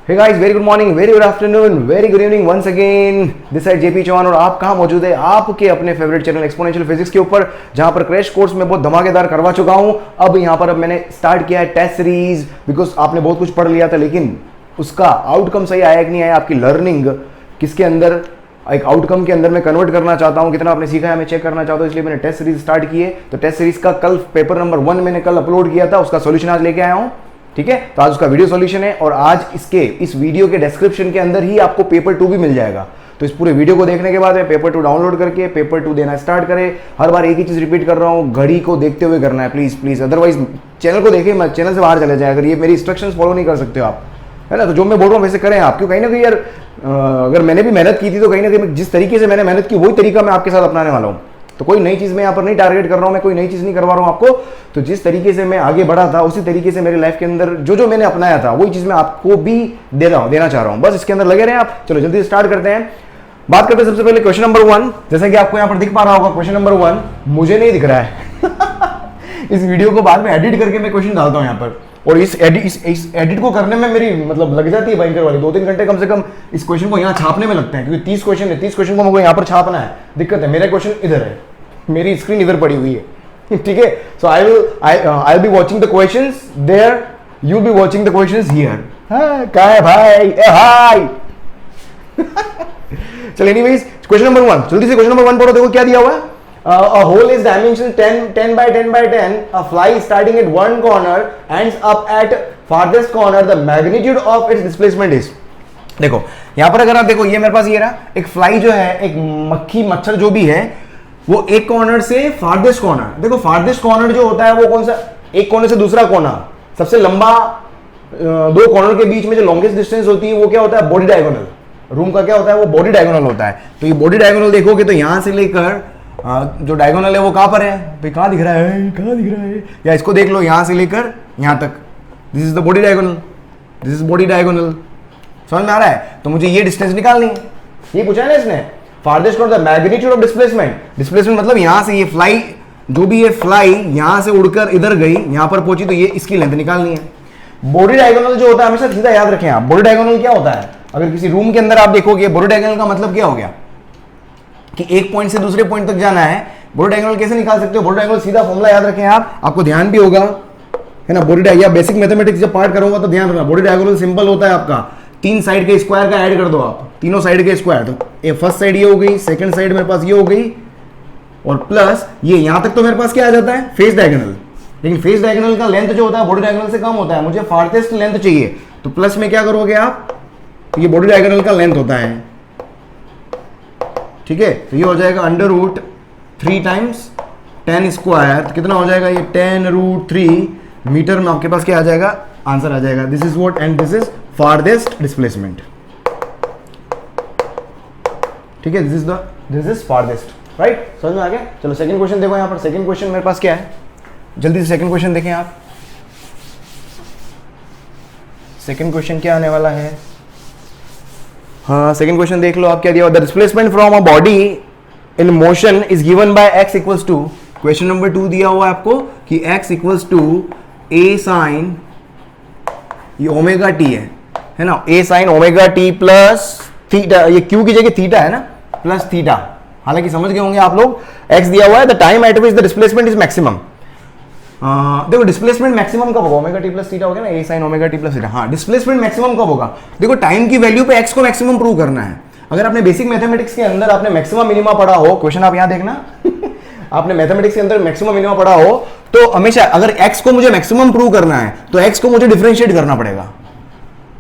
Hey guys, very good morning, very good afternoon, very good evening once again. This side JP Chauhan और आप कहाँ मौजूद है? आपके अपने फेवरेट चैनल एक्सपोनेंशियल फिजिक्स के ऊपर, जहां पर क्रैश कोर्स में बहुत धमाकेदार करवा चुका हूं। अब यहां पर मैंने स्टार्ट किया है टेस्ट सीरीज, बिकॉज आपने बहुत कुछ पढ़ लिया था, लेकिन उसका आउटकम सही आया कि नहीं आया, आपकी लर्निंग किसके अंदर एक आउटकम के अंदर मैं कन्वर्ट करना चाहता हूं, कितना आपने सीखा है मैं चेक करना चाहता हूं, इसलिए मैंने टेस्ट सीरीज स्टार्ट की है। तो टेस्ट सीरीज का कल पेपर नंबर 1 मैंने कल अपलोड किया था, उसका सॉल्यूशन आज लेके आया हूं। ठीक है, तो आज उसका वीडियो सॉल्यूशन है और आज इस वीडियो के डिस्क्रिप्शन के अंदर ही आपको पेपर 2 भी मिल जाएगा। तो इस पूरे वीडियो को देखने के बाद में पेपर 2 डाउनलोड करके पेपर 2 देना स्टार्ट करें। हर बार एक ही चीज रिपीट कर रहा हूं, घड़ी को देखते हुए करना है, प्लीज प्लीज, अदरवाइज चैनल को देखें मत, चैनल से बाहर चले जाए अगर ये मेरी इंस्ट्रक्शंस फॉलो नहीं कर सकते हो आप, है ना। तो जो मैं बोल रहा हूँ वैसे करें आप, क्यों कहीं ना कहीं यार अगर मैंने भी मेहनत की थी तो कहीं ना कहीं जिस तरीके से मैंने मेहनत की वही तरीका मैं आपके साथ अपनाने वाला हूँ। तो कोई नई चीज मैं यहाँ पर नहीं टारगेट कर रहा हूँ, मैं कोई नई चीज नहीं करवा रहा हूँ आपको। तो जिस तरीके से मैं आगे बढ़ा था उसी तरीके से मेरे लाइफ के अंदर जो मैंने अपनाया था वही चीज मैं आपको भी देना चाह रहा हूँ। बस इसके अंदर लगे रहे आप। चलो जल्दी स्टार्ट करते हैं, बात करते हैं सबसे पहले क्वेश्चन नंबर 1। जैसा कि आपको यहाँ पर दिख पा रहा होगा, क्वेश्चन नंबर 1 मुझे नहीं दिख रहा है इस वीडियो को बाद में एडिट करके मैं क्वेश्चन डालता हूँ यहाँ पर, और इस एडिट को करने में मेरी मतलब लग जाती है भयंकर वाली 2-3 घंटे कम से कम इस क्वेश्चन को यहाँ छापने में लगते हैं, क्योंकि 30 क्वेश्चन है, 30 क्वेश्चन को मुझे यहाँ पर छापना है। दिक्कत है, मेरा क्वेश्चन इधर है, मेरी स्क्रीन इधर पड़ी हुई है। ठीक है, so I will be watching the questions there, you be watching the questions here. क्या है भाई? ए हाय चल एनीवेज, क्वेश्चन नंबर 1 जल्दी से क्वेश्चन नंबर 1 पढ़ो। देखो क्या दिया हुआ है। A hole is dimension 10 by 10 by 10. A fly starting at one corner ends up at farthest corner. The magnitude of its displacement is. देखो यहां पर अगर आप देखो, ये मेरे पास ये रहा एक फ्लाई जो है, एक मक्खी मच्छर जो भी है, वो एक कॉर्नर से फार्देस्ट कॉर्नर, देखो फार्देस्ट कॉर्नर जो होता है वो कौन सा, एक कॉर्नर से दूसरा कॉर्नर, सबसे लंबा दो कॉर्नर के बीच में जो लॉन्गेस्ट डिस्टेंस होती है वो क्या होता है? Body diagonal. रूम का क्या होता है? वो बॉडी डायगोनल होता है। तो ये बॉडी डायगोनल देखोगे तो यहां से लेकर जो डायगोनल है वो कहां पर है भाई? कहां दिख रहा है? कहां दिख रहा है? या इसको देख लो, यहां से लेकर यहां तक, this is the body diagonal, this is body diagonal. समझ में आ रहा है? तो मुझे ये डिस्टेंस निकालनी है, ये पूछा है ना इसने, farthest corner the magnitude of displacement. Displacement मतलब यहां से ये फ्लाई जो भी है, फ्लाई यहां से उड़कर इधर गई, यहां पर पहुंची, तो ये इसकी लेंथ निकालनी है। बॉडी डायगोनल जो होता है, हमेशा सीधा याद रखें आप, बॉडी डायगोनल क्या होता है? अगर किसी रूम के अंदर आप देखोगे, बॉडी डायगोनल का मतलब क्या हो गया कि एक पॉइंट से दूसरे पॉइंट तक जाना है। बॉडी डायगोनल कैसे निकाल सकते हो? बॉडी डायगोनल सीधा फॉर्मूला याद रखें आप, आपको ध्यान भी होगा, है ना। बॉडी डायगोनल बेसिक मैथमेटिक्स जब पार्ट करोगे तो ध्यान रखना, बॉडी डायगोनल सिंपल होता है आपका 3 साइड के स्क्वायर का ऐड कर दो आप, तीनों साइड के स्क्वायर। तो ये फर्स्ट साइड ये हो गई, सेकंड साइड मेरे पास ये हो गई, और प्लस ये यहां तक तो मेरे पास क्या आ जाता है? Face diagonal. लेकिन फेस डायगोनल का लेंथ जो होता है बॉडी डायगोनल से कम होता है, मुझे फार्थेस्ट लेंथ चाहिए। तो प्लस में क्या करोगे आप? तो ये बॉडी डायगोनल का लेंथ होता है, ठीक है। तो ये हो जाएगा √3 टाइम्स 10 स्क्वायर, तो कितना हो जाएगा ये? 10√3 मीटर में आपके पास क्या आ जाएगा? आंसर आ जाएगा। This is what, and this is farthest displacement. ठीक है, दिस इज फार्देस्ट, राइट? समझ में आ गया? चलो सेकंड क्वेश्चन देखो। यहां पर सेकंड क्वेश्चन मेरे पास क्या है, जल्दी से सेकंड क्वेश्चन देखें आप। सेकंड क्वेश्चन क्या आने वाला है? हाँ, सेकंड क्वेश्चन देख लो आप, क्या दिया हुआ? The displacement from a body in motion is given by x equals to, question number 2 दिया हुआ है आपको कि x equals to a sine, ये ओमेगा टी है ना, a sine omega t plus theta, ये q की जगह थीटा है ना, प्लस थीटा। हालांकि समझ गए होंगे आप लोग, x दिया हुआ है, the time at which the displacement is maximum. देखो डिस्प्लेसमेंट मैक्सिमम कब होगा? ओमेगा टी प्लस थीटा हो गया ना, a sine omega t plus theta. हाँ, डिस्प्लेसमेंट मैक्सिमम कब होगा? देखो टाइम की वैल्यू पे एक्स को मैक्सिमम प्रूव करना है। अगर आपने बेसिक मैथमेटिक्स के अंदर आपने मैक्सिमम मिनिमा पढ़ा हो, क्वेश्चन आप यहां देखना आपने मैथमेटिक्स के अंदर मैक्सिमम मिनिमा पढ़ा हो, तो हमेशा अगर एक्स को मुझे मैक्सिमम प्रूव करना है तो एक्स को मुझे डिफरेंशिएट करना पड़ेगा।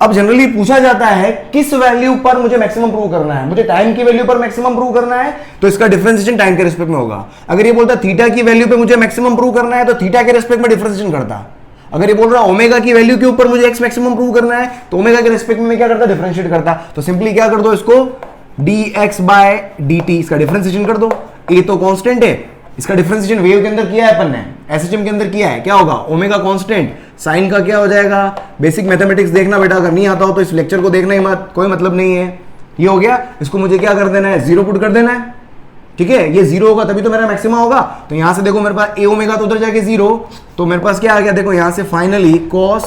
अब जनरली पूछा जाता है किस वैल्यू पर मुझे मैक्सिमम प्रूव करना है? मुझे टाइम की वैल्यू पर मैक्सिमम प्रूव करना है, तो इसका डिफरेंशिएशन टाइम के रिस्पेक्ट में होगा। अगर ये बोलता थीटा की वैल्यू पे मुझे मैक्सिमम प्रूव करना है, तो थीटा के रिस्पेक्ट में डिफरेंशिएशन करता। अगर ये बोल रहा ओमेगा की वैल्यू के ऊपर मुझे एक्स मैक्सिमम प्रूव करना है, तो ओमेगा के रिस्पेक्ट में क्या करता? डिफरेंशिएट करता। तो सिंपली क्या कर दो इसको, dx/dt, इसका डिफरेंशिएशन कर दो। a तो कांस्टेंट है, इसका डिफरेंशिएशन वेव के अंदर किया है अपन ने, एसएचएम के अंदर किया है, क्या होगा? ओमेगा कांस्टेंट, साइन का क्या हो जाएगा? बेसिक मैथमेटिक्स देखना बेटा, अगर नहीं आता हो तो इस लेक्चर को देखना ही मत, कोई मतलब नहीं है। ये हो गया, इसको मुझे क्या कर देना है? 0 पुट कर देना है, ठीक है। ये 0 होगा तभी तो मेरा मैक्सिमा होगा। तो यहां से देखो मेरे पास a ओमेगा तो उधर जाके 0, तो मेरे पास क्या आ गया? देखो यहां से finally cos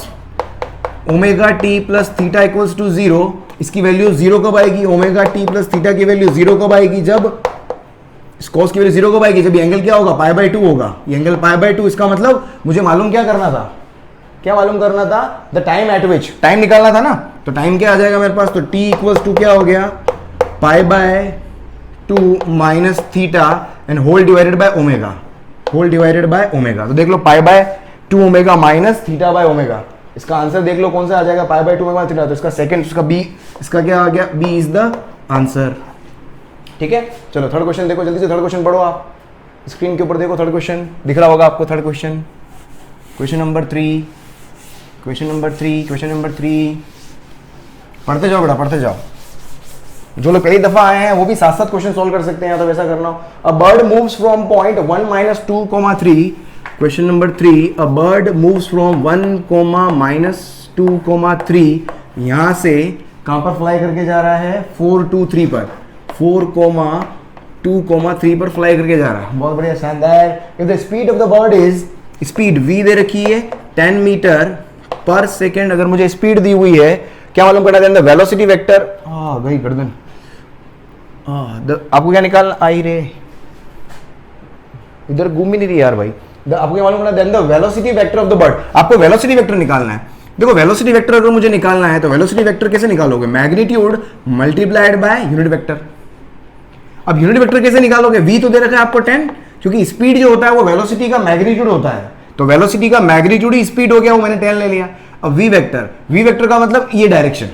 omega t plus theta equals to 0, इसकी वैल्यू 0 कब आएगी? ओमेगा टी प्लस थीटा की वैल्यू 0 कब आएगी? जब कॉस की वैल्यू 0 कब आएगी? जब एंगल क्या होगा? पाई बाय 2 होगा। ये एंगल पाई बाय 2, इसका मतलब मुझे मालूम क्या करना था? क्या मालूम करना था? The time at which, time निकालना था ना। तो टाइम क्या आ जाएगा मेरे पास? तो टी इक्वल्स टू क्या हो गया? Pi by 2 minus theta and whole divided by omega, whole divided by omega. तो देख लो pi by 2 omega minus theta by omega, इसका आंसर देख लो कौन सा आ जाएगा? Pi by 2 omega theta. तो इसका सेकंड, इसका बी, इसका क्या आ गया? B is the answer. ठीक है, चलो थर्ड क्वेश्चन देखो, जल्दी से थर्ड क्वेश्चन पढ़ो आप। स्क्रीन के ऊपर देखो, थर्ड क्वेश्चन दिख रहा होगा आपको। Third question, question number 3, question number 3, question number 3। पढ़ते जाओ बेटा, पढ़ते जाओ। जो लोग पहली दफा आए हैं वो भी साथ साथ क्वेश्चन सॉल्व कर सकते हैं, या तो वैसा करना हो। A bird moves from point 1 minus 2 3, question number 3। A bird moves from 1 minus 2 3, यहां से कहां पर फ्लाई करके जा रहा है? 4 2 3 पर, 4 2 3 पर फ्लाई करके जा रहा है। बहुत बढ़िया, शानदार। If the speed of the bird is, speed v दे रखी है 10 मीटर पर सेकेंड, अगर मुझे स्पीड दी हुई है, क्या मालूम करना है? वेलोसिटी वेक्टर, गई गर्दन, आपको क्या निकालना? आई रे, इधर घूम ही नहीं रही यार भाई। आपको क्या मालूम करना है? The velocity vector of the bird, आपको वेलोसिटी वेक्टर निकालना है। देखो वेलोसिटी वेक्टर अगर मुझे निकालना है तो वेलोसिटी वेक्टर कैसे निकालोगे? Magnitude multiplied by unit vector. अब यूनिट वेक्टर कैसे निकालोगे? v तो दे रखा है आपको 10, क्योंकि स्पीड जो होता है वो वेलोसिटी का मैग्नीट्यूड होता है, तो वेलोसिटी का मैग्नीट्यूड ही स्पीड हो गया, वो मैंने 10 ले लिया। अब v वेक्टर का मतलब ये डायरेक्शन,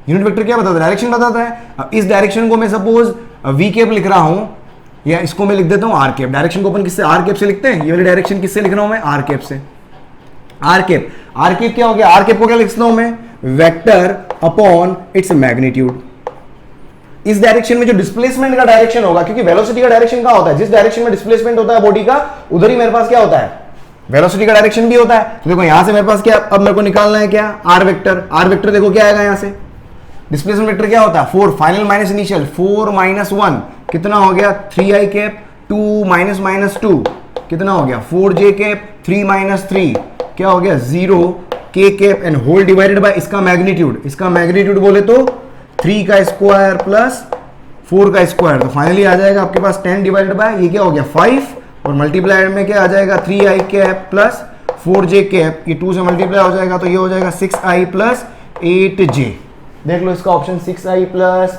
यूनिट वेक्टर क्या बताता है? डायरेक्शन बताता है। अब इस डायरेक्शन को मैं सपोज v कैप लिख रहा हूं, या इसको मैं लिख देता हूं r कैप। डायरेक्शन को अपन किससे? r कैप से लिखते हैं। ये वाली डायरेक्शन किससे लिख रहा हूं मैं? r कैप से। r कैप क्या हो गया? r कैप को क्या लिखता हूं मैं? Vector upon its magnitude. इस डायरेक्शन में जो डिस्प्लेसमेंट का डायरेक्शन होगा, क्योंकि वेलोसिटी का डायरेक्शन क्या होता है? जिस डायरेक्शन में डिस्प्लेसमेंट होता है बॉडी का, उधर ही मेरे पास क्या होता है? वेलोसिटी का डायरेक्शन भी होता है। तो देखो यहां से मेरे पास क्या, अब मेरे को निकालना है क्या? Are vector. आर वेक्टर देखो क्या आएगा यहां से? डिस्प्लेसमेंट वेक्टर क्या होता है? 4, फाइनल माइनस इनिशियल, 4 माइनस 1 कितना हो गया? 3i कैप, 2 माइनस माइनस 2 कितना हो गया? 4j कैप, 3 माइनस 3 क्या हो गया? 0k cap and whole divided by इसका मैग्नीट्यूड। इसका मैग्नीट्यूड बोले तो 3 का स्क्वायर प्लस 4 का स्क्वायर। तो फाइनली आ जाएगा आपके पास 10 डिवाइडेड बाय ये क्या हो गया? 5, और मल्टीप्लाइड में क्या आ जाएगा? 3i cap plus 4j cap, ये 2 से मल्टीप्लाई हो जाएगा तो ये हो जाएगा 6i प्लस 8j। देख लो इसका option 6i plus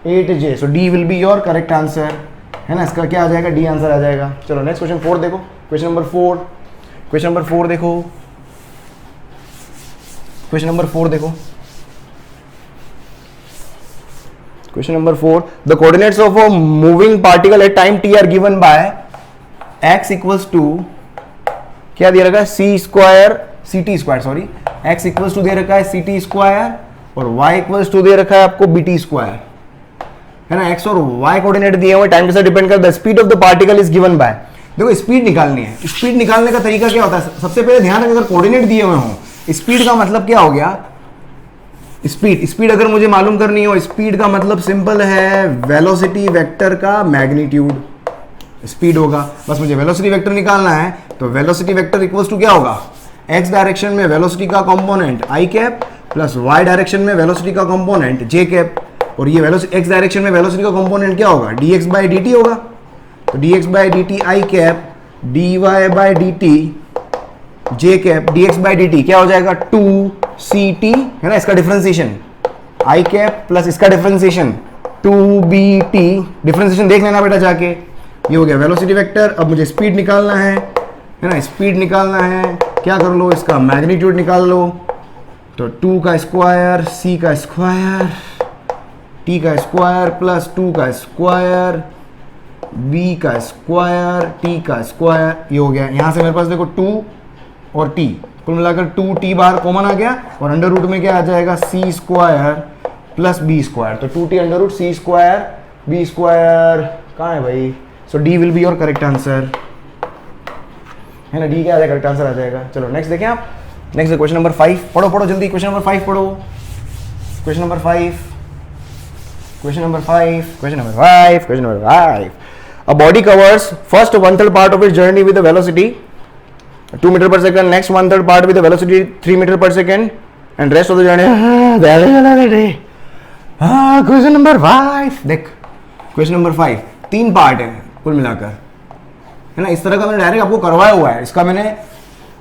8j। So D will be your correct answer, है ना। इसका क्या आ जाएगा? डी आंसर आ जाएगा। चलो नेक्स्ट क्वेश्चन 4 देखो, क्वेश्चन नंबर 4, क्वेश्चन नंबर 4 देखो, क्वेश्चन नंबर 4 देखो, question number 4। The coordinates of a moving particle at time t are given by x equals to क्या दे रखा है? c square ct square, sorry, x equals to दे रखा है ct square और y इक्वल्स टू दे रखा है आपको bt स्क्वायर, है ना। x और y कोऑर्डिनेट दिए हुए, टाइम के साथ डिपेंड करता है। Speed of the particle is given bye, देखो स्पीड निकालनी है। स्पीड निकालने का तरीका क्या होता है? सबसे पहले ध्यान रखें, अगर कोऑर्डिनेट दिए हुए हों, स्पीड का मतलब क्या हो गया? स्पीड अगर मुझे मालूम करनी हो, स्पीड का मतलब सिंपल है वेलोसिटी वेक्टर का मैग्नीट्यूड स्पीड होगा। बस मुझे वेलोसिटी वेक्टर निकालना है, तो वेलोसिटी वेक्टर इक्वल्स टू क्या होगा? x डायरेक्शन में वेलोसिटी का component i cap plus y direction में वेलोसिटी का कंपोनेंट j कैप, और ये वेलोसिटी x डायरेक्शन में वेलोसिटी का कंपोनेंट क्या होगा? dx बाई dt होगा। तो dx by dt i cap, dy by dt j cap, dx by dt क्या हो जाएगा? 2ct, है ना। इसका डिफरेंशिएशन i कैप प्लस इसका डिफरेंशिएशन 2bt, डिफरेंशिएशन देख लेना बेटा जाके। ये हो गया वेलोसिटी वेक्टर। अब मुझे स्पीड निकालना है ना। स्पीड निकालना है, क्या कर लो? इसका मैग्नीट्यूड निकाल लो। तो 2 का स्क्वायर, c का स्क्वायर, t का स्क्वायर प्लस 2 का स्क्वायर, b का स्क्वायर, t का स्क्वायर, ये हो गया। यहां से मेरे पास देखो 2 और t, कुल मिलाकर 2t बाहर कॉमन आ गया, और अंडर रूट में क्या आ जाएगा? c square plus b square. तो 2t under root c square b square कहाँ है भाई? So d will be your correct answer, है ना। d क्या आ जाएगा? करेक्ट आंसर आ जाएगा। चलो नेक्स्ट देखें आप। नेक्स्ट क्वेश्चन नंबर 5 पढ़ो जल्दी। क्वेश्चन नंबर 5 पढ़ो, question number 5, question number 5, question number 5, question number 5। A body covers first 1/3 part of its journey with the velocity 2 metre per second, next 1/3 part with the velocity 3 metre per second, and rest होते जाने। Question number 5 देख, question number 5 3 part है कुल मिलाकर, है ना। इस तरह का मैंने डायरेक्ट आपको करवाया हुआ है, इसका मैंने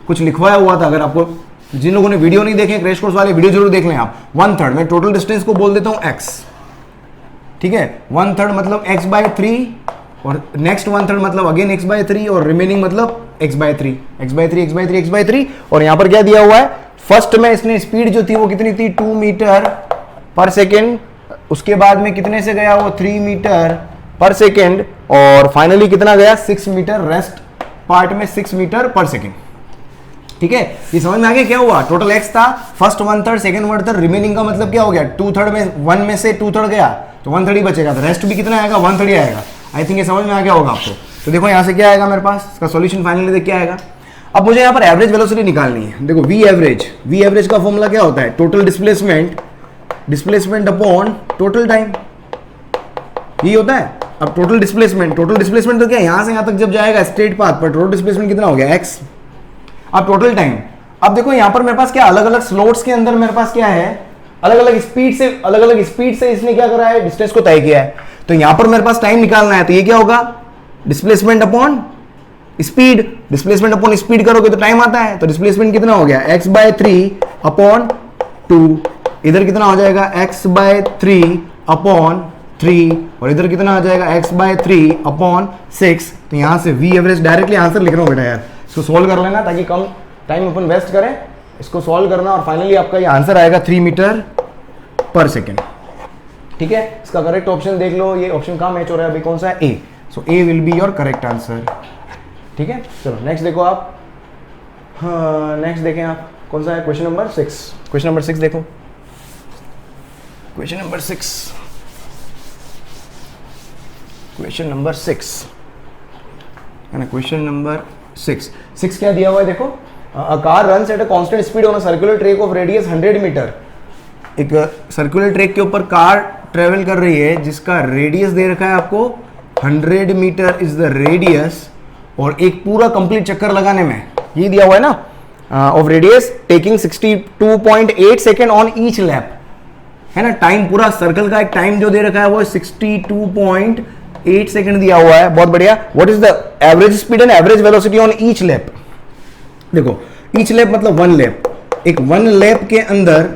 कुछ लिखवाया हुआ था। अगर आपको, जिन लोगों ने वीडियो नहीं देखे क्रैश कोर्स वाले, वीडियो जरूर देख लें आप। 1/3 मैं टोटल डिस्टेंस को बोल देता हूं x, ठीक है। 1/3 मतलब x/3 और नेक्स्ट 1/3 मतलब अगेन x/3 और रिमेनिंग मतलब x/3 x/3 x/3 x/3। और यहां पर क्या दिया हुआ है, फर्स्ट में इसने स्पीड जो थी वो कितनी थी 2 मीटर पर सेकेंड, उसके बाद में कितने से गया वो 3 मीटर पर सेकेंड, और फाइनली कितना गया 6 मीटर, रेस्ट पार्ट में 6 मीटर पर सेकेंड, ठीक है। ये समझ में आ गया क्या हुआ। टोटल x था, फर्स्ट 1/3 सेकेंड 1/3, रिमेनिंग का मतलब क्या हो गया 2/3 में 1 में से 2/3 गया तो 1/3 ही बचेगा, तो रेस्ट भी कितना आएगा 1/3 आएगा। आई थिंक ये समझ में आ गया होगा आपको। तो देखो यहाँ से क्या आएगा मेरे पास, इसका सॉल्यूशन फाइनली देख क्या आएगा। अब मुझे यहाँ पर एवरेज वेलोसिटी निकालनी है। देखो वी एवरेज का फॉर्मूला क्या होता है, total displacement upon total time, ये होता है। अब टोटल डिस्प्लेसमेंट तो क्या, यहां से यहां तक जब जाएगा स्ट्रेट पाथ पर, टोटल डिस्प्लेसमेंट कितना हो गया x। अब टोटल टाइम, अब देखो यहां पर मेरे पास क्या अलग अलग स्लॉट्स के अंदर मेरे पास क्या है, अलग अलग स्पीड से इसने क्या करा है, डिस्टेंस को तय किया है। तो यहां पर मेरे पास टाइम निकालना है, तो ये क्या होगा डिस्प्लेसमेंट अपॉन स्पीड करोगे तो टाइम आता है। तो डिस्प्लेसमेंट कितना हो गया x/3 अपॉन 2, इधर कितना हो जाएगा x/3 अपॉन 3, और इधर कितना आ जाएगा x/3 अपॉन 6। तो यहां से वी एवरेज डायरेक्टली आंसर लिख रहा हूं बेटा यार, इसको सोल्व कर लेना ताकि कम टाइम अपन वेस्ट करें। इसको सोल्व करना और फाइनली आपका ये आंसर आएगा 3 मीटर पर सेकेंड, ठीक है। इसका करेक्ट ऑप्शन देख लो, ये ऑप्शन कहाँ मैच हो रहा है अभी, कौन सा है A. So A will be your correct answer, ठीक है। चलो नेक्स्ट देखो आप, हाँ नेक्स्ट देखें आप, कौन सा है क्वेश्चन नंबर 6। क्वेश्चन नंबर 6 देखो, क्वेश्चन नंबर 6 है ना। क्वेश्चन नंबर 6 क्या दिया हुआ है देखो, a car runs at a constant speed on a circular track of radius 100 metre. एक सर्कुलर ट्रैक के ऊपर कार ट्रेवल कर रही है जिसका रेडियस दे रखा है आपको 100 मीटर इज द रेडियस, और एक पूरा कंप्लीट चक्कर लगाने में ये दिया हुआ है ना, of radius taking 62.8 second on each lap, है ना। टाइम पूरा सर्कल का एक टाइम जो दे रखा है वो 62.8 सेकेंड दिया हुआ है, बहुत बढ़िया। What is the average speed and average velocity on each lap. देखो ईच लैप मतलब 1 लैप, एक 1 लैप के अंदर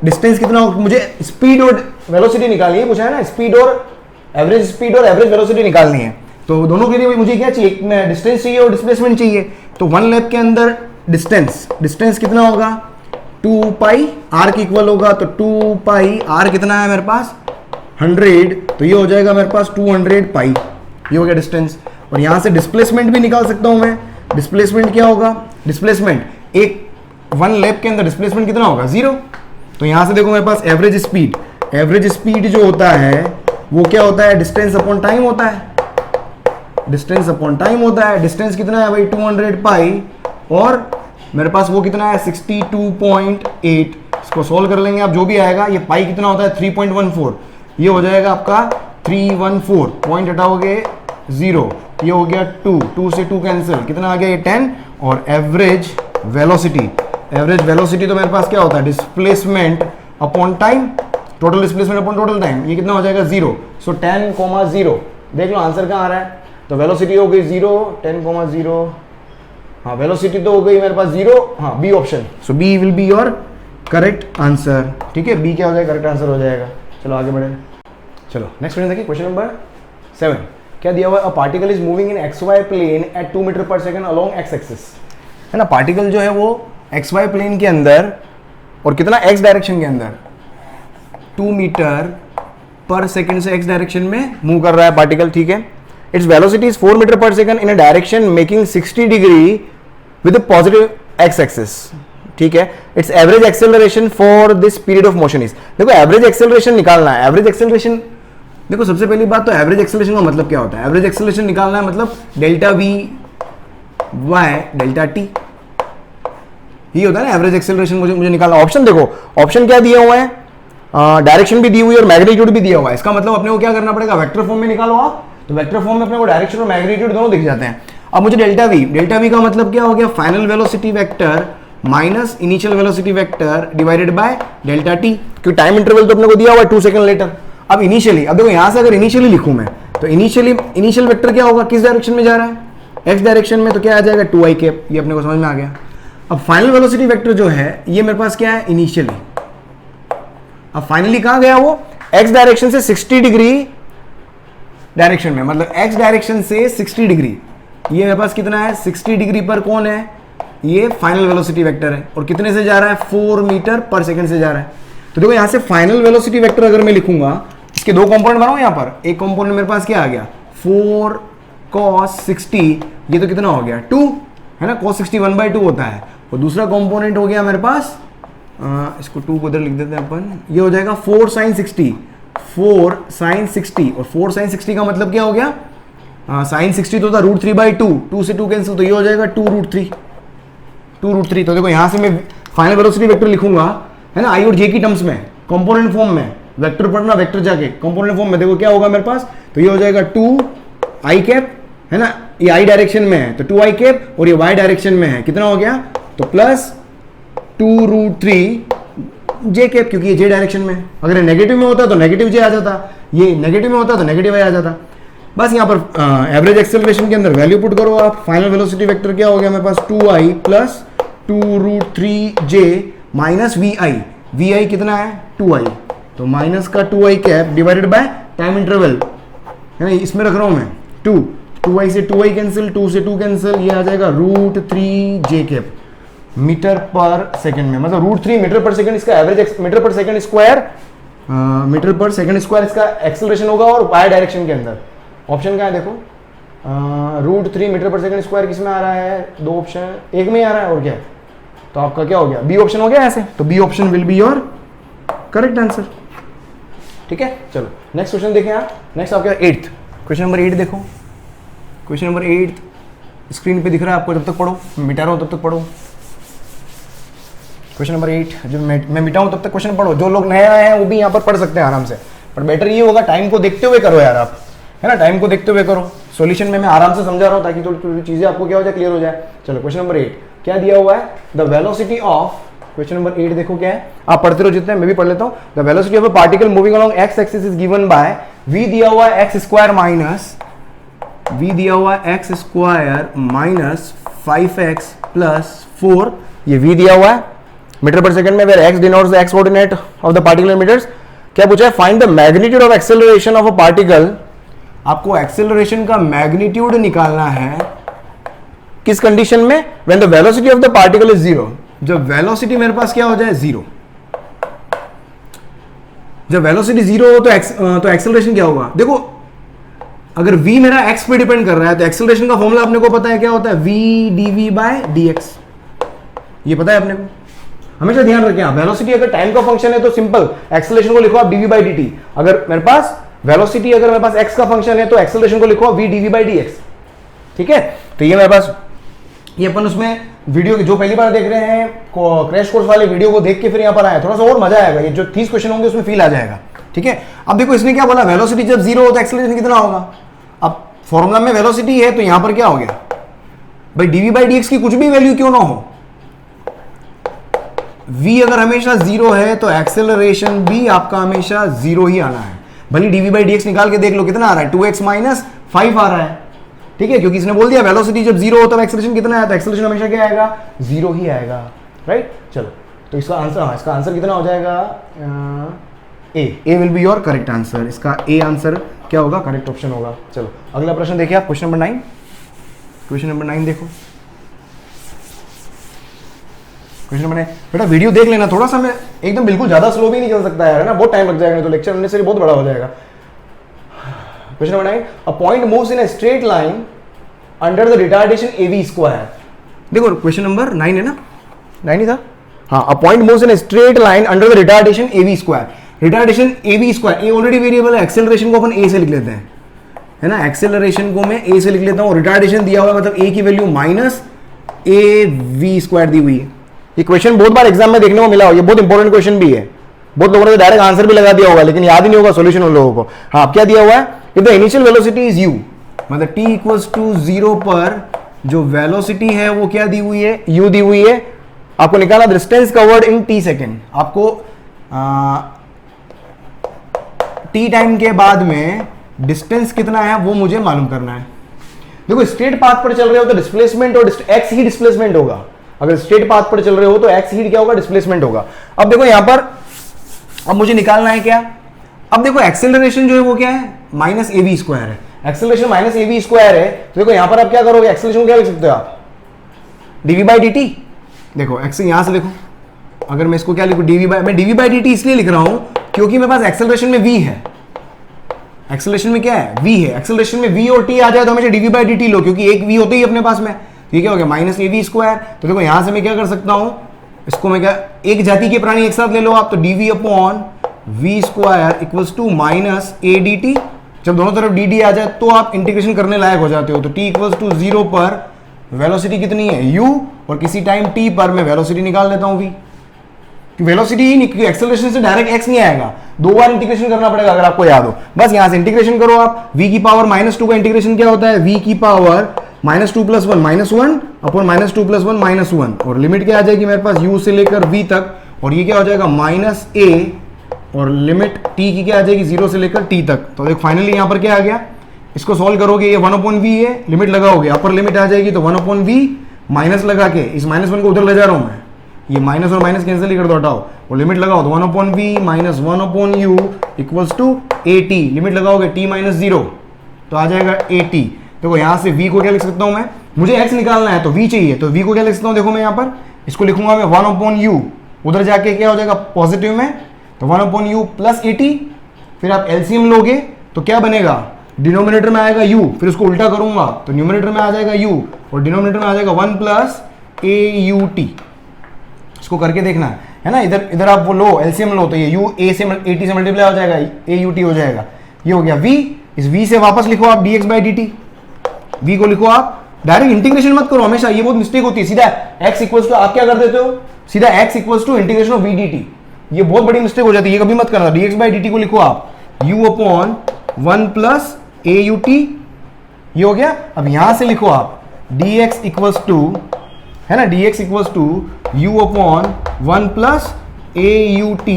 डिस्टेंस कितना हो, मुझे स्पीड और वेलोसिटी निकालनी है, पूछा है ना, स्पीड और एवरेज वेलोसिटी निकालनी है। तो दोनों के लिए मुझे क्या चाहिए, डिस्टेंस चाहिए और डिस्प्लेसमेंट चाहिए। तो 1 लैप के अंदर डिस्टेंस कितना होगा 2 पाई आर के इक्वल होगा, तो 2 पाई आर कितना है मेरे पास 100, तो ये हो जाएगा मेरे पास 200 पाई, ये हो गया डिस्टेंस। और यहां से डिस्प्लेसमेंट भी निकाल सकता हूं मैं। डिस्प्लेसमेंट क्या होगा, डिस्प्लेसमेंट एक 1 लैप के अंदर डिस्प्लेसमेंट कितना होगा 0। तो यहां से देखो मेरे पास एवरेज स्पीड जो होता है वो क्या होता है, डिस्टेंस अपॉन टाइम होता है। डिस्टेंस कितना है भाई 200 पाई, और मेरे पास वो कितना है 62.8। इसको सोल्व कर लेंगे आप, जो भी आएगा, ये पाई कितना होता है 3.14, ये हो जाएगा आपका 314, पॉइंट हटाओगे 0, ये हो गया 2 से 2 कैंसिल, कितना आ गया ये 10। और एवरेज वेलोसिटी तो मेरे पास क्या होता है displacement upon time, total displacement upon total time, ये कितना हो जाएगा 0। सो 10,0 देख लो आंसर कहाँ आ रहा है। तो वेलोसिटी हो गई 0, 10,0, हाँ वेलोसिटी तो हो गई मेरे पास 0, हाँ B option. So B will be your correct answer, ठीक है। बी क्या हो जाएगा, करेक्ट आंसर हो जाएगा। चलो आगे बढ़े, चलो नेक्स्ट क्वेश्चन देखिए, क्वेश्चन नंबर 7 क्या दिया हुआ है, a particle is moving in XY plane at 2 metre per second along x axis, है ना। पार्टिकल जो है वो XY प्लेन के अंदर और कितना x डायरेक्शन के अंदर 2 मीटर पर सेकंड से x डायरेक्शन में मूव कर रहा है पार्टिकल, ठीक है। Its velocity is 4 metre per second in a direction making 60 degree with positive x axis, ठीक है। It's average acceleration for this period of motion is, देखो एवरेज एक्सेलरेशन निकालना है। एवरेज एक्सेलरेशन देखो सबसे पहली बात तो एवरेज एक्सेलरेशन का मतलब क्या होता है, एवरेज एक्सेलरेशन निकालना है मतलब delta v y delta t, ये होता है ना एवरेज एक्सेलरेशन। मुझे निकालना। ऑप्शन देखो, ऑप्शन क्या दिए हुए हैं, डायरेक्शन भी दी हुई है और मैग्नीट्यूड भी दिया हुआ है। इसका मतलब अपने को क्या करना पड़ेगा, वेक्टर फॉर्म में निकालो आप, तो वेक्टर फॉर्म में अपने को डायरेक्शन और मैग्नीट्यूड दोनों दिख जाते हैं। अब मुझे डेल्टा वी का मतलब क्या हो गया, final velocity vector minus initial velocity vector divided by delta T, क्योंकि टाइम इंटरवल तो अपने को दिया हुआ है 2 सेकंड लेटर। अब इनिशियली, अब देखो यहां से अगर इनिशियली लिखूं मैं तो इनिशियल वेक्टर क्या होगा, किस डायरेक्शन में जा रहा है, एक्स डायरेक्शन में, तो क्या आ जाएगा 2i कैप, ये अपने को समझ में आ गया। अब फाइनल वेलोसिटी वेक्टर जो है ये मेरे पास क्या है, इनिशियली। अब फाइनली कहां गया वो, एक्स डायरेक्शन से 60 डिग्री डायरेक्शन में, मतलब एक्स डायरेक्शन से 60 डिग्री, ये मेरे पास कितना है 60 डिग्री पर कौन है, ये फाइनल वेलोसिटी वेक्टर है। और कितने से जा रहा है, 4 मीटर पर सेकंड से जा रहा है। तो देखो यहां से फाइनल वेलोसिटी वेक्टर अगर मैं लिखूंगा, इसके दो कंपोनेंट बनाऊं यहां पर, एक कंपोनेंट मेरे पास क्या आ गया 4 cos 60, ये तो कितना हो गया 2 है ना, cos 60 1/2 होता है। और दूसरा कंपोनेंट हो गया मेरे पास, इसको 2 को इधर लिख देते हैं अपन, ये हो जाएगा 4 sin 60, 4 sin 60, और 4 sin 60 का मतलब क्या हो गया, sin 60 तो था √3/2, 2 से 2 कैंसिल, तो ये हो जाएगा 2√3। तो देखो यहां से मैं फाइनल वेलोसिटी वेक्टर लिखूंगा है ना, आई और जे की टर्म्स में, कंपोनेंट फॉर्म में, वेक्टर पढ़ना, वेक्टर जाके कंपोनेंट फॉर्म में, देखो क्या होगा मेरे पास, तो ये हो जाएगा 2i कैप है ना, ये i डायरेक्शन में है तो 2i कैप, और ये y डायरेक्शन में है, कितना हो गया, तो प्लस 2√3 j कैप, क्योंकि ये j डायरेक्शन में है। अगर ये नेगेटिव में होता तो नेगेटिव j आ जाता, ये नेगेटिव में होता तो नेगेटिव a आ जाता। बस यहाँ पर एवरेज एक्सेलरेशन के अंदर वैल्यू पुट करो आप, फाइनल वेलोसिटी वेक्टर क्या हो गया मेरे पास 2i plus 2√3j minus vi कितना है 2i, तो माइनस का 2i cap divided by time interval है ना, इसमें रख रहा हूं मैं 2i से 2i कैंसिल, 2 से 2 कैंसिल, ये आ जाएगा √3j cap metre per second में, मतलब √3 मीटर पर सेकंड इसका average metre per second square, metre per second square इसका एक्सेलरेशन होगा, और y डायरेक्शन के अंदर ऑप्शन क्या है देखो, √3 मीटर पर सेकंड स्क्वायर किस में आ रहा है, दो ऑप्शन, एक में ही आ रहा है और क्या, तो आपका क्या हो गया बी ऑप्शन हो गया ऐसे, तो B option will be your correct answer. ठीक है, चलो नेक्स्ट क्वेश्चन देखें आप, नेक्स्ट आपका 8th क्वेश्चन नंबर 8 देखो, क्वेश्चन नंबर 8 स्क्रीन पे दिख रहा है आपको, जब तक पढ़ो, मैं मिटा रहा हूं तब तक पढ़ो। क्वेश्चन नंबर 8 जो मैं मिटाऊं तब तक क्वेश्चन पढ़ो, जो लोग नए आए हैं वो भी यहाँ पर पढ़ सकते हैं आराम से, पर बेटर ये होगा टाइम को देखते हुए करो यार आप, है ना, टाइम को देखते हुए करो। सॉल्यूशन में मैं आराम से समझा रहा हूँ ताकि थोड़ी चीजें आपको क्या हो जाए, क्लियर हो जाए। चलो क्वेश्चन नंबर 8 क्या दिया हुआ है, the velocity of, question number 8 देखो क्या है, आप पढ़ते रहो जितने, मैं भी पढ़ लेता हूँ। The velocity of a particle moving along x axis is given bye v दिया हुआ है एक्स स्क्वायर माइनस v दिया हुआ है x square minus 5x plus 4, ये v दिया हुआ है मीटर पर सेकंड में, where x denotes the x coordinate of the particle in metres. क्या पूछा है, find the magnitude of acceleration of a particle, आपको एक्सेलरेशन का मैग्नीट्यूड निकालना है किस कंडीशन में, when the velocity of the particle is 0, जब वेलोसिटी मेरे पास क्या हो जाए 0, जब वेलोसिटी 0 हो तो एक्सेलरेशन क्या होगा, देखो अगर v मेरा x पे डिपेंड कर रहा है तो एक्सेलरेशन का फॉर्मूला अपने को पता है क्या होता है, v dv बाय dx, ये पता है अपने को, हमेशा ध्यान रखें आप, वेलोसिटी अगर टाइम का फंक्शन है तो सिंपल एक्सेलरेशन को लिखो आप dv बाई dt, अगर मेरे पास वेलोसिटी अगर मेरे पास x का फंक्शन है तो एक्सेलरेशन को लिखो v dv बाई dx। ठीक है, तो ये मेरे पास, ये अपन उसमें वीडियो जो पहली बार देख रहे हैं क्रैश कोर्स वाले वीडियो को देख के फिर यहाँ पर आए, थोड़ा सा और मजा आएगा, ये जो 30 क्वेश्चन होंगे उसमें फील आ जाएगा। ठीक है, अब देखो इसने क्या बोला, वेलोसिटी जब 0 हो तो एक्सेलरेशन कितना होगा, अब फॉर्मूला में वेलोसिटी है तो यहां पर क्या हो गया भाई, dv बाई dx की कुछ भी वैल्यू क्यों ना हो, v अगर हमेशा 0 है तो एक्सेलरेशन भी आपका हमेशा 0 ही आना है, भले dv बाई dx निकाल के देख लो कितना आ रहा है, 2x माइनस 5 आ रहा है। ठीक है, क्योंकि इसने बोल दिया वेलोसिटी जब 0 हो तो एक्सेलरेशन कितना है, तो एक्सेलरेशन हमेशा क्या आएगा 0 ही आएगा, राइट। चलो तो इसका आंसर कितना हो जाएगा, A will be your correct answer, इसका ए आंसर क्या होगा, करेक्ट ऑप्शन होगा। चलो अगला प्रश्न देखिए आप, क्वेश्चन नंबर 9, क्वेश्चन नंबर 9 देखो, क्वेश्चन नंबर 9 बेटा वीडियो देख लेना थोड़ा सा, मैं एकदम बिल्कुल ज्यादा स्लो भी नहीं चल सकता यार, है ना, बहुत टाइम लग जाएगा, तो लेक्चर होने से बहुत बड़ा हो जाएगा। Question number 9, a point moves in a straight line under the retardation av square, देखो क्वेश्चन नंबर 9 है ना, 9 ही था, हाँ, a point moves in a straight line under the retardation av square, retardation av square, A already variable है, acceleration को अपन a से लिख लेते हैं, है ना, एक्सेलरेशन को मैं a से लिख लेता हूँ, रिटार्डेशन दिया हुआ है मतलब a की वैल्यू माइनस av स्क्वायर दी हुई है। ये क्वेश्चन बहुत बार एग्जाम में देखने को मिला हो, ये बहुत इंपॉर्टेंट क्वेश्चन भी है, बहुत लोगों ने डायरेक्ट आंसर भी लगा दिया होगा लेकिन याद ही नहीं होगा सॉल्यूशन उन लोगों को। हाँ, क्या दिया हुआ है, if the initial velocity is u, मतलब t इक्वल्स टू 0 पर जो वेलोसिटी है वो क्या दी हुई है, u दी हुई है, आपको निकालना distance covered in T second. आपको टी टाइम के बाद में डिस्टेंस कितना है वो मुझे मालूम करना है। देखो स्ट्रेट पाथ पर चल रहे हो तो डिस्प्लेसमेंट और एक्स ही डिस्प्लेसमेंट होगा। अगर स्ट्रेट पाथ पर चल रहे हो तो एक्स ही क्या होगा, डिस्प्लेसमेंट होगा। अब देखो यहां पर अब मुझे निकालना है क्या, अब देखो एक्सेलरेशन जो है वो क्या है, माइनस ए वी स्क्वायर है। Acceleration minus A V square है तो देखो यहां पर आप क्या करोगे, एक्सेलरेशन क्या लिख सकते हो आप, डीवी बाई डी टी। देखो एक्स यहां से लिखो, अगर मैं इसको क्या लिखूं, डीवी बाई, मैं डीवी बाई डी टी इसलिए लिख रहा हूं क्योंकि मेरे पास एक्सेलरेशन में वी है। एक्सेलरेशन में क्या है, वी है। एक्सेलरेशन में वी और टी आ जाए तो हमेशा डीवी बाई डी टी लो, क्योंकि एक वी होते ही अपने पास में, ठीक है, हो गया माइनस ए वी स्क्वायर। तो देखो यहां से मैं क्या कर सकता हूं, इसको मैं क्या, एक जाति के प्राणी एक साथ ले लो आप, तो dv upon v square equals to minus a d t. जब दोनों तरफ डी डी आ जाए तो आप इंटीग्रेशन करने लायक हो जाते हो। तो टी इक्वल्स टू 0 पर वेलोसिटी कितनी है, u, और किसी टाइम t पर मैं वेलोसिटी निकाल लेता हूं v। वेलोसिटी ही नहीं, एक्सेलरेशन से डायरेक्ट x नहीं आएगा, 2 बार इंटीग्रेशन करना पड़ेगा अगर आपको याद हो। बस यहां से इंटीग्रेशन करो आप, v की पावर -2 का इंटीग्रेशन क्या होता है, v की पावर -2 + 1 -1 अपॉन -2 + 1 -1, और लिमिट क्या आ जाएगी मेरे पास u से लेकर v तक, और ये क्या हो जाएगा -a, और लिमिट t की क्या आ जाएगी 0 से लेकर t तक। तो देखो फाइनली यहां पर क्या आ गया, इसको सॉल्व करोगे, ये 1/v है, लिमिट लगाओगे, अपर लिमिट आ जाएगी तो 1/v, माइनस लगा के इस -1 को उधर ले जा रहा हूं मैं, ये माइनस और माइनस कैंसिल ही कर दो, हटाओ, और लिमिट लगाओ तो 1/v minus 1/u equals to at, limit लगाओगे t - 0 तो आ जाएगा at। देखो यहां से v को क्या लिख सकता हूं मैं, मुझे x निकालना है तो v चाहिए, तो v को क्या लिख सकता हूं, देखो मैं यहां पर इसको लिखूंगा मैं 1/u, उधर जाके क्या हो जाएगा पॉजिटिव में, तो 1/u प्लस at, फिर आप एलसीएम लोगे तो क्या बनेगा, डिनोमिनेटर में आएगा u, फिर उसको उल्टा करूंगा तो न्यूमरेटर में आ जाएगा u, और डिनोमिनेटर में आ जाएगा 1 + aut। इसको करके देखना है ना, इधर इधर आप वो लो एलसीएम लो तो ये u a से at से मल्टीप्लाई हो जाएगा, aut हो जाएगा, ये हो गया v। इस v से वापस लिखो आप dx बाई dt, v को लिखो आप, डायरेक्ट इंटीग्रेशन मत करो हमेशा, ये बहुत मिस्टेक होती है। सीधा x इक्वल्स टू आप क्या कर देते हो, सीधा x equals to integration of v dt, ये बहुत बड़ी मिस्टेक हो जाती है, ये कभी मत करना। dx बाई dt को लिखो आप u अपॉन 1 + aut, ये हो गया। अब यहां से लिखो आप dx इक्वल्स टू, है ना, dx equals to u upon 1 + aut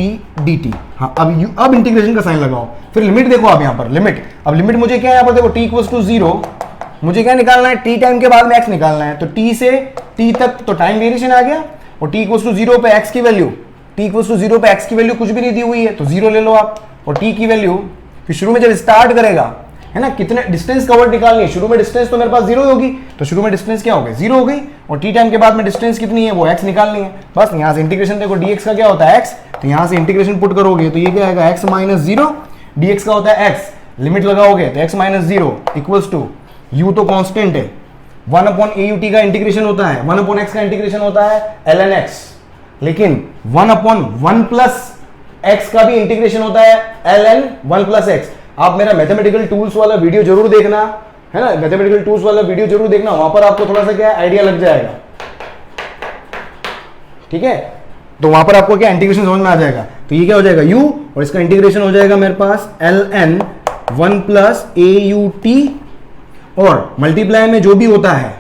dt। हाँ अब इंटीग्रेशन का साइन लगाओ, फिर लिमिट देखो आप यहाँ पर, लिमिट, अब लिमिट मुझे क्या है यहाँ पर देखो, t इक्वल्स टू 0, मुझे क्या निकालना है, t टाइम के बाद में x निकालना है, तो t से t तक तो टाइम वेरिएशन आ गया, और t इक्वल्स टू 0 पे x की वैल्यू, t इक्वल्स टू 0 पे x की वैल्यू कुछ भी नहीं दी हुई है तो 0 ले लो आप, और t की वैल्यू फिर शुरू में जब स्टार्ट करेगा, है ना, कितने डिस्टेंस कवर्ड निकालनी है, शुरू में डिस्टेंस तो मेरे पास 0 होगी, तो शुरू में डिस्टेंस क्या हो गई, 0 हो गई, और टी टाइम के बाद में डिस्टेंस कितनी है, वो x निकालनी है। बस यहां से इंटीग्रेशन देखो, dx का क्या होता है x, तो यहां से इंटीग्रेशन पुट करोगे तो ये क्या आएगा x - 0, dx का होता है x, लिमिट लगाओगे तो x - 0 इक्वल्स टू u तो कांस्टेंट है, 1/aut का इंटीग्रेशन होता है, 1/x का इंटीग्रेशन होता है ln x, लेकिन 1/1 + x का भी इंटीग्रेशन होता है ln 1 + x। आप मेरा मैथमेटिकल टूल्स वाला वीडियो जरूर देखना, है ना, मैथमेटिकल टूल्स वाला वीडियो जरूर देखना, वहां पर आपको थोड़ा सा क्या आइडिया लग जाएगा, ठीक है, तो वहां पर आपको क्या इंटीग्रेशन समझ में आ जाएगा। तो ये क्या हो जाएगा u, और इसका इंटीग्रेशन हो जाएगा मेरे पास ln 1 + aut, और मल्टीप्लाई में जो भी होता है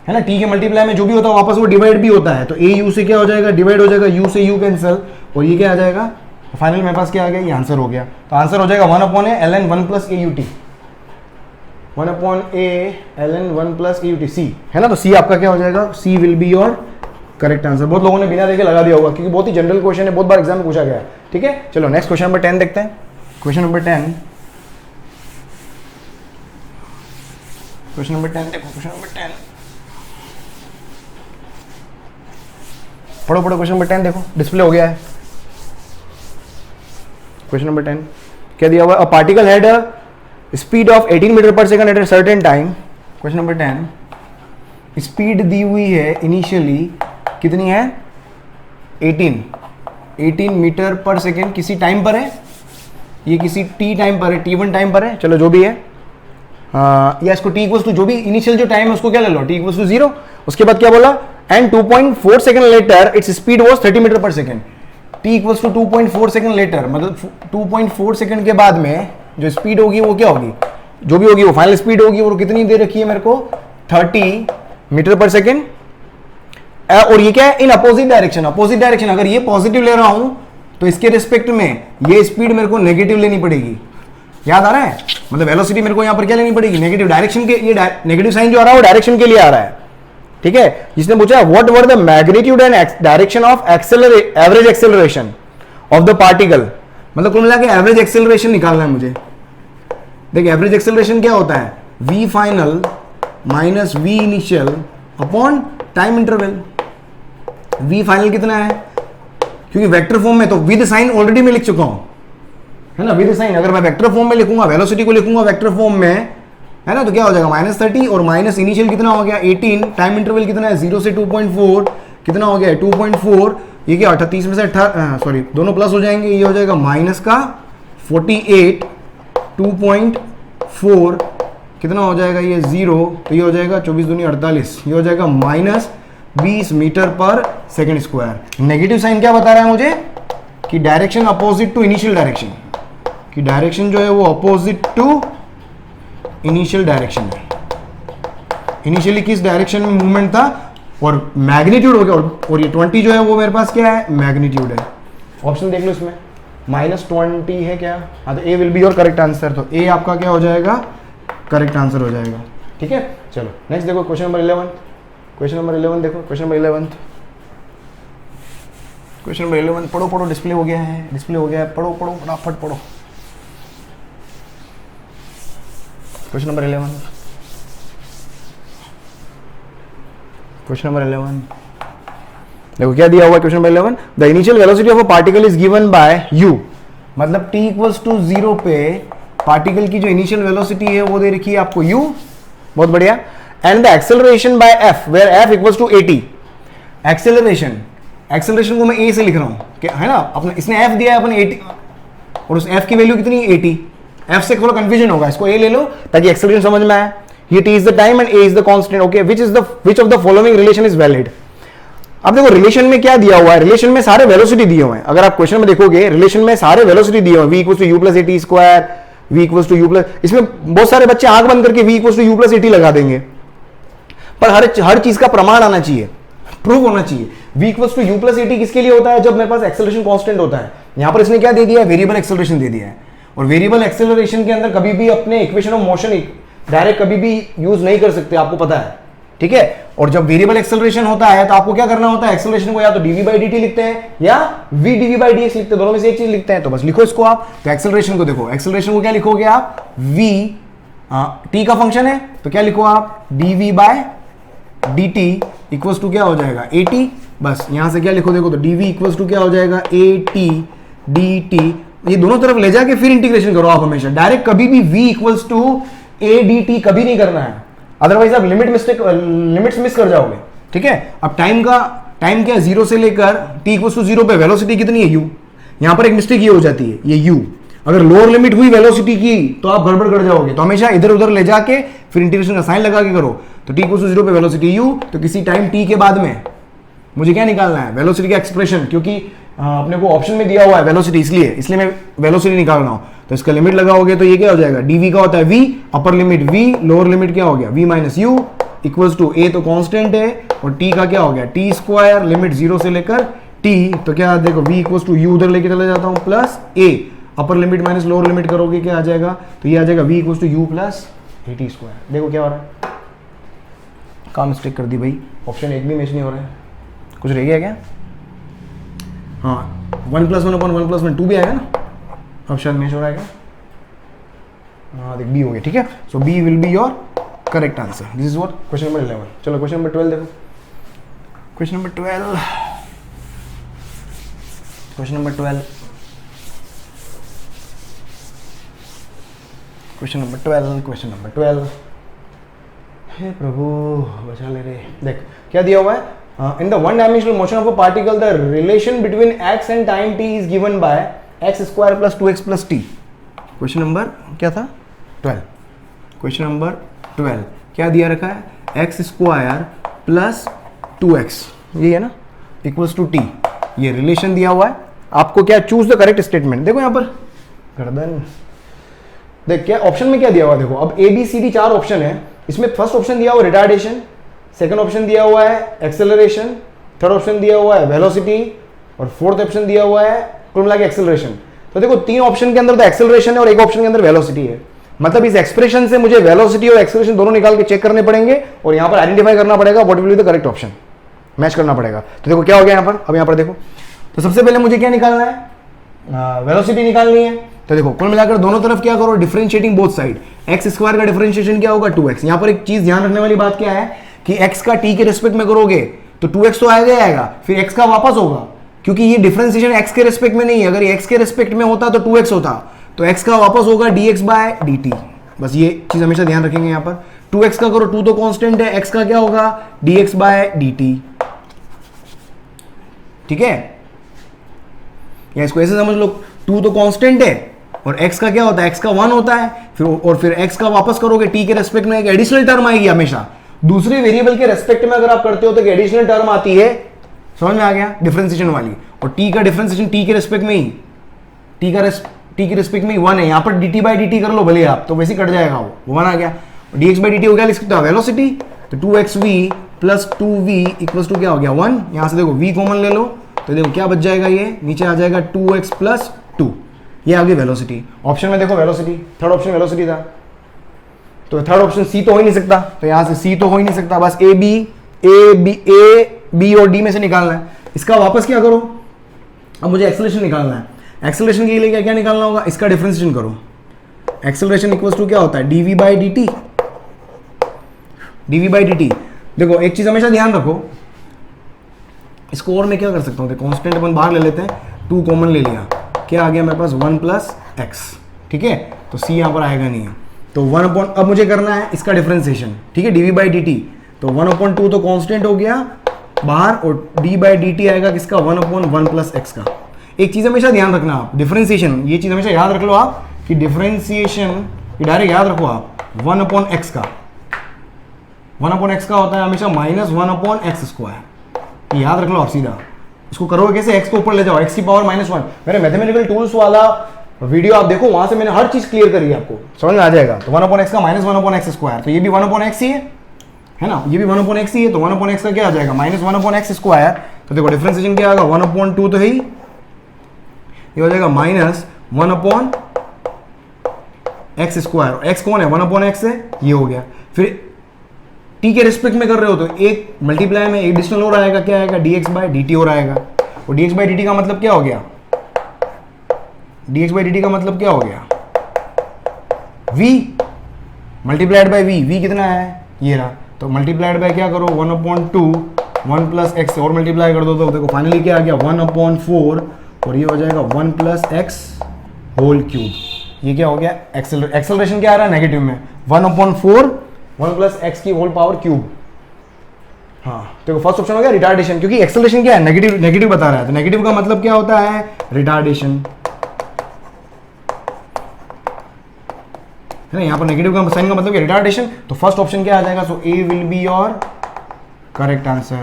ना, t के मल्टीप्लाई में जो भी होता है वापस वो डिवाइड भी होता है, तो au से क्या हो जाएगा, डिवाइड हो जाएगा, u से u कैंसिल, और ये क्या आ जाएगा, फाइनल मेरे पास क्या आ गया, ये आंसर हो गया। तो आंसर हो जाएगा 1/a ln 1 + aut, 1/a ln 1 + aut, c, है ना, तो c आपका क्या हो जाएगा, c will be your correct answer. बहुत लोगों ने बिना देखे लगा दिया होगा क्योंकि बहुत ही जनरल क्वेश्चन है, बहुत बार एग्जाम में पूछा गया है, ठीक है। चलो नेक्स्ट क्वेश्चन नंबर 10 देखते हैं। क्वेश्चन नंबर 10 देखो, क्वेश्चन नंबर 10 पढ़ो क्वेश्चन नंबर 10 देखो, डिस्प्ले हो गया है। क्वेश्चन नंबर 10 क्या दिया हुआ, a particle had a speed of 18 metre per second at a certain time. Question number 10, speed दी हुई है इनिशियली कितनी है, 18 मीटर पर सेकंड, किसी टाइम पर है, ये किसी t टाइम पर है, t1 टाइम पर है, चलो जो भी है, या इसको t इक्वल्स टू जो भी इनिशियल जो टाइम है उसको क्या ले लो, t इक्वल्स टू 0। उसके बाद क्या बोला, and 2.4 second later its speed was 30 metre per second, t equals to 2.4 second later, मतलब 2.4 सेकंड के बाद में जो स्पीड होगी वो क्या होगी, जो भी होगी वो फाइनल स्पीड होगी, वो कितनी दे रखी है मेरे को, 30 मीटर पर सेकंड, और ये क्या है, इन अपोजिट डायरेक्शन। अपोजिट डायरेक्शन, अगर ये पॉजिटिव ले रहा हूं तो इसके रिस्पेक्ट में ये स्पीड मेरे को नेगेटिव लेनी पड़ेगी। याद आ रहा है, मतलब वेलोसिटी मेरे को यहां पर क्या लेनी पड़ेगी, नेगेटिव डायरेक्शन के। ये नेगेटिव साइन जो आ रहा है वो डायरेक्शन के लिए आ रहा है, ठीक है। जिसने पूछा what were the magnitude and direction of average acceleration of the particle, मतलब कुल मिला के एवरेज एक्सेलरेशन निकालना है मुझे। देख एवरेज एक्सेलरेशन क्या होता है, v final minus v initial upon time interval. v final कितना है, क्योंकि वेक्टर फॉर्म में तो विद साइन ऑलरेडी मैं लिख चुका हूं, है ना, विद साइन। अगर मैं वेक्टर फॉर्म में लिखूंगा, वेलोसिटी को लिखूंगा वेक्टर फॉर्म में, है ना, तो क्या हो जाएगा -30 और माइनस इनिशियल कितना हो गया 18, टाइम इंटरवल कितना है 0 से 2.4, कितना हो गया 2.4, ये क्या 38 में से 18, सॉरी दोनों प्लस हो जाएंगे, ये हो जाएगा माइनस का 48, 2.4 कितना हो जाएगा ये 0, तो ये हो जाएगा 24 दूनी 48, ये हो जाएगा -20 metre per second square. Negative sign क्या बता रहा है मुझे कि direction opposite to initial direction, कि डायरेक्शन जो है वो अपोजिट टू इनिशियल डायरेक्शन है। इनिशियली किस डायरेक्शन में मूवमेंट था और मैग्नीट्यूड हो गया, और ये 20 जो है वो मेरे पास क्या है, मैग्नीट्यूड है। ऑप्शन देख लो इसमें -20 है क्या, हाँ तो A will be your correct answer, तो ए आपका क्या हो जाएगा, करेक्ट आंसर हो जाएगा, ठीक है। चलो नेक्स्ट देखो क्वेश्चन नंबर 11, क्वेश्चन नंबर 11 देखो, क्वेश्चन नंबर 11, क्वेश्चन नंबर 11 पढ़ो पढ़ो, डिस्प्ले हो गया है, डिस्प्ले हो गया है, पढ़ो पढ़ो फटाफट पढ़ो। क्वेश्चन नंबर 11, क्वेश्चन नंबर 11 देखो क्या दिया हुआ है। Question number 11, the initial velocity of a particle is given bye u, मतलब t इक्वल्स टू 0 पे पार्टिकल की जो इनिशियल वेलोसिटी है वो दे रखी है आपको u, बहुत बढ़िया। And the acceleration by f where f equals to 80। Acceleration, acceleration को मैं a से लिख रहा हूं, है ना, अपने इसने f दिया है अपन 80 और उस f की वैल्यू कितनी है 80। f से थोड़ा कंफ्यूजन होगा, इसको a ले लो ताकि एक्सेलरेशन समझ में आए। ये t is the time and a is the constant, okay. Which of the following relation is valid. अब देखो रिलेशन में क्या दिया हुआ है, रिलेशन में सारे वेलोसिटी दिए हुए हैं। अगर आप क्वेश्चन में देखोगे रिलेशन में सारे वेलोसिटी दिए हुए हैं, v equals to u plus 80 square, v equals to u plus, इसमें बहुत सारे बच्चे आंख बंद करके v equals to u plus 80 लगा देंगे, पर हर चीज का प्रमाण आना चाहिए, प्रूव होना चाहिए। v equals to u plus 80 किसके लिए होता है, जब मेरे पास एक्सेलरेशन कांस्टेंट होता है। यहां पर इसने क्या दे दिया है, वेरिएबल एक्सेलरेशन दे दिया है, और वेरिएबल एक्सेलरेशन के अंदर कभी भी अपने इक्वेशन ऑफ मोशन डायरेक्ट कभी भी यूज नहीं कर सकते, आपको पता है, ठीक है। और जब वेरिएबल एक्सेलरेशन होता है तो आपको क्या करना होता है, एक्सेलरेशन को या तो dv बाई dt लिखते हैं या v dv बाई dx लिखते हैं, दोनों में से एक चीज लिखते हैं, तो बस लिखो इसको आप। तो एक्सेलरेशन को देखो, एक्सेलरेशन को क्या लिखोगे आप, v t का फंक्शन है तो क्या लिखो आप, dv by dt equals to क्या हो जाएगा 80, बस यहां से क्या लिखो देखो, तो dv इक्वल्स टू क्या हो जाएगा 80 dt, ये दोनों तरफ ले जाके फिर इंटीग्रेशन करो आप हमेशा, डायरेक्ट कभी भी v equals to a dt कभी नहीं करना है, अदरवाइज आप लिमिट्स मिस कर जाओगे, ठीक है। अब टाइम क्या है 0 से लेकर t इक्वल्स टू 0 पे वेलोसिटी कितनी है u, यहां पर एक मिस्टेक ये हो जाती है, ये u अगर लोअर लिमिट हुई वेलोसिटी की तो आप गड़बड़ कर जाओगे, तो हमेशा इधर उधर ले जाके फिर इंटीग्रेशन का साइन लगा के करो। तो t इक्वल्स टू 0 पे वेलोसिटी u, तो किसी टाइम t के बाद में मुझे क्या निकालना है, वेलोसिटी का एक्सप्रेशन, क्योंकि अपने को ऑप्शन में दिया हुआ है वेलोसिटी, इसलिए मैं वेलोसिटी निकाल रहा हूं। तो इसका लिमिट लगाओगे तो ये क्या हो जाएगा, dv का होता है v, upper limit v, lower limit क्या हो गया v minus u equals to a तो कांस्टेंट है, और t का क्या हो गया t स्क्वायर, लिमिट 0 से लेकर t, तो क्या देखो v इक्वल्स टू u उधर लेके चला जाता हूं plus a, upper limit minus lower limit करोगे क्या आ जाएगा, तो ये आ जाएगा v equals to u plus 80 square. देखो क्या हो रहा है, काम मिस्टेक कर दी भाई, ऑप्शन एक भी मैच नहीं हो रहा है, कुछ रह गया क्या, हाँ 1 + 1 / 1 + 1 2 भी आएगा ना, अब शायद मैच हो रहा है क्या, हाँ देख बी हो गया, ठीक है। So B will be your correct answer, this is what question number 11। चलो क्वेश्चन नंबर 12 देखो, question number 12, question number 12, question number 12, question number 12, हे प्रभु बचा ले रे। देख क्या दिया हुआ है, in the one dimensional motion of a particle the relation between x and time t is given by x square plus 2x plus t। Question number क्या था 12, क्वेश्चन नंबर 12 क्या दिया रखा है, x स्क्वायर प्लस 2x, ये है ना, equals to t, ये रिलेशन दिया हुआ है। आपको क्या चूज द करेक्ट स्टेटमेंट, देखो यहां पर गर्दन, देख क्या ऑप्शन में क्या दिया हुआ, देखो अब a b c d 4 option है, इसमें फर्स्ट ऑप्शन दिया हुआ रिटार्डेशन, सेकंड ऑप्शन दिया हुआ है एक्सेलरेशन, थर्ड ऑप्शन दिया हुआ है वेलोसिटी, और फोर्थ ऑप्शन दिया हुआ है कुल मिला के एक्सेलरेशन। तो देखो 3 ऑप्शन के अंदर तो एक्सेलरेशन है और एक ऑप्शन के अंदर वेलोसिटी है, मतलब इस एक्सप्रेशन से मुझे वेलोसिटी और एक्सेलरेशन दोनों निकाल के चेक करने पड़ेंगे और यहां पर आइडेंटिफाई करना पड़ेगा what will be the correct option, match करना पड़ेगा। तो देखो क्या हो गया यहां पर, अब यहां पर देखो, तो सबसे पहले मुझे क्या निकालना है, वेलोसिटी निकालनी है। तो देखो कुल मिलाकर दोनों तरफ क्या करो, differentiating both side, x square का डिफरेंशिएशन क्या होगा 2x। यहां पर एक चीज ध्यान रखने वाली बात क्या है कि x का t के रिस्पेक्ट में करोगे तो 2x तो आएगा ही आएगा, फिर x का वापस होगा, क्योंकि ये डिफरेंशिएशन x के रिस्पेक्ट में नहीं है, अगर ये x के रिस्पेक्ट में होता तो 2x होता, तो x का वापस होगा dx/dt। बस ये चीज हमेशा ध्यान रखेंगे यहां पर, 2x का करो 2 तो कांस्टेंट है, x का क्या होगा dx/dt, ठीक है, या इसको ऐसे समझ लो 2 तो कांस्टेंट है और x का क्या होता है, x का 1 होता है, फिर x का वापस करोगे t के रेस्पेक्ट में एक एडिशनल टर्म आएगी हमेशा, दूसरे वेरिएबल के रेस्पेक्ट में अगर आप करते हो तो एडिशनल टर्म आती है, समझ में आ गया, डिफरेंशिएशन वाली, और t का डिफरेंशिएशन t के रेस्पेक्ट में ही, t के रेस्पेक्ट में ही 1 है, यहां पर dt/dt कर लो भले आप, तो वैसे कट जाएगा वो 1 आ गया, dx/dt हो गया, लिख सकते हो वेलोसिटी, तो 2xv plus 2v equals to क्या हो गया 1, यहां से देखो v कॉमन ले लो, तो देखो क्या बच जाएगा, ये नीचे आ जाएगा 2x प्लस 2, ये आ गई वेलोसिटी। ऑप्शन में देखो वेलोसिटी, थर्ड ऑप्शन वेलोसिटी था, तो थर्ड ऑप्शन सी तो हो ही नहीं सकता, तो यहां से सी तो हो ही नहीं सकता, बस ए बी और डी में से निकालना है। इसका वापस क्या करो, अब मुझे एक्सेलरेशन निकालना है, एक्सेलरेशन के लिए क्या क्या निकालना होगा, इसका डिफरेंशिएशन करो, एक्सेलरेशन इक्वल्स टू क्या होता है dv/dt, dv/dt। देखो एक चीज हमेशा ध्यान रखो, इसको और मैं क्या कर सकता हूँ, कांस्टेंट अपन बाहर ले लेते हैं, 2 कॉमन ले लिया, क्या आ गया मेरे पास 1 प्लस एक्स, ठीक है, तो सी यहाँ पर आएगा नहीं है, तो 1 अब मुझे करना है इसका डिफरेंशिएशन, ठीक है, dv/dt, तो 1/2 तो कांस्टेंट हो गया बाहर, और d/dt आएगा किसका 1/1 प्लस एक्स का। एक चीज हमेशा ध्यान रखना आप, डिफरेंशिएशन, ये चीज हमेशा याद रख लो आप कि डिफरेंशिएशन डायरेक्ट याद रखो आप 1/x का, 1/x का होता है हमेशा -1/x², याद रख लो आप सीधा, इसको करोगे कैसे, x को ऊपर ले जाओ, x की पावर -1, मेरे मैथमेटिकल टूल्स वाला वीडियो आप देखो, वहां से मैंने हर चीज क्लियर करी है, आपको समझ में आ जाएगा। तो 1/x का -1/x², तो ये भी 1/x ही है ना, ये भी 1/x ही है, तो 1/x का क्या आ जाएगा -1/x², तो देखो डिफरेंशिएशन क्या आएगा 1/2 तो है ही, ये हो जाएगा -1/x², x कौन है 1/x है, ये हो गया, फिर t के रिस्पेक्ट में कर रहे हो तो एक मल्टीप्लाई में एडिशनल और आएगा, क्या आएगा dx/dt और आएगा, और dx/dt का मतलब क्या हो गया, dx/dt का मतलब क्या हो गया v मल्टीप्लाइड बाय v कितना है ये रहा, तो मल्टीप्लाइड बाय क्या करो 1/2 1 प्लस एक्स और मल्टीप्लाई कर दो, तो देखो फाइनली क्या आ गया 1/4, और ये हो जाएगा 1 प्लस एक्स होल क्यूब, ये क्या हो गया एक्सेलरेशन क्या आ रहा है नेगेटिव में 1/4 1 प्लस एक्स की होल पावर क्यूब। हाँ तो फर्स्ट ऑप्शन हो गया रिटार्डेशन, क्योंकि एक्सेलरेशन क्या है नेगेटिव बता रहा है, तो नेगेटिव का मतलब क्या होता है रिटार्डेशन, है ना, यहाँ पर नेगेटिव का साइन का मतलब रिटार्डेशन, तो फर्स्ट ऑप्शन क्या आ जाएगा, so A will be your correct answer,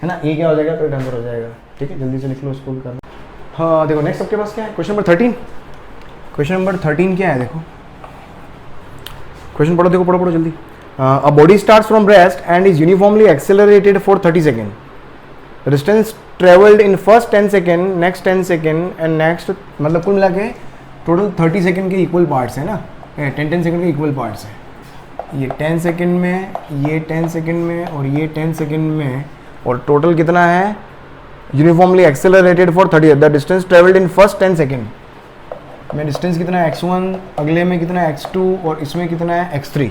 है ना, ए क्या हो जाएगा करेक्ट आंसर हो जाएगा, ठीक है, जल्दी से लिख लो इसको भी करना। हाँ देखो नेक्स्ट आपके पास क्या है, क्वेश्चन नंबर 13, क्वेश्चन नंबर 13 क्या है, देखो क्वेश्चन पढ़ो, देखो पढ़ो जल्दी। A body starts from rest and is uniformly accelerated for 30 seconds. The distance traveled in first 10 second, next 10 second and next, मतलब कुल मिला के टोटल 30 सेकेंड के इक्वल पार्ट्स है ना, 10 सेकेंड के इक्वल पार्ट्स है, ये 10 सेकेंड में, ये 10 सेकेंड में और ये 10 सेकेंड में, और टोटल कितना है uniformly accelerated for 30, the distance travelled in first 10 second में डिस्टेंस कितना है x1, अगले में कितना है x2 और इसमें कितना है x3,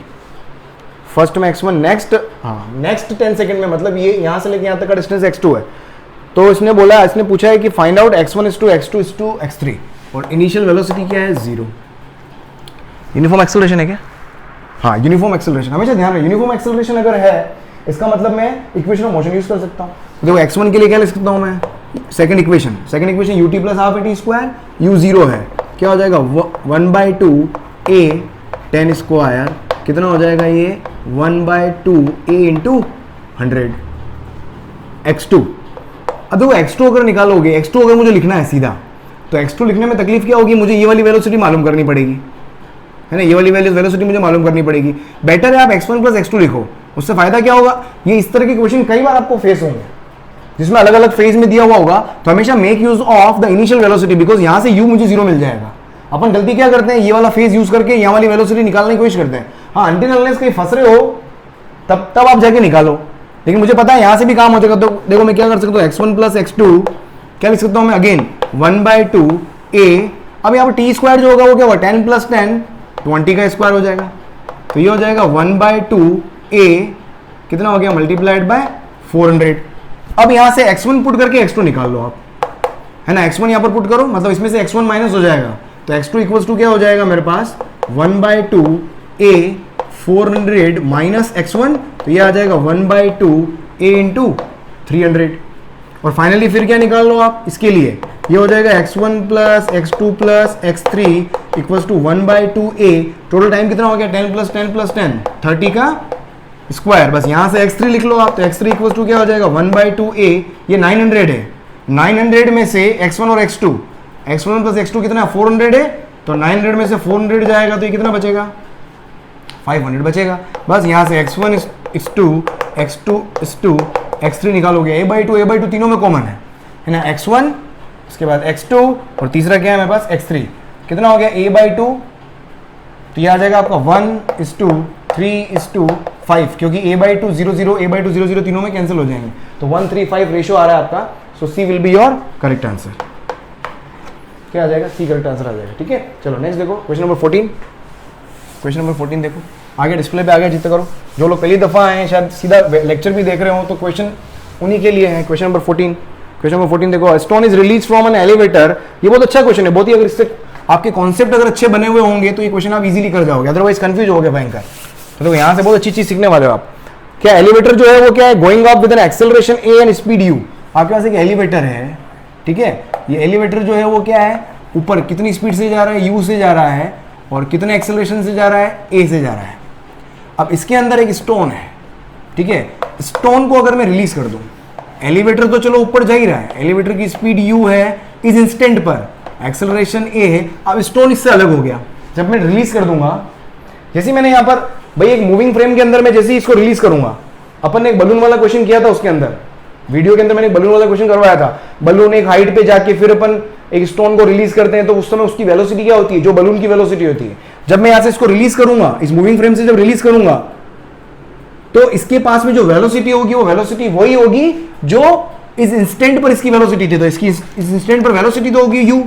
फर्स्ट में x1, नेक्स्ट 10 सेकंड में, मतलब ये यहाँ से लेके यहाँ तक का डिस्टेंस x2 है, तो इसने बोला, इसने पूछा है कि find out x1 is to x2 is to x3 और इनिशियल वेलोसिटी क्या है 0। यूनिफॉर्म एक्सेलरेशन है क्या, हाँ यूनिफॉर्म एक्सेलरेशन, हमेशा ध्यान रहे यूनिफॉर्म एक्सेलरेशन अगर है इसका मतलब मैं इक्वेशन ऑफ मोशन यूज कर सकता हूँ। देखो x1 के लिए क्या लिख सकता हूँ मैं, second equation ut plus half at square, u 0 है, क्या हो जाएगा 1/2 a 10 स्क्वायर, कितना हो जाएगा ये 1/2 a इंटू 100 x2। अब देखो x2 अगर निकालोगे, x2 अगर मुझे लिखना है सीधा, तो x2 लिखने में तकलीफ क्या होगी, मुझे ये वाली वेलोसिटी मालूम करनी पड़ेगी, है ना, ये वाली वेलोसिटी मुझे मालूम करनी पड़ेगी। बेटर है आप x1 प्लस x2 लिखो, उससे फायदा क्या होगा, ये इस तरह के क्वेश्चन कई बार आपको फेस होंगे, जिसमें अलग अलग फेज में दिया हुआ होगा, तो हमेशा make use of the initial velocity, because यहां से u मुझे 0 मिल जाएगा। अपन गलती क्या करते हैं, ये वाला फेज यूज करके यहाँ वाली वेलोसिटी निकालने की कोशिश करते हैं। हाँ, अनटिल अनलेस कहीं फंस रहे हो तब आप जाके निकालो, लेकिन मुझे पता है यहां से भी काम हो जाएगा। तो देखो मैं क्या कर सकता हूँ, x1 प्लस x2 क्या लिख सकता हूँ मैं, अगेन 1/2a। अब यहाँ पर टी स्क्वायर जो होगा वो क्या होगा, 10 प्लस 10 20 का स्क्वायर हो जाएगा, तो ये हो जाएगा 1/2a कितना हो गया, मल्टीप्लाइड बाय 400। अब यहां से x1 पुट करके x2 निकाल लो आप, है ना, x1 यहां पर पुट करो, मतलब इसमें से x1 माइनस हो जाएगा, तो x2 इक्वल्स टू क्या हो जाएगा मेरे पास 1/2a 400 माइनस x1, तो ये आ जाएगा 1/2a इंटू 300। और फाइनली फिर क्या निकाल लो आप इसके लिए, ये हो जाएगा x1 plus x2 plus x3 equals to 1/2a। Total time कितना हो गया, 10 प्लस 10 प्लस 10 30 का स्क्वायर। बस यहां से x3 लिख लो आप, तो x3 इक्वल्स टू क्या हो जाएगा 1/2a, ये 900 है, 900 में से x1 और x2 प्लस x2 कितना 400 है, तो 900 में से 400 जाएगा तो ये कितना बचेगा 500 बचेगा। बस यहां से x1 x2 x3 निकालोगे, a/2 तीनों में कॉमन है ना, x1 उसके बाद x2 और तीसरा क्या है मेरे पास x3, कितना हो गया a/2, तो ये आ जाएगा आपका 1:3:5, क्योंकि a/2 0 0 a/2 0 0 तीनों में कैंसिल हो जाएंगे, तो 1:3:5 रेशियो आ रहा है आपका। So C will be your correct answer. क्या आ जाएगा, सी करेक्ट आंसर आ जाएगा। ठीक है, चलो नेक्स्ट देखो क्वेश्चन नंबर 14। क्वेश्चन नंबर 14 देखो, आगे डिस्प्ले पे आ गया, जितना करो। जो लोग पहली दफा आए हैं, शायद सीधा लेक्चर भी देख रहे हो, तो क्वेश्चन उन्हीं के लिए है। क्वेश्चन नंबर 14, क्वेश्चन नंबर 14 देखो, stone is release from an elevator. ये बहुत अच्छा क्वेश्चन है, बहुत ही, अगर इससे आपके कॉन्सेप्ट अगर अच्छे बने हुए होंगे तो ये क्वेश्चन आप इजीली कर जाओगे, अदरवाइज कंफ्यूज हो गए भयंकर। तो देखो यहाँ से बहुत अच्छी चीज सीखने वाले हो आप। क्या एलिवेटर जो है वो क्या है, going up with an acceleration a and speed u। आपके पास एक एलिवेटर है, ठीक है, ये एलिवेटर जो है वो क्या है, ऊपर कितनी स्पीड से जा रहा है, u से जा रहा है, और कितने एक्सेलरेशन से जा रहा है, a से जा रहा है। अब इसके अंदर एक स्टोन है, ठीक है, स्टोन को अगर मैं रिलीज कर दूं, एलिवेटर तो चलो ऊपर जा ही रहा है, एलिवेटर की स्पीड u है, इस इंस्टेंट पर एक्सेलरेशन a है। अब स्टोन इससे अलग हो गया, जब मैं रिलीज कर दूंगा, जैसे मैंने यहाँ पर भाई एक मूविंग फ्रेम के अंदर मैं जैसे ही इसको रिलीज करूंगा, अपन ने एक बलून वाला क्वेश्चन किया था, उसके अंदर वीडियो के अंदर मैंने एक बलून वाला क्वेश्चन करवाया था। बलून एक हाइट पे जाके फिर अपन एक स्टोन को रिलीज करते हैं, तो उस समय उसकी वेलोसिटी क्या होती है, जो बलून की वेलोसिटी होती है। जब मैं यहां से इसको रिलीज करूंगा, इस मूविंग फ्रेम से जब रिलीज करूंगा, तो इसके पास में जो वेलोसिटी होगी वो वेलोसिटी वही होगी जो इस इंस्टेंट पर इसकी वेलोसिटी थी, तो इसकी इस इंस्टेंट पर वेलोसिटी तो होगी u।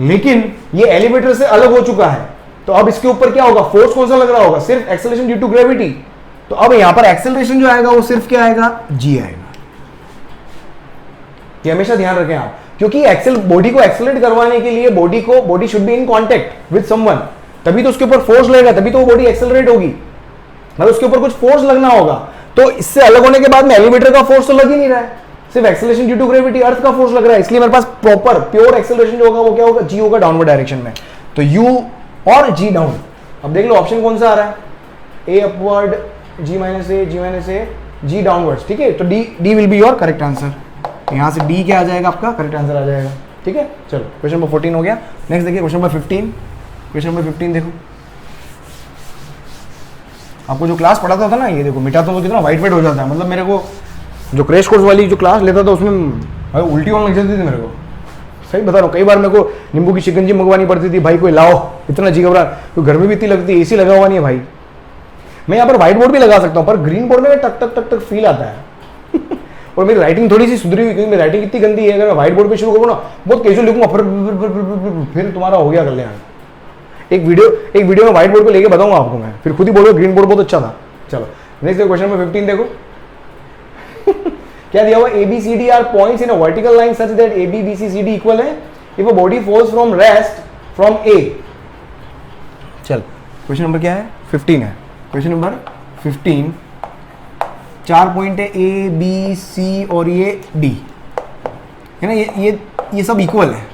लेकिन ये एलिवेटर से अलग हो चुका है, तो अब इसके ऊपर क्या होगा, फोर्स कौन सा लग रहा होगा, सिर्फ एक्सेलरेशन ड्यू टू ग्रेविटी। तो अब यहां पर एक्सेलरेशन जो आएगा वो सिर्फ क्या आएगा, g आएगा। ये हमेशा ध्यान रखें आप, क्योंकि बॉडी को एक्सेलरेट करवाने के लिए body should be in contact with someone, तभी तो उसके ऊपर फोर्स लगेगा, तभी तो वो बॉडी एक्सेलरेट होगी, मतलब उसके ऊपर कुछ फोर्स लगना होगा। तो इससे अलग होने के बाद में एलिवेटर का फोर्स तो लग ही नहीं रहा है, सिर्फ एक्सेलरेशन ड्यू टू ग्रेविटी, अर्थ का फोर्स लग रहा है। इसलिए मेरे पास प्रॉपर प्योर एक्सेलरेशन जो होगा वो क्या होगा, g होगा डाउनवर्ड डायरेक्शन में, तो u और g डाउन। अब देख लो ऑप्शन कौन सा आ रहा है, a upward, g minus a, g downwards. ठीक है, तो d will be your correct answer. यहां से d क्या आ जाएगा, आपका करेक्ट आंसर आ जाएगा। ठीक है, चलो क्वेश्चन नंबर 14 हो गया। नेक्स्ट देखिए क्वेश्चन नंबर 15। क्वेश्चन नंबर 15 देखो, आपको जो क्लास पढ़ाता था ना, ये देखो मिटाता तो कितना वाइट हो जाता है। मतलब मेरे को जो क्रैश कोर्स वाली जो क्लास लेता था उसमें उल्टी होने लग जाती थी मेरे को, सही बता रहा हूँ। कई बार मेरे को नींबू की शिकंजी मंगवानी पड़ती थी, भाई कोई लाओ, इतना जी घबरा, तो घर में भी इतनी लगती, एसी लगा हुआ नहीं है भाई। मैं यहाँ पर व्हाइट बोर्ड भी लगा सकता हूँ, पर ग्रीन बोर्ड में टक टक टक टक फील आता है और मेरी राइटिंग थोड़ी सी सुधरी हुई, क्योंकि मेरी राइटिंग इतनी गंदी है, अगर मैं व्हाइट बोर्ड पे शुरू करूँ ना, बहुत कैजुअल लिखूंगा, फिर तुम्हारा हो गया कल्याण। एक वीडियो में व्हाइट बोर्ड पे लेके बताऊंगा आपको मैं, फिर खुद ही बोलो ग्रीन बोर्ड बहुत अच्छा था। चलो नेक्स्ट क्वेश्चन नंबर 15 देखो क्या दिया हुआ, ABCD are points in a vertical line such that AB BC CD equal है if a body falls from rest from A। चल क्वेश्चन नंबर क्या है, 15 है। क्वेश्चन नंबर 15, 4 पॉइंट है A B C और ये D है ना, ये सब इक्वल है,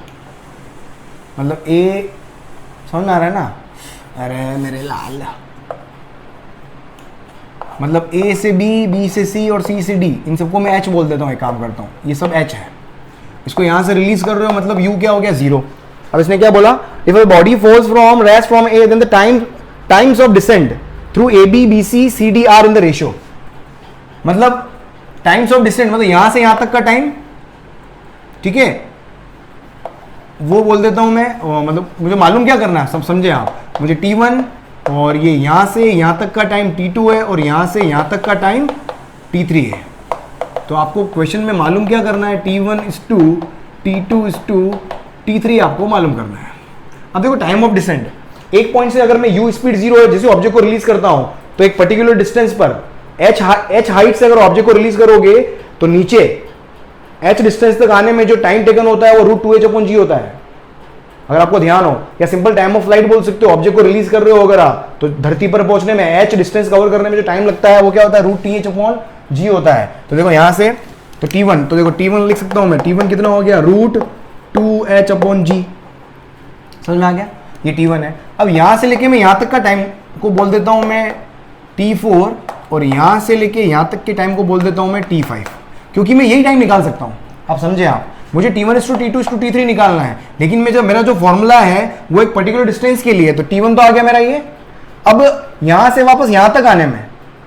मतलब A समझ में आ रहा है ना, अरे मेरे लाल, मतलब A से B, B से C और C से D, इन सबको मैं H बोल देता हूँ, एक काम करता हूँ, ये सब H है। इसको यहाँ से रिलीज कर रहे हो, मतलब U क्या हो गया, 0। अब इसने क्या बोला, if a body falls from rest from A then the times of descent through AB BC CD are in the ratio. मतलब टाइम्स ऑफ डिस्टेंस मतलब यहां से यहां तक का टाइम, ठीक है, वो बोल देता हूं मैं, मतलब मुझे मालूम क्या करना है, सब समझे आप, मुझे T1 और ये यहां से यहां तक का टाइम T2 है और यहां से यहां तक का टाइम T3 है। तो आपको क्वेश्चन में मालूम क्या करना है, T1 is to T2 is to T3 आपको मालूम करना है। अब देखो टाइम ऑफ डिसेंट, एक पॉइंट से अगर मैं u स्पीड 0 है, जैसे ऑब्जेक्ट को रिलीज करता हूं तो एक पर्टिकुलर डिस्टेंस पर h हाइट से अगर ऑब्जेक्ट को रिलीज करोगे तो नीचे h डिस्टेंस तक आने में जो टाइम टेकन होता है वो √2h/g होता है, अगर आपको ध्यान हो, या सिंपल टाइम ऑफ फ्लाइट बोल सकते हो। ऑब्जेक्ट को रिलीज कर रहे हो अगर आप, तो धरती पर पहुंचने में h डिस्टेंस कवर करने में जो टाइम लगता है वो क्या होता है, √2h/g होता है। तो देखो यहां से तो T1, तो देखो T1 लिख सकता हूं मैं, T1 कितना हो गया, √2h/g, समझ में आ गया, ये T1 है। अब यहां से लेके मैं यहां तक का टाइम को बोल देता हूं मैं T4 और यहां से लेके यहां तक के टाइम को बोल देता हूं मैं T5, क्योंकि मैं यही टाइम निकाल सकता हूं। आप समझे आप, मुझे T1 is to T2 is to T3 निकालना है, लेकिन मेरा जो फॉर्मूला है वो एक पर्टिकुलर डिस्टेंस के लिए, तो T1 तो आ गया मेरा ये। अब यहां से वापस यहां तक आने में,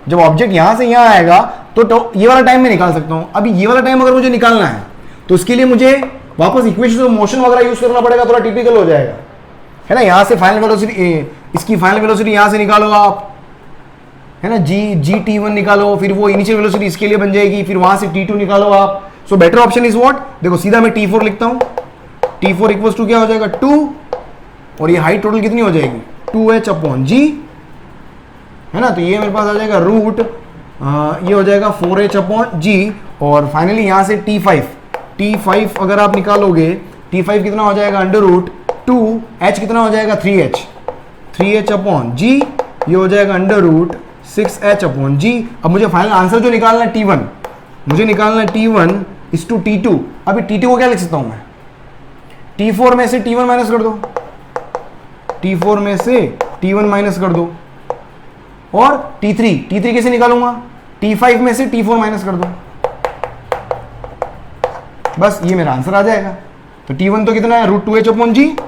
जब ऑब्जेक्ट यहां से यहां आएगा तो ये वाला टाइम मैं निकाल सकता हूं। अभी ये वाला टाइम अगर मुझे निकालना है तो उसके लिए मुझे वापस इक्वेशन ऑफ मोशन वगैरह यूज करना पड़ेगा, थोड़ा टिपिकल हो जाएगा, है ना। यहां से फाइनल वेलोसिटी, इसकी फाइनल वेलोसिटी यहां से निकालो आप, है ना, जी T1 निकालो, फिर वो इनिशियल वेलोसिटी इसके लिए बन जाएगी, फिर वहां से T2 निकालो आप। So better option is what, देखो सीधा मैं T4 लिखता हूं, T4 इक्वल्स टू क्या हो जाएगा 2, और ये हाइट टोटल कितनी हो जाएगी 2h/g, है ना। तो ये मेरे पास आ जाएगा ये हो जाएगा 4h/g, और फाइनली यहां से T5 अगर आप निकालोगे, T5 कितना हो जाएगा √2h, कितना हो जाएगा 3h/g, ये हो जाएगा √6h/g। अब मुझे फाइनल आंसर जो निकालना है T1, मुझे निकालना है T1 is to T2। अभी T2 को क्या लिख सकता हूं मैं, T4 में से T1 माइनस कर दो, T4 में से T1 माइनस कर दो, और T3 कैसे निकालूंगा, T5 में से T4 माइनस कर दो, बस ये मेरा आंसर आ जाएगा। तो T1 तो कितना है √2h/g,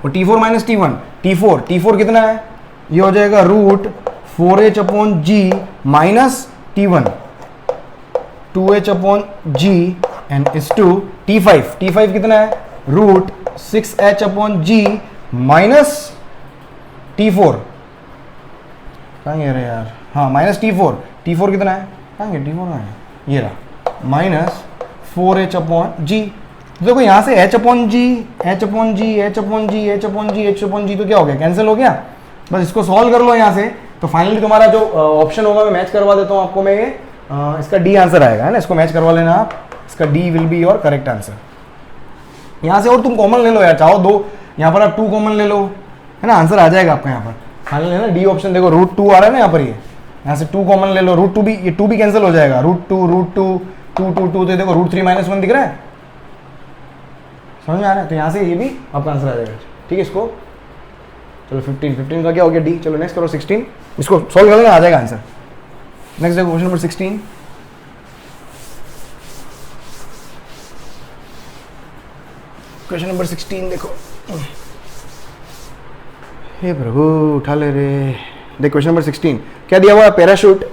और T4 माइनस T4 कितना है, ये हो जाएगा √4h/g minus T1, 2h/g and is to T5 कितना है √6h/g माइनस T4, कहाँ गया रे यार, हाँ माइनस T4 कितना है, कहाँ गया T4 है, ये रहा, माइनस 4h/g। देखो यहाँ से h/g तो क्या हो गया, कैंसिल हो गया, बस इसको सॉल्व कर लो यहाँ से। तो फाइनली तुम्हारा जो ऑप्शन होगा मैं मैच करवा देता हूँ आपको मैं, इसका डी आंसर आएगा, है ना, इसको मैच करवा लेना आप, इसका D will be your correct answer. यहाँ से और तुम कॉमन ले लो यार, चाहो दो, यहाँ पर आप 2 कॉमन ले लो, है ना, आंसर आ जाएगा आपका यहाँ पर फाइनल, है ना। डी ऑप्शन देखो √2 आ रहा है ना यहाँ पर, ये यहाँ से 2 कॉमन ले लो, √2 भी, ये 2 भी कैंसिल हो जाएगा, √2 तो देखो √3 - 1 दिख रहा है, समझ में आ रहा है। तो यहाँ से ये भी आपका आंसर आ जाएगा, ठीक है। इसको चलो 15 का क्या हो गया डी, चलो नेक्स्ट करो 16, इसको सॉल्व कर लेना, आ जाएगा आंसर। नेक्स्ट देखो क्वेश्चन नंबर 16, क्वेश्चन नंबर 16 देखो, हे प्रभु उठा ले रे। देखो क्वेश्चन नंबर 16 क्या दिया हुआ है, पैराशूट,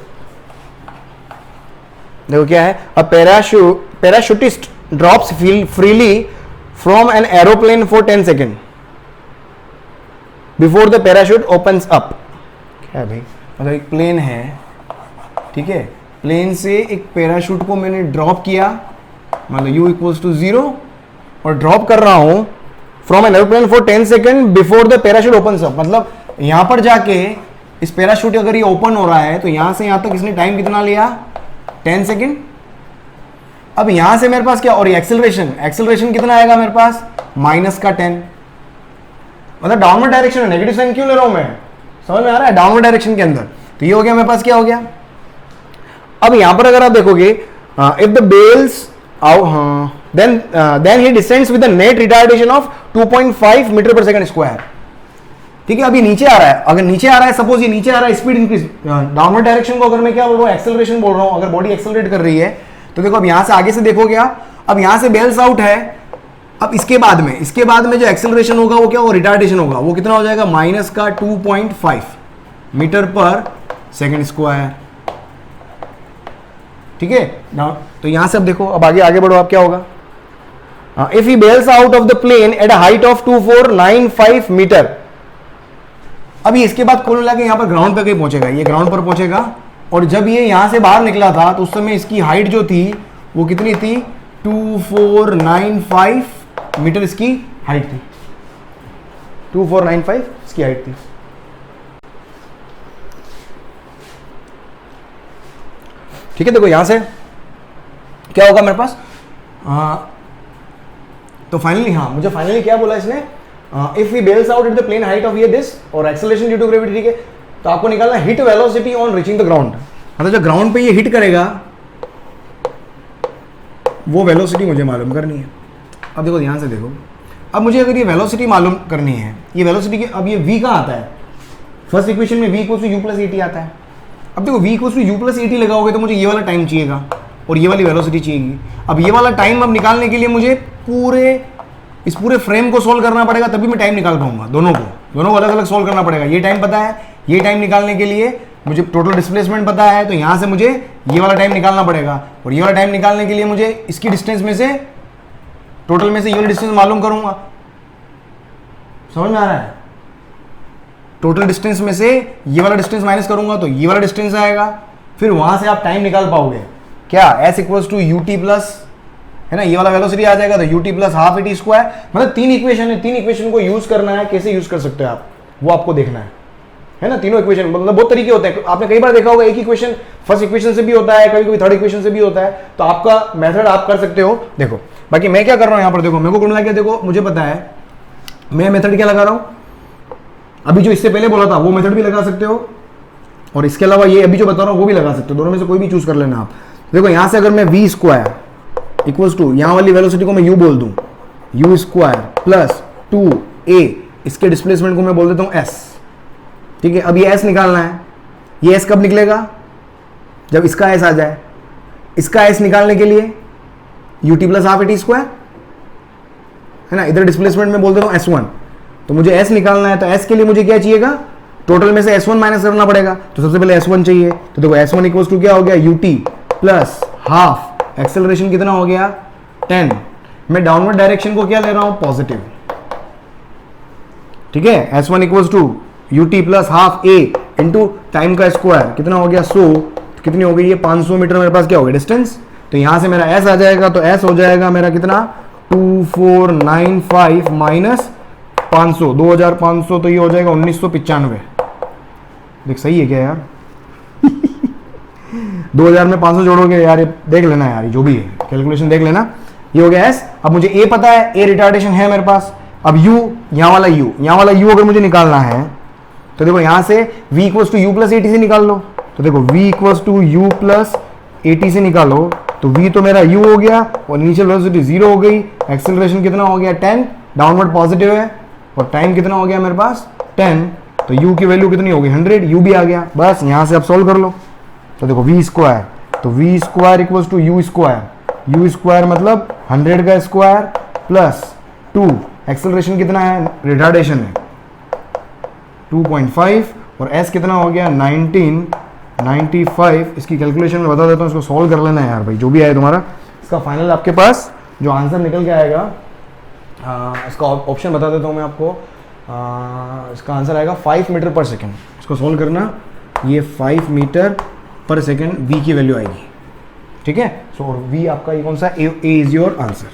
देखो क्या है, a parachutist drops freely from an aeroplane for 10 second before the parachute opens up. क्या है भाई, मतलब एक प्लेन है, ठीक है, प्लेन से एक पैराशूट को मैंने ड्रॉप किया, मतलब u इक्वल्स टू 0, और ड्रॉप कर रहा हूं from an aeroplane for 10 second before the parachute opens up. मतलब यहां पर जाके इस पैराशूट अगर ये ओपन हो रहा है तो यहां से यहां तक इसने टाइम कितना लिया 10 सेकेंड। अब यहां से मेरे पास क्या, और एक्सेलरेशन कितना आएगा मेरे पास -10, मतलब डाउनवर्ड डायरेक्शन है, नेगेटिव साइन क्यों ले रहा हूं मैं, समझ में आ रहा है, डाउनवर्ड डायरेक्शन के अंदर। तो ये हो गया मेरे पास, क्या हो गया। अब यहां पर अगर आप देखोगे, if the bails then he descends with a net retardation of 2.5 metre per second square. ठीक है, अभी नीचे आ रहा है, अगर नीचे आ रहा है, सपोज ये नीचे आ रहा है, स्पीड इंक्रीज, डाउनवर्ड डायरेक्शन को अगर मैं क्या बोल रहा हूँ, एक्सेलरेशन बोल रहा हूँ, अगर बॉडी एक्सेलरेट कर रही है तो देखो अब यहां से आगे से देखोगे आप, अब यहां से बेल्स आउट है, अब इसके बाद में जो एक्सेलरेशन होगा वो क्या होगा, रिटार्डेशन होगा, वो कितना हो जाएगा -2.5 मीटर पर सेकंड स्क्वायर। ठीक है ना। तो यहां से अब देखो, अब आगे आगे बढ़ो, आप क्या होगा, if he bails out of the plane at a height of 2495 metre. अभी इसके बाद कुल मिला के यहां पर ग्राउंड पे कहीं पहुंचेगा, ये ग्राउंड पर पहुंचेगा, और जब ये यहां से बाहर निकला था तो उस समय इसकी हाइट जो थी वो कितनी थी, 2495 मीटर इसकी हाइट थी, 2495 इसकी हाइट थी। ठीक है, देखो यहां से क्या होगा मेरे पास, तो फाइनली, हाँ मुझे फाइनली क्या बोला इसने, if he bails out at the plane height of ये दिस और एक्सेलरेशन ड्यू टू ग्रेविटी, ठीक है, तो आपको निकालना hit velocity on reaching the ground, मतलब जो ग्राउंड पे ये हिट करेगा वो वेलोसिटी मुझे मालूम करनी है। अब देखो ध्यान से देखो, अब मुझे अगर ये वेलोसिटी मालूम करनी है, ये वेलोसिटी की, अब ये v कहाँ आता है, फर्स्ट इक्वेशन में v equals to u plus a t आता है। अब देखो v equals to u plus a t लगाओगे तो मुझे ये वाला टाइम चाहिएगा और ये वाली वेलोसिटी चाहिएगी। अब ये वाला टाइम अब निकालने के लिए मुझे इस पूरे फ्रेम को सोल्व करना पड़ेगा, तभी मैं टाइम निकाल पाऊंगा, दोनों को अलग अलग सोल्व करना पड़ेगा। ये टाइम पता है, ये टाइम निकालने के लिए मुझे टोटल डिस्प्लेसमेंट पता है, तो यहां से मुझे ये वाला टाइम निकालना पड़ेगा, और ये वाला टाइम निकालने के लिए मुझे इसकी डिस्टेंस में से, टोटल में से ये वाली डिस्टेंस मालूम करूंगा। समझ में आ रहा है, टोटल डिस्टेंस में से ये वाला डिस्टेंस माइनस करूंगा तो ये वाला डिस्टेंस आएगा, फिर वहां से आप टाइम निकाल पाओगे क्या, s equals to u t plus, है ना, ये वाला वेलोसिटी आ जाएगा तो u t plus half a t square. मतलब 3 इक्वेशन है, 3 इक्वेशन को यूज करना है, कैसे यूज कर सकते हो आप वो आपको देखना है ना। तीनों इक्वेशन मतलब बहुत तरीके होते हैं, आपने कई बार देखा होगा, एक इक्वेशन फर्स्ट इक्वेशन से भी होता है, कभी कभी थर्ड इक्वेशन से भी होता है, तो आपका मेथड आप कर सकते हो। देखो बाकी मैं क्या कर रहा हूं यहाँ पर, देखो मेरे को कुल मिला के, देखो मुझे पता है मैं मेथड क्या लगा रहा हूं, अभी जो इससे पहले बोला था वो मेथड भी लगा सकते हो, और इसके अलावा ये अभी जो बता रहा हूं वो भी लगा सकते हो, दोनों में से कोई भी चूज कर लेना आप। देखो यहां से अगर मैं v स्क्वायर इक्वल्स टू, यहां वाली वेलोसिटी को मैं u बोल दूं, u स्क्वायर प्लस 2a, इसके डिस्प्लेसमेंट को मैं बोल देता हूं s, ठीक है। अब ये s निकालना है, ये s कब निकलेगा, जब इसका s आ जाए, इसका s निकालने के लिए u t plus half a t square, है ना, इधर डिस्प्लेसमेंट में बोल देता हूं s1, तो मुझे s निकालना है, तो s के लिए मुझे क्या चाहिएगा, टोटल में से s1 माइनस करना पड़ेगा, तो सबसे पहले s1 चाहिए, तो देखो s1 इक्वल्स टू क्या हो गया, ut प्लस हाफ, एक्सेलरेशन कितना हो गया 10, मैं डाउनवर्ड डायरेक्शन को क्या ले रहा हूं, पॉजिटिव, ठीक है। s1 equals to ut plus half a into time का स्क्वायर कितना हो गया 100, तो कितनी हो गई ये 500 मीटर मेरे पास क्या हो गया डिस्टेंस, तो यहां से मेरा s आ जाएगा, तो s हो जाएगा मेरा कितना 2495 माइनस 500, 2500, तो ये हो जाएगा 1995। देख सही है क्या यार 2000 में 500 जोड़ोगे यार, ये देख लेना यार, ये जो भी है कैलकुलेशन देख लेना, ये हो गया s। अब मुझे a पता है, a रिटार्डेशन है मेरे पास, अब u, यहाँ वाला u अगर मुझे निकालना है तो देखो यहां से v equals to u plus a t से निकाल लो, तो देखो v equals to u plus a t से निकालो, तो v तो मेरा u हो गया और इनिशियल वेलोसिटी 0 हो गई, एक्सेलरेशन कितना हो गया 10, डाउनवर्ड पॉजिटिव है, और टाइम कितना हो गया मेरे पास 10, तो u की वैल्यू कितनी हो गई 100, u भी आ गया, बस यहां से आप सोल्व कर लो। तो देखो v स्क्वायर, तो v square equals to u square मतलब 100 का स्क्वायर प्लस 2, एक्सेलरेशन कितना है, रिटार्डेशन है 2.5, और s कितना हो गया 1995। इसकी कैलकुलेशन में बता देता हूँ, इसको सॉल्व कर लेना है यार भाई, जो भी आए तुम्हारा, इसका फाइनल आपके पास जो आंसर निकल के आएगा, इसका ऑप्शन बता देता हूँ मैं आपको, इसका आंसर आएगा 5 मीटर पर सेकेंड। इसको सॉल्व करना, ये 5 मीटर पर सेकेंड v की वैल्यू आएगी, ठीक है। सो v आपका ये कौन सा, a इज योर आंसर,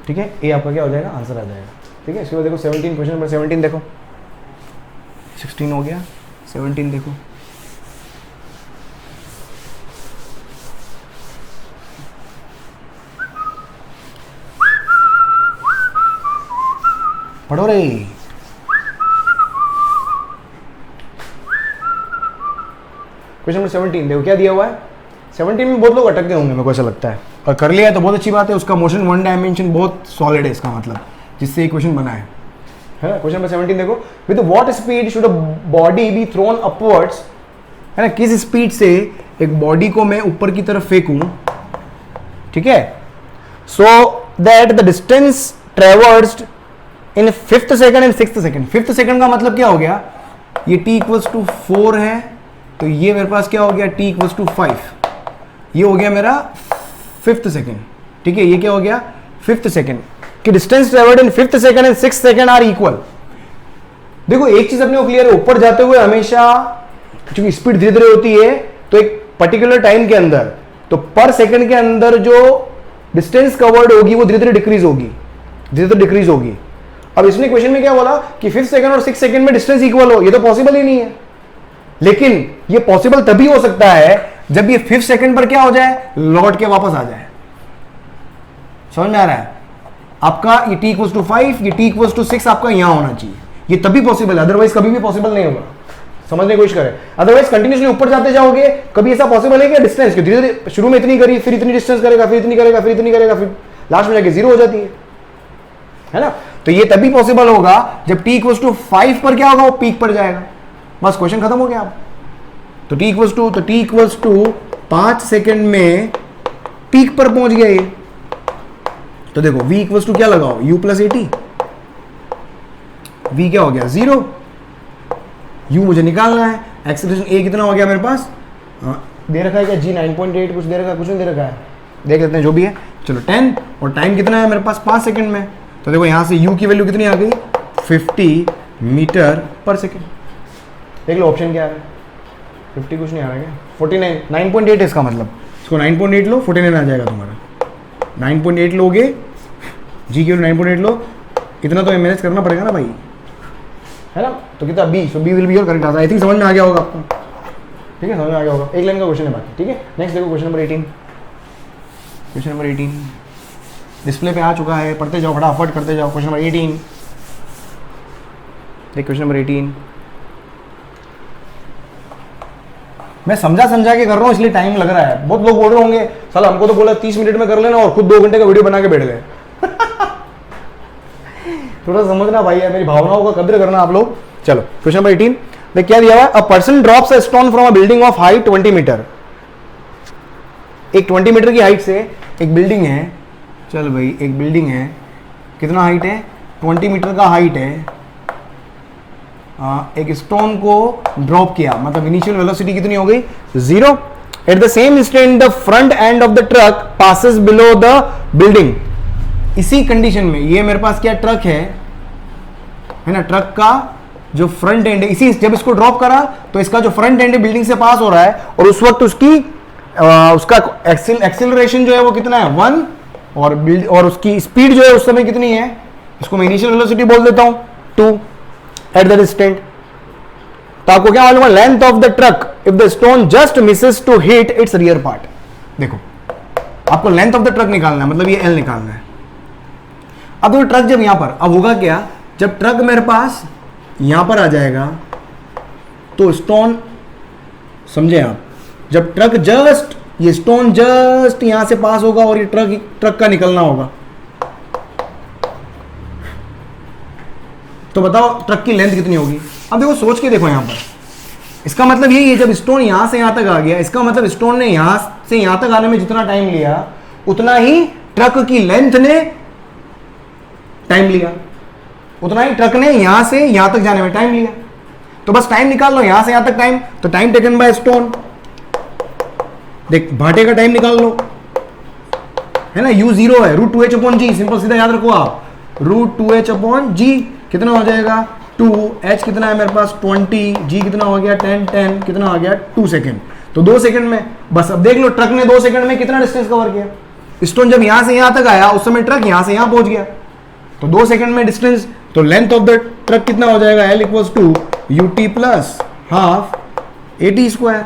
ठीक है, a आपका क्या हो जाएगा, आंसर आ जाएगा, ठीक है। इसके बाद देखो 17, क्वेश्चन नंबर 17 देखो, 16 हो गया, 17 देखो, पढ़ो रे। क्वेश्चन नंबर 17 देखो क्या दिया हुआ है, 17 में बहुत लोग अटक गए होंगे मेरे को ऐसा लगता है, और कर लिया है तो बहुत अच्छी बात है, उसका मोशन 1 डायमेंशन बहुत सॉलिड है, इसका मतलब जिससे ये क्वेश्चन बना है ना। क्वेश्चन नंबर 17 देखो, with what speed should a body be thrown upwards, है ना, किस स्पीड से एक बॉडी को मैं ऊपर की तरफ फेंकूं, ठीक है, so that the distance traversed in 5th second and 6th second. 5th second का मतलब क्या हो गया, ये t इक्वल्स टू 4 है, तो ये मेरे पास क्या हो गया t इक्वल्स टू 5, ये हो गया मेरा 5th सेकेंड, ठीक है, ये क्या हो गया 5th सेकेंड कि distance travelled in 5th second and 6th second are equal. देखो एक चीज अपने को क्लियर है, ऊपर जाते हुए हमेशा क्योंकि स्पीड धीरे धीरे होती है तो एक पर्टिकुलर टाइम के अंदर, तो पर सेकंड के अंदर जो डिस्टेंस कवर्ड होगी वो धीरे धीरे डिक्रीज होगी, धीरे धीरे डिक्रीज होगी। अब इसने क्वेश्चन में क्या बोला कि 5th सेकंड और 6th सेकंड में डिस्टेंस इक्वल हो, ये तो पॉसिबल ही नहीं है। लेकिन ये पॉसिबल तभी हो सकता है जब ये 5th सेकंड पर क्या हो जाए, लौट के वापस आ जाए। समझ में आ रहा है आपका, ये t इक्वल्स टू 5, ये t इक्वल्स टू 6 आपका यहां होना चाहिए, ये तभी पॉसिबल है, अदरवाइज कभी भी पॉसिबल नहीं होगा। समझने की कोशिश करें, अदरवाइज कंटिन्यूसली ऊपर जाते जाओगे, कभी ऐसा पॉसिबल है कि डिस्टेंस धीरे धीरे शुरू में इतनी करी, फिर इतनी डिस्टेंस करेगा, फिर इतनी करेगा, फिर इतनी करेगा, फिर लास्ट में जाके 0 हो जाती है ना। तो ये तभी पॉसिबल होगा जब t इक्वल्स टू 5 पर क्या होगा, वो पीक पर जाएगा। बस क्वेश्चन खत्म हो गया आप। तो t इक्वल्स टू 5 सेकंड में पीक पर पहुंच गया ये। तो देखो v इक्वल्स टू क्या लगाओ, u प्लस at, v क्या हो गया 0, u मुझे निकालना है, एक्सेलरेशन a कितना हो गया मेरे पास, दे रखा है क्या g 9.8 कुछ दे रखा है, कुछ नहीं दे रखा है, देख लेते हैं जो भी है। चलो 10 और टाइम कितना है मेरे पास 5 सेकंड में। तो देखो यहाँ से u की वैल्यू कितनी आ गई 50 मीटर पर सेकंड। देख लो ऑप्शन क्या है, 50 कुछ नहीं आ रहा है क्या, 49, 9.8 इसका मतलब, इसको 9.8 लो 49 आ जाएगा तुम्हारा। 9.8 लोगे, जी की 9.8 लो, इतना तो मैनेज करना पड़ेगा ना भाई, है ना। तो कितना B, so B will be your correct answer. I think समझ में आ गया होगा आपको, ठीक है, समझ में आ गया होगा। एक लाइन का क्वेश्चन है बाकी, ठीक है। नेक्स्ट देखो question number 18, question number 18 display पे आ चुका है, पढ़ते जाओ फटाफट करते जाओ। क्वेश्चन नंबर 18 देख, क्वेश्चन नंबर 18 मैं समझा के कर रहा हूँ इसलिए टाइम लग रहा है। बहुत लोग बोल रहे होंगे साला हमको तो बोला 30 मिनट में कर लेना और खुद 2 घंटे का वीडियो बना के बैठ गए। थोड़ा समझना भाई है, मेरी भावनाओं का कदर करना आप लोग। चलो क्वेश्चन नंबर 18 देख क्या दिया हुआ है, a person drops a stone from a building of height 20 metre. एक 20 मीटर की हाइट से एक बिल्डिंग है, चल भाई एक बिल्डिंग है, कितना हाइट है 20 मीटर का हाइट है, एक स्टोन को ड्रॉप किया, मतलब इनिशियल वेलोसिटी कितनी हो गई 0। At the same instant the front end of the truck passes below the building. इसी कंडीशन में ये मेरे पास क्या ट्रक है ना, ट्रक का जो फ्रंट एंड है, इसी जब इसको ड्रॉप करा तो इसका जो फ्रंट एंड है बिल्डिंग से पास हो रहा है, और उस वक्त उसकी उसका एक्सीलरेशन जो है वो कितना है 1, और उसकी स्पीड जो है उस समय कितनी है, इसको मैं इनिशियल वेलोसिटी बोल देता हूं 2 एट द इंस्टेंट। तो आपको क्या मालूम है, length of the truck if the stone just misses to hit its rear part. देखो आपको लेंथ ऑफ द ट्रक निकालना है, मतलब ये एल निकालना है। अब वो ट्रक जब यहां पर, अब होगा क्या, जब ट्रक मेरे पास यहां पर आ जाएगा तो स्टोन, समझे आप, जब ट्रक जस्ट, ये स्टोन जस्ट यहां से पास होगा और ये ट्रक का निकलना होगा, तो बताओ ट्रक की लेंथ कितनी होगी। अब देखो सोच के देखो यहां पर, इसका मतलब यही है जब स्टोन यहां से यहां तक आ गया, इसका मतलब स्टोन ने यहां से यहां तक आने में जितना टाइम लिया उतना ही ट्रक की लेंथ ने टाइम लिया, उतना ही ट्रक ने यहां से यहां तक जाने में टाइम लिया। तो बस टाइम निकाल लो यहां से यहां तक टाइम, तो टाइम टेकन बाय स्टोन, देख भाटे का टाइम निकाल लो, है ना, u 0 है, √2h/g, सिंपल सीधा याद रखो आप, √2h/g कितना हो जाएगा 2, h कितना है मेरे पास 20, g कितना हो गया 10, 10 कितना आ गया 2 सेकेंड, तो 2 सेकेंड में बस। अब देख लो ट्रक ने 2 सेकेंड में कितना डिस्टेंस कवर किया, स्टोन जब यहां से यहां तक आया उस समय ट्रक यहां से यहां पहुंच गया, तो 2 सेकेंड में डिस्टेंस, तो लेंथ ऑफ द ट्रक कितना हो जाएगा, L equals to ut plus half at²।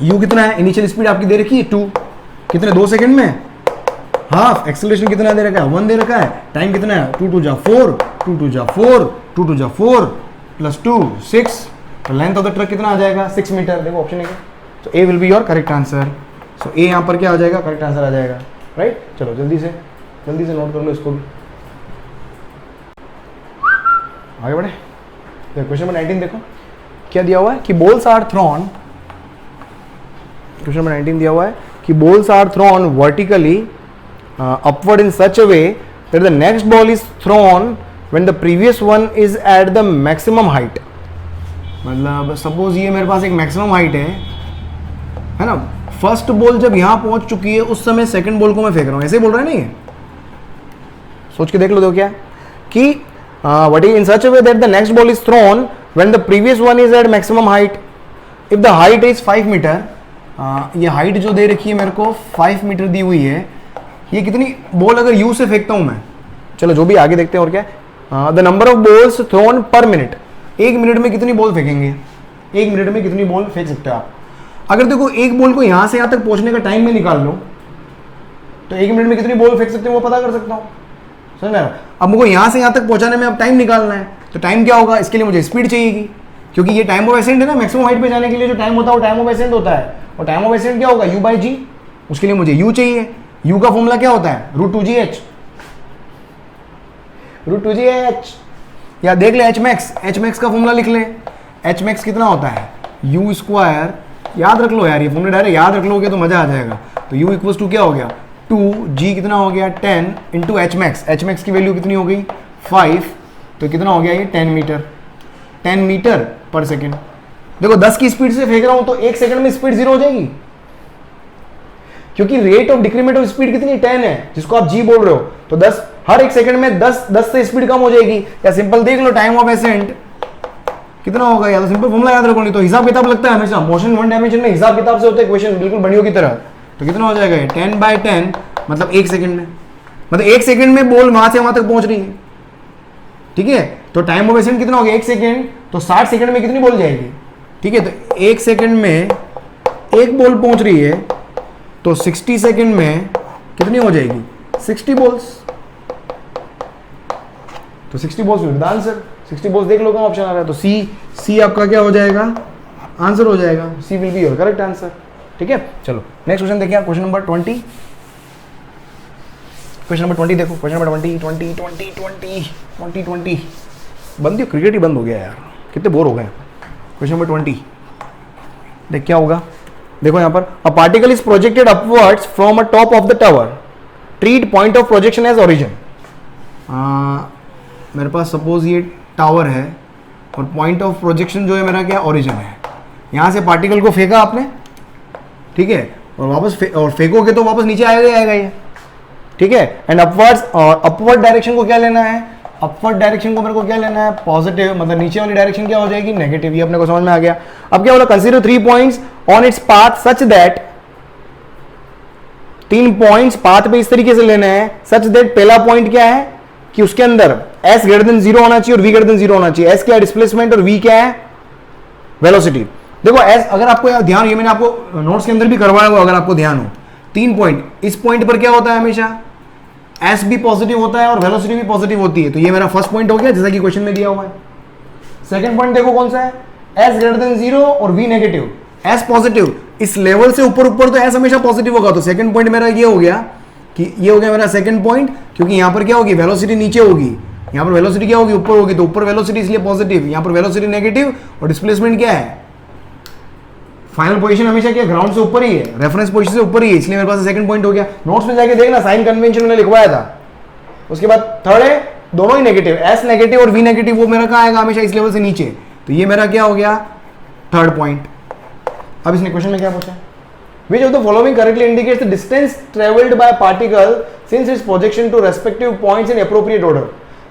u कितना है, इनिशियल स्पीड आपकी दे रखी है 2, कितने 2 सेकेंड में, हाफ एक्सेलरेशन कितना दे रखा है 1 दे रखा है, टाइम कितना है 2 2 जा 4, 2 2 जा 4, 2 2 जा 4 प्लस 2 6, तो लेंथ ऑफ द ट्रक कितना आ जाएगा 6 मीटर। देखो ऑप्शन है, so A will be your correct answer. So A यहाँ पर क्या आ जाएगा, करेक्ट आंसर आ जाएगा, राइट। चलो जल्दी से नोट कर लो इसको भी, आगे बढ़े। क्वेश्चन नंबर 19 देखो क्या दिया हुआ है कि balls are thrown, question number 19 दिया हुआ है कि balls are thrown vertically upward in such a way that the next ball is thrown when the previous one is at the maximum height। मतलब सपोज ये मेरे पास एक मैक्सिमम हाइट है ना, फर्स्ट बॉल जब यहां पहुंच चुकी है उस समय सेकंड बॉल को मैं फेंक रहा हूं, ऐसे ही बोल रहा है नहीं है? सोच के देख लो, क्या कि what is in such a way that the next ball is thrown when the previous one is at maximum height if the height is 5 metre. ये हाइट जो दे रखी है मेरे को 5 मीटर दी हुई है, ये कितनी बॉल अगर यू से फेंकता हूं मैं, चलो जो भी आगे देखते हैं और क्या, the number of balls thrown per minute, 1 minute में कितनी बॉल फेंकेंगे, 1 मिनट में कितनी बॉल फेंक सकते हो आप। अगर देखो एक बॉल को यहां से यहां तक पहुंचने का टाइम में निकाल लो तो 1 मिनट में कितनी बॉल फेंक सकते हो वो पता कर सकता हूं, समझ में? अब मुझको यहां से यहां तक पहुंचाने में अब टाइम निकालना है, तो टाइम क्या होगा, इसके लिए मुझे स्पीड चाहिएगी, क्योंकि ये टाइम ऑफ एसेंट है ना, मैक्सिमम हाइट पे जाने के लिए जो टाइम होता है वो टाइम ऑफ एसेंट होता है, और टाइम ऑफ एसेंट क्या होगा, u बाई जी, उसके लिए मुझे u चाहिए। u का फॉर्मूला क्या होता है, √2gh, √2gh, या देख ले h max का फॉर्मूला लिख ले, h max कितना होता है, u स्क्वायर, याद रख लो यार, ये फॉर्मूला डायरेक्ट याद रख लोगे तो मजा आ जाएगा। तो u इक्वल्स टू क्या हो गया, 2g कितना हो गया 10 इंटू h max की वैल्यू कितनी हो गई 5, तो कितना हो गया ये 10 मीटर पर सेकेंड। देखो 10 की स्पीड से फेंक रहा हूं तो 1 सेकंड में स्पीड 0 हो जाएगी, क्योंकि rate of decrement of speed कितनी 10 है, जिसको आप g बोल रहे हो, तो 10 हर 1 सेकंड में 10 से स्पीड कम हो जाएगी। या सिंपल देख लो टाइम ऑफ एसेंट कितना होगा, या तो सिंपल फॉर्मूला याद रखो, नहीं तो हिसाब किताब लगता है हमेशा, मोशन 1 डायमेंशन में हिसाब किताब से होता है क्वेश्चन, बिल्कुल बढ़ियों की तरह। तो कितना हो जाएगा ये 10/10 मतलब 1 सेकंड में, मतलब 1 सेकंड में बॉल वहां से वहां तक पहुंच रही है, ठीक है। तो टाइम ऑफ एसेंट कितना हो गया 1 सेकंड, तो 60 सेकंड में कितनी बॉल जाएगी, ठीक है। तो 1 सेकंड में एक बॉल पहुंच रही है, तो 60 सेकंड में कितनी हो जाएगी 60 बॉल्स, तो 60 balls will be the answer. 60 balls देख लो कहां ऑप्शन आ रहा है, तो सी आपका क्या हो जाएगा, आंसर हो जाएगा, C will be your correct answer, ठीक है। चलो नेक्स्ट क्वेश्चन देखिए, क्वेश्चन नंबर 20, क्वेश्चन नंबर 20 देखो, क्वेश्चन नंबर 20 बंद, क्रिकेट ही बंद हो गया यार, कितने बोर हो गए। क्वेश्चन नंबर 20 देख क्या होगा, देखो यहां पर, a particle is projected upwards from a top of the tower, treat point of projection as origin. मेरे पास सपोज ये टावर है और पॉइंट ऑफ प्रोजेक्शन जो है मेरा क्या ओरिजिन है, यहां से पार्टिकल को फेंका आपने, ठीक है, और वापस और फेंकोगे तो वापस नीचे आएगा ये, ठीक है। एंड अपवर्ड्स, और अपवर्ड डायरेक्शन को क्या लेना है, अपवर्ड डायरेक्शन को मेरे को क्या लेना है पॉजिटिव, मतलब नीचे वाली डायरेक्शन क्या हो जाएगी नेगेटिव, ये अपने को समझ में आ गया। अब क्या बोला, consider 3 points on its path such that, 3 points path पे इस तरीके से लेने हैं सच दैट, पहला पॉइंट क्या है कि उसके अंदर s ग्रेटर देन 0 होना चाहिए और v ग्रेटर देन 0 होना चाहिए। s क्या है डिस्प्लेसमेंट और v क्या है वेलोसिटी। देखो s, अगर आपको ध्यान, ये मैंने आपको नोट्स के अंदर भी करवाया हुआ, अगर आपको ध्यान हो, 3 पॉइंट, इस पॉइंट पर क्या होता है हमेशा s भी पॉजिटिव होता है और वेलोसिटी भी पॉजिटिव होती है, तो ये मेरा फर्स्ट पॉइंट हो गया जैसा कि क्वेश्चन में दिया हुआ है। सेकंड पॉइंट देखो कौन सा है, s ग्रेटर देन 0 और v नेगेटिव, s पॉजिटिव, इस लेवल से ऊपर तो s हमेशा पॉजिटिव होगा, तो सेकंड पॉइंट मेरा ये हो गया कि ये हो गया मेरा सेकंड पॉइंट, क्योंकि यहां पर क्या होगी वेलोसिटी नीचे होगी, यहां पर वेलोसिटी क्या होगी ऊपर होगी, तो ऊपर वेलोसिटी इसलिए पॉजिटिव, यहां पर वेलोसिटी नेगेटिव, और डिस्प्लेसमेंट क्या है, फाइनल पोजीशन हमेशा क्या ग्राउंड से ऊपर ही है, रेफरेंस पोजीशन से ऊपर ही है, इसलिए मेरे पास सेकंड पॉइंट हो गया। नोट्स में जाके देखना साइन कन्वेंशन मैंने लिखवाया था, उसके बाद थर्ड है दोनों ही नेगेटिव, s नेगेटिव और v नेगेटिव, वो मेरा कहां आएगा हमेशा इस लेवल से नीचे, तो ये मेरा क्या हो गया थर्ड पॉइंट। अब इसने क्वेश्चन में क्या पूछा, which of the following correctly indicates the distance traveled by a particle since its projection to respective points in appropriate order।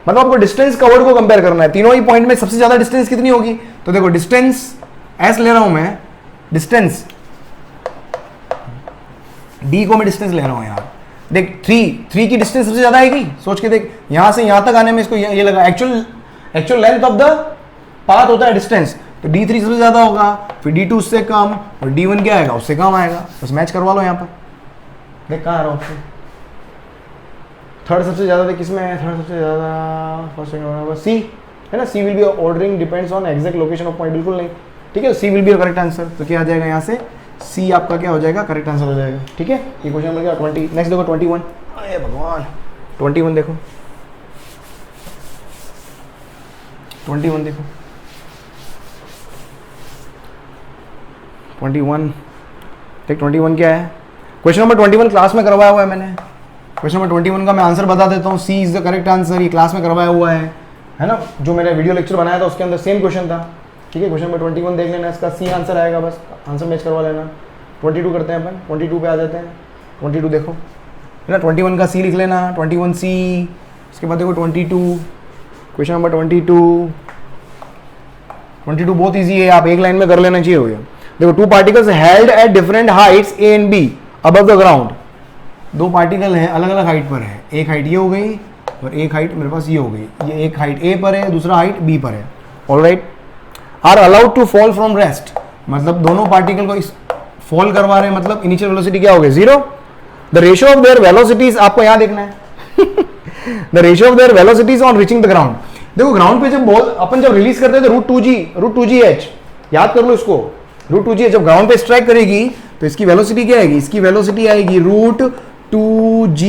मतलब आपको डिस्टेंस कवर्ड को कंपेयर करना है, तीनों ही पॉइंट में सबसे ज्यादा डिस्टेंस कितनी होगी, तो देखो डिस्टेंस s ले रहा हूं मैं, डिस्टेंस d को मैं डिस्टेंस ले रहा हूं यार, देख 3 की डिस्टेंस सबसे ज्यादा आएगी, सोच के देख, यहां से यहां तक आने में इसको ये लगा, actual length of the path होता है डिस्टेंस, तो d3 सबसे ज्यादा होगा, फिर d2 उससे कम, और d1 क्या आएगा उससे कम आएगा, बस मैच करवा लो यहाँ पर, देख कहाँ आ रहा ऑप्शन, थर्ड सबसे ज्यादा देख किसमें है, थर्ड सबसे ज्यादा फर्स्ट सेकंड सी है ना, C will be ordering depends on exact location of point, बिल्कुल नहीं, ठीक है, C will be correct answer, तो क्या आ जाएगा यहाँ से सी आपका क्या हो जाएगा करेक्ट आंसर हो जाएगा, ठीक है। ये क्वेश्चन नंबर क्या 20, नेक्स्ट देखो 21, अरे भगवान 21 देखो, 21 देखो 21 देख 21 क्या है, क्वेश्चन नंबर 21 क्लास में करवाया हुआ है मैंने, क्वेश्चन नंबर 21 का मैं आंसर बता देता हूँ, सी इज द करेक्ट आंसर, ये क्लास में करवाया हुआ है ना, जो मैंने वीडियो लेक्चर बनाया था उसके अंदर सेम क्वेश्चन था, ठीक है। क्वेश्चन नंबर 21 देख लेना, इसका सी आंसर आएगा, बस आंसर मैच करवा लेना। 22 करते हैं अपन, 22 पे आ जाते हैं। 22 देखो है ना, 21 का सी लिख लेना, 21 सी। इसके बाद देखो 22, क्वेश्चन नंबर 22 बहुत इजी है, आप एक लाइन में कर लेना चाहिए हो गया। देखो, two particles held at different Heights A and be above the ground. दो पार्टिकल हैं, अलग अलग हाइट पर है, एक हाइट ये हो गई और एक हाइट मेरे पास ये हो गई। ये एक हाइट ए पर है, दूसरा हाइट बी पर है। Alright, are allowed to fall from rest, मतलब दोनों पार्टिकल को फॉल करवा रहे हैं, मतलब इनिशियल वेलोसिटी क्या हो गई, 0। The ratio of their velocities आपको यहां देखना है the ratio of their velocities on reaching the ground. देखो, ग्राउंड पे जब बॉल अपन जब रिलीज करते हैं तो √2g/h, याद कर लो इसको, √2g जब ग्राउंड पे स्ट्राइक करेगी तो इसकी वेलोसिटी क्या आएगी, इसकी वेलोसिटी आएगी √2gh।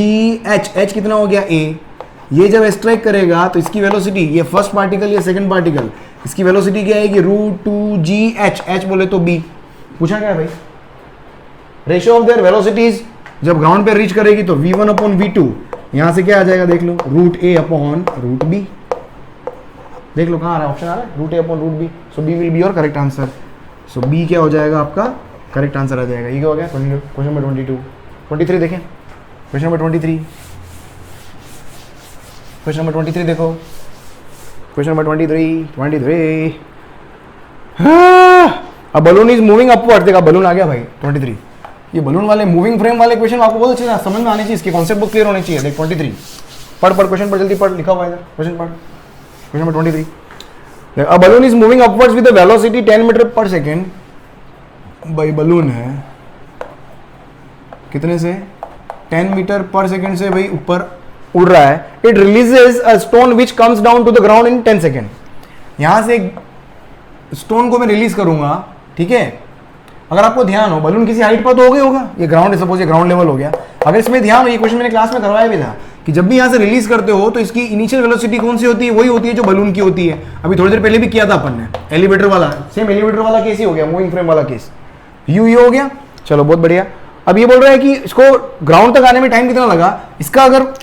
h कितना हो गया, a। ये जब स्ट्राइक करेगा तो इसकी वेलोसिटी, ये फर्स्ट पार्टिकल या सेकंड पार्टिकल, इसकी वेलोसिटी क्या आएगी, √2gh। h बोले तो b। पूछा क्या है भाई, रेशियो ऑफ देयर वेलोसिटीज जब ग्राउंड पे रीच करेगी तो v1/v2, यहां से क्या आ जाएगा देख लो, √a/√b। देख लो कहां आ रहा है, ऑप्शन आ रहा है, √a/√b। So b will be your correct answer. So b क्या हो जाएगा आपका करेक्ट आंसर आ जाएगा। ये क्या हो गया, क्वेश्चन नंबर 22। 23 देखें, क्वेश्चन नंबर 23, क्वेश्चन नंबर 23 देखो, क्वेश्चन नंबर 23। अब बलून इज मूविंग अपवर्ड। देखा, बलून आ गया भाई 23। ये बलून वाले मूविंग फ्रेम वाले क्वेश्चन आपको बहुत अच्छे से समझ में आने चाहिए, इसके कॉन्सेप्ट बुक क्लियर होने चाहिए। देख 23, पढ़ क्वेश्चन पढ़, जल्दी पढ़, लिखा हुआ है इधर, क्वेश्चन पढ़, question number 23। A balloon is moving upwards with the velocity 10 metre per second. भाई बलून है कितने से, 10 मीटर पर सेकेंड से भाई ऊपर उड़ रहा है। It releases a stone which comes down to the ground in 10 second. यहां से एक स्टोन को मैं रिलीज करूंगा, ठीक है। अगर आपको ध्यान हो, बलून किसी हाइट पर तो हो गया होगा, ये ग्राउंड है, सपोज ये ग्राउंड लेवल हो गया। अगर इसमें ध्यान हो, ये क्वेश्चन मैंने क्लास में करवाया भी था कि जब भी यहां से रिलीज करते हो तो इसकी इनिशियल वेलोसिटी कौन सी होती है, वही होती है जो बलून की होती है। अभी थोड़ी देर पहले भी किया था अपन ने, एलिवेटर वाला, सेम एलिवेटर वाला केस ही हो गया, मूविंग फ्रेम वाला केस, ये हो गया। चलो बहुत बढ़िया। अब ये बोल रहा है कि इसको ग्राउंड तक आने में टाइम कितना लगा। इसका अगर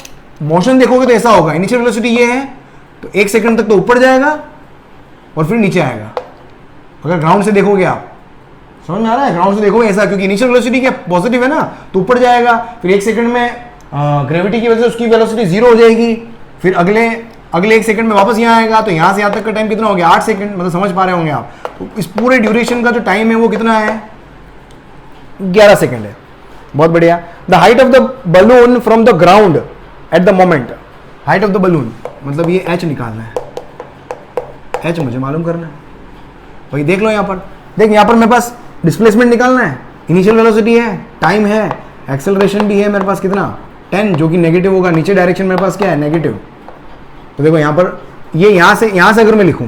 मोशन देखोगे तो ऐसा होगा, इनिशियल वेलोसिटी ये है तो 1 सेकंड तक तो ऊपर जाएगा और फिर नीचे आएगा। अगर ग्राउंड से देखोगे आप, समझ में आ रहा है, ग्राउंड से देखोगे ऐसा, क्योंकि इनिशियल वेलोसिटी क्या पॉजिटिव है ना, तो ऊपर जाएगा, फिर 1 सेकंड में ग्रेविटी की वजह से उसकी वेलोसिटी 0 हो जाएगी, फिर अगले 1 सेकंड में वापस यहाँ आएगा, तो यहाँ से यहाँ तक का टाइम कितना हो गया, 8 सेकंड। मतलब समझ पा रहे होंगे आप। तो इस पूरे ड्यूरेशन का जो टाइम है वो कितना है, 11 सेकंड है। बहुत बढ़िया। The height of the balloon from the ground at the moment, height of the balloon मतलब ये h निकालना है, h मुझे मालूम करना है भाई। देख लो यहाँ पर, देख यहाँ पर मेरे पास डिस्प्लेसमेंट निकालना है, इनिशियल वेलोसिटी है, टाइम है, एक्सेलरेशन भी है मेरे पास कितना 10, जो कि नेगेटिव होगा। नीचे डायरेक्शन मेरे पास क्या है, नेगेटिव। तो देखो यहाँ पर, ये यहाँ से अगर मैं लिखूं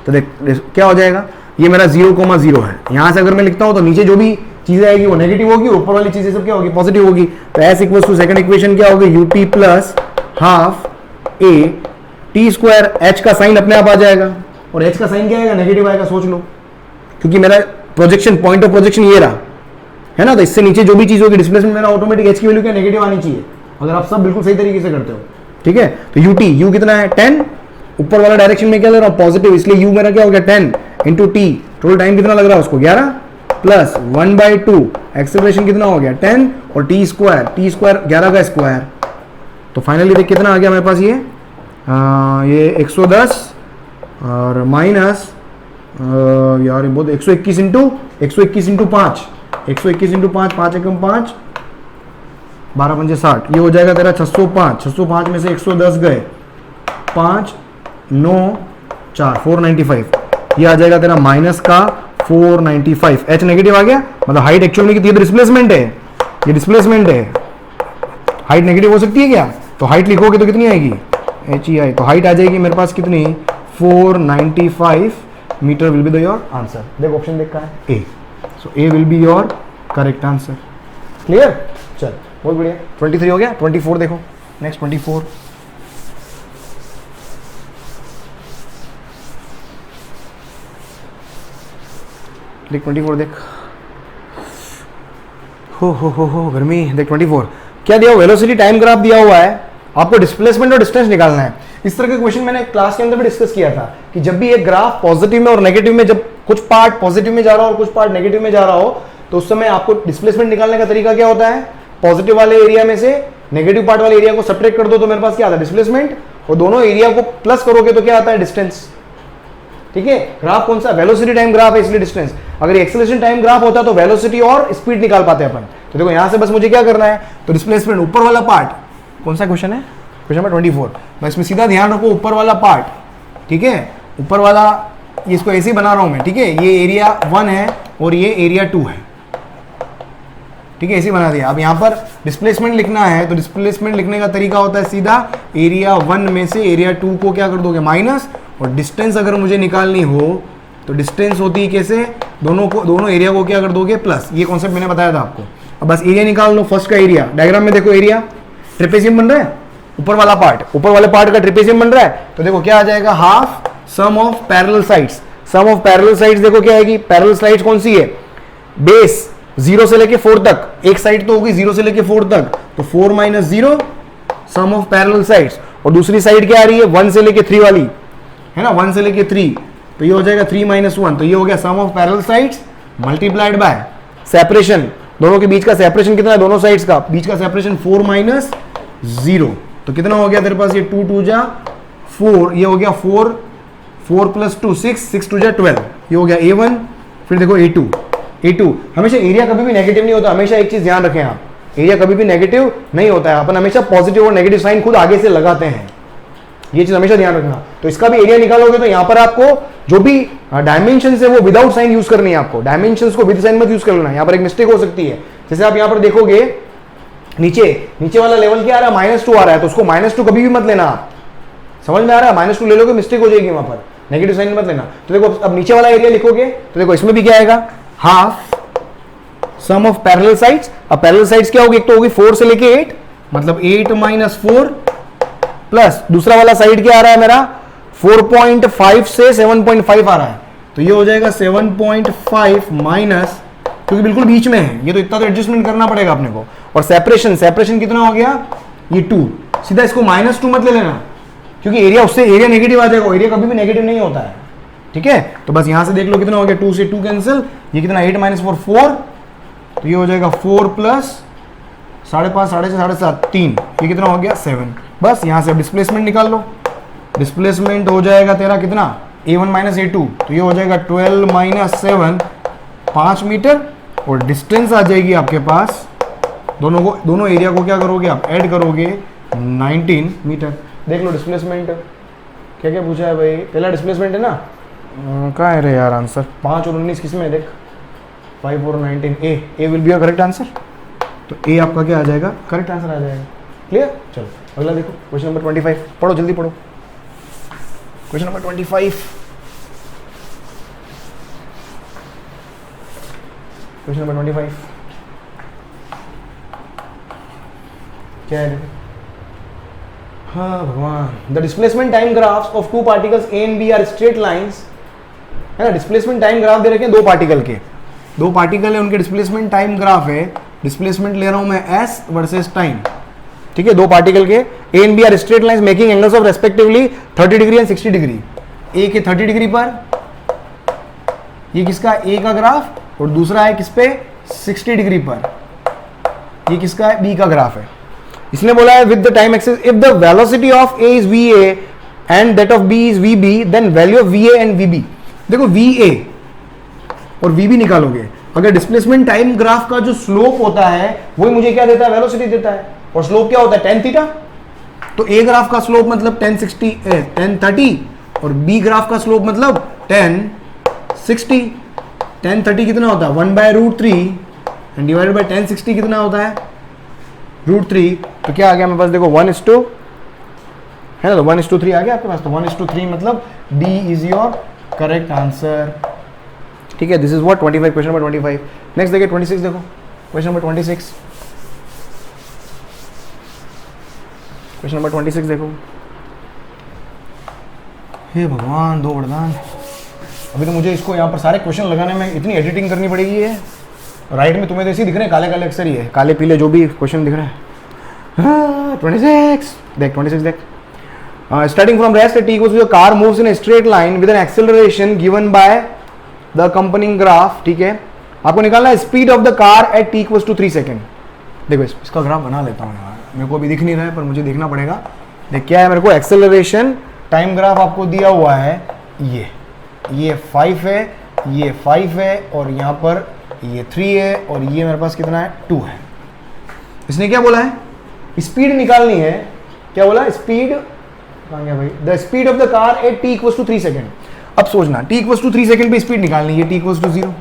तो देख क्या हो जाएगा, ये मेरा 0,0 है। यहाँ से अगर मैं लिखता हूँ तो नीचे जो भी चीजें आएगी वो नेगेटिव होगी, ऊपर वाली चीजें सब क्या होगी, पॉजिटिव होगी। तो s equals to second equation क्या होगी, ut plus half a t square. h का साइन अपने आप आ जाएगा और h का साइन क्या आएगा, नेगेटिव आएगा। सोच लो, क्योंकि मेरा प्रोजेक्शन, पॉइंट ऑफ प्रोजेक्शन ये रहा है ना, तो इससे नीचे जो भी चीज होगी डिस्प्लेसमेंट मेरा ऑटोमेटिक h की वैल्यू क्या नेगेटिव आनी चाहिए, अगर आप सब बिल्कुल सही तरीके से करते हो। ठीक है, तो u कितना है 10, ऊपर वाला डायरेक्शन में क्या ले रहा हूँ, पॉजिटिव, इसलिए u मेरा क्या हो गया 10 इंटू टी। टोटल टाइम कितना लग रहा है उसको, 11 प्लस 1/2, एक्सेलरेशन कितना हो गया 10 और टी स्क्वायर 11 का स्क्वायर। तो फाइनली देख कितना आ गया मेरे पास, ये 110 और माइनस यार बहुत 121 इंटू 5, 121 इंटू 5, 5 एकम 5, 12 पंजे 60, ये हो जाएगा तेरा 605 में से 110 गए, 5 9 4 495, ये आ जाएगा तेरा माइनस का 495। h नेगेटिव आ गया, मतलब हाइट एक्चुअल में कितनी है, डिस्प्लेसमेंट है, ये डिस्प्लेसमेंट है। हाइट नेगेटिव हो सकती है क्या, तो हाइट लिखोगे तो कितनी आएगी, HEI, तो हाइट आ जाएगी मेरे पास कितनी 495 metre will be the your answer. देखो ऑप्शन देखा है A, so A will be your correct answer. Clear, चल बहुत बढ़िया। 23 हो गया, 24 देखो, नेक्स्ट 24। देख 24 देख, हो गर्मी। देख 24 क्या दिया हुआ, वेलोसिटी टाइम ग्राफ दिया हुआ है, आपको डिस्प्लेसमेंट और डिस्टेंस निकालना है। इस तरह के क्वेश्चन मैंने क्लास के अंदर भी डिस्कस किया था कि जब भी एक ग्राफ पॉजिटिव में और नेगेटिव में जब कुछ पार्ट पॉजिटिव में जा रहा हो और कुछ पार्ट नेगेटिव में जा रहा हो, तो उस समय आपको डिस्प्लेसमेंट निकालने का तरीका क्या होता है, पॉजिटिव वाले एरिया में से नेगेटिव पार्ट वाले एरिया को सब्ट्रैक्ट कर दो तो मेरे पास क्या आता है, डिस्प्लेसमेंट, और दोनों एरिया को प्लस करोगे तो क्या आता है, डिस्टेंस। ठीक है, ग्राफ कौन सा, वेलोसिटी टाइम ग्राफ है, इसलिए डिस्टेंस। अगर एक्सेलरेशन टाइम ग्राफ होता तो वेलोसिटी और स्पीड निकाल पाते अपन। तो देखो यहां से बस मुझे क्या करना है, तो डिस्प्लेसमेंट ऊपर वाला पार्ट, कौन सा क्वेश्चन है, क्वेश्चन नंबर 24। मैं इसमें सीधा ध्यान रखो, ऊपर वाला पार्ट, ठीक है, ऊपर वाला, इसको ऐसे ही बना रहा हूं मैं, ठीक है, ये एरिया 1 है और ये एरिया 2 है, ठीक है, ऐसे ही बना दिया। अब यहाँ पर डिस्प्लेसमेंट लिखना है, तो डिस्प्लेसमेंट लिखने का तरीका होता है सीधा एरिया 1 में से एरिया 2 को क्या कर दोगे, माइनस, और डिस्टेंस अगर मुझे निकालनी हो तो डिस्टेंस होती है कैसे, दोनों एरिया को क्या कर दोगे, प्लस। ये कॉन्सेप्ट मैंने बताया था आपको। अब बस एरिया निकाल लो, फर्स्ट का एरिया, डायग्राम में देखो एरिया ट्रेपेजियम बन रहा है, ऊपर वाला पार्ट, ऊपर वाले पार्ट का ट्रेपेजियम बन रहा है, तो देखो क्या आ जाएगा, half sum of parallel sides. Sum of parallel sides देखो क्या आएगी, पैरेलल साइड्स कौन सी है, बेस 0 से लेके 4 तक, एक साइड तो होगी 0 से लेके 4 तक, तो 4 minus 0 sum of parallel sides, और दूसरी साइड क्या आ रही है, 1 से लेके 3 वाली है ना, 1 से लेके 3, तो ये हो जाएगा 3 माइनस 1, तो ये हो गया sum of parallel sides multiplied by separation, दोनों के बीच का सेपरेशन कितना है, दोनों साइड्स का बीच का सेपरेशन 4 माइनस 0, तो कितना हो गया तेरे पास, ये 2 2 जा 4, ये हो गया 4 4 प्लस 2 6 6 2 जा 12, ये हो गया A1। फिर देखो A2 हमेशा एरिया कभी भी नेगेटिव नहीं होता, हमेशा एक चीज ध्यान रखें आप, एरिया कभी भी नेगेटिव नहीं होता है, अपन हमेशा पॉजिटिव और नेगेटिव साइन खुद आगे से लगाते हैं, ये चीज हमेशा ध्यान रखना। तो इसका भी एरिया निकालोगे तो यहां पर आपको जो भी डायमेंशन है वो विदाउट साइन यूज करनी है, आपको डायमेंशंस को विद साइन मत यूज कर लेना, यहां पर एक मिस्टेक हो सकती है। जैसे आप यहां पर देखोगे नीचे वाला लेवल क्या आ रहा है, -2 आ रहा है, तो उसको -2 कभी भी मत लेना, आप समझ में आ रहा है, -2 ले लोगे मिस्टेक हो जाएगी, वहां पर नेगेटिव साइन मत लेना। तो देखो अब नीचे वाला एरिया लिखोगे तो देखो इसमें भी क्या आएगा, half sum of parallel sides. अब पैरेलल साइड्स क्या होगी, एक तो होगी 4 से लेके 8, मतलब 8 माइनस 4 प्लस दूसरा वाला साइड क्या आ रहा है मेरा, 4.5 से 7.5 आ रहा है, तो ये हो जाएगा 7.5 माइनस, क्योंकि बिल्कुल बीच में है ये, तो इतना तो एडजस्टमेंट करना पड़ेगा अपने को। और सेपरेशन कितना हो गया, ये 2, सीधा इसको -2 मत ले लेना, क्योंकि एरिया उससे एरिया नेगेटिव आ जाएगा, एरिया कभी भी नेगेटिव नहीं होता है, ठीक है। तो बस यहां से देख लो कितना हो गया, 2 से 2 कैंसिल, ये कितना 8 माइनस 4, तो ये हो जाएगा 4 प्लस 5.5 6.5 7 3, ये कितना हो गया 7। बस यहां से अब डिस्प्लेसमेंट निकाल लो, डिस्प्लेसमेंट हो जाएगा तेरा कितना, A1 माइनस A2, तो ये हो जाएगा 12 माइनस 7 5 मीटर, और डिस्टेंस आ जाएगी आपके पास, दोनों एरिया को क्या करोगे आप, ऐड करोगे 19 मीटर। देख लो डिस्प्लेसमेंट क्या क्या पूछा है भाई, पहला डिस्प्लेसमेंट है ना, कहाँ है रे यार आंसर, 5 और 19 किस में है, देख 5 और 19, A will be your correct answer, तो ए आपका क्या आ जाएगा, करेक्ट आंसर आ जाएगा। क्लियर, चलो अगला देखो, क्वेश्चन नंबर 25, पढ़ो जल्दी पढ़ो, क्वेश्चन नंबर 25, क्वेश्चन नंबर 25 क्या है, हाँ भगवान, the displacement time graphs of 2 particles A and B are straight lines, है ना, डिस्प्लेसमेंट टाइम ग्राफ दे रखे हैं 2 पार्टिकल के, 2 पार्टिकल है उनके डिस्प्लेसमेंट टाइम ग्राफ है, डिस्प्लेसमेंट ले रहा हूं मैं S वर्सेस टाइम, ठीक है, 2 पार्टिकल के A and B are straight lines making angles of respectively 30 degree and 60 degree, A के 30 डिग्री पर, ये किसका A का ग्राफ, और दूसरा है किस पे 60 डिग्री पर, ये किसका है B का ग्राफ है। इसने बोला है with the time axis if the velocity of A is VA and that of B is VB then value of VA and VB। देखो VA और VB निकालोगे, अगर डिस्प्लेसमेंट टाइम ग्राफ का जो स्लोप होता है वही मुझे क्या देता है, वेलोसिटी देता है, और स्लोप क्या होता है tan थीटा, तो A ग्राफ का स्लोप मतलब tan 30 और B ग्राफ का स्लोप मतलब tan 60। tan 30 कितना होता है 1/√3 एंड डिवाइडेड बाय tan 60 कितना होता है √3, तो क्या आ गया मेरे पास, देखो 1:, है ना, तो 1:3 आ गया आपके पास, तो 1:3 मतलब D is your correct answer, ठीक है। This is what 25, question number 25। Next देखिए 26, देखो क्वेश्चन नंबर 26, क्वेश्चन नंबर 26 देखो, हे भगवान दो वरदान, अभी तो मुझे इसको यहाँ पर सारे क्वेश्चन लगाने में इतनी एडिटिंग करनी पड़ेगी है। राइट में तुम्हें तो ऐसे दिख रहे हैं काले काले अक्षर ही है, काले पीले जो भी क्वेश्चन दिख रहे हैं। 26 देख, 26 देख, starting from rest at t equals to car moves in a straight line with an acceleration given by the accompanying graph, ठीक है, आपको निकालना है speed of the car at t equals to 3 second. देखो इसका ग्राफ बना लेता हूँ यार, मेरे को अभी दिख नहीं रहा है पर मुझे देखना पड़ेगा। देख क्या है, मेरे को एक्सेलरेशन टाइम ग्राफ आपको दिया हुआ है, ये 5 है, ये 5 है, और यहाँ पर ये 3 है, और ये मेरे पास कितना है 2 है। इसने क्या बोला है, स्पीड निकालनी है, क्या बोला, स्पीड कहाँ गया भाई, the speed of the car at t equals to 3 second. अब सोचना t इक्वल्स टू 3 सेकेंड पे स्पीड निकालनी है, t equals to 0।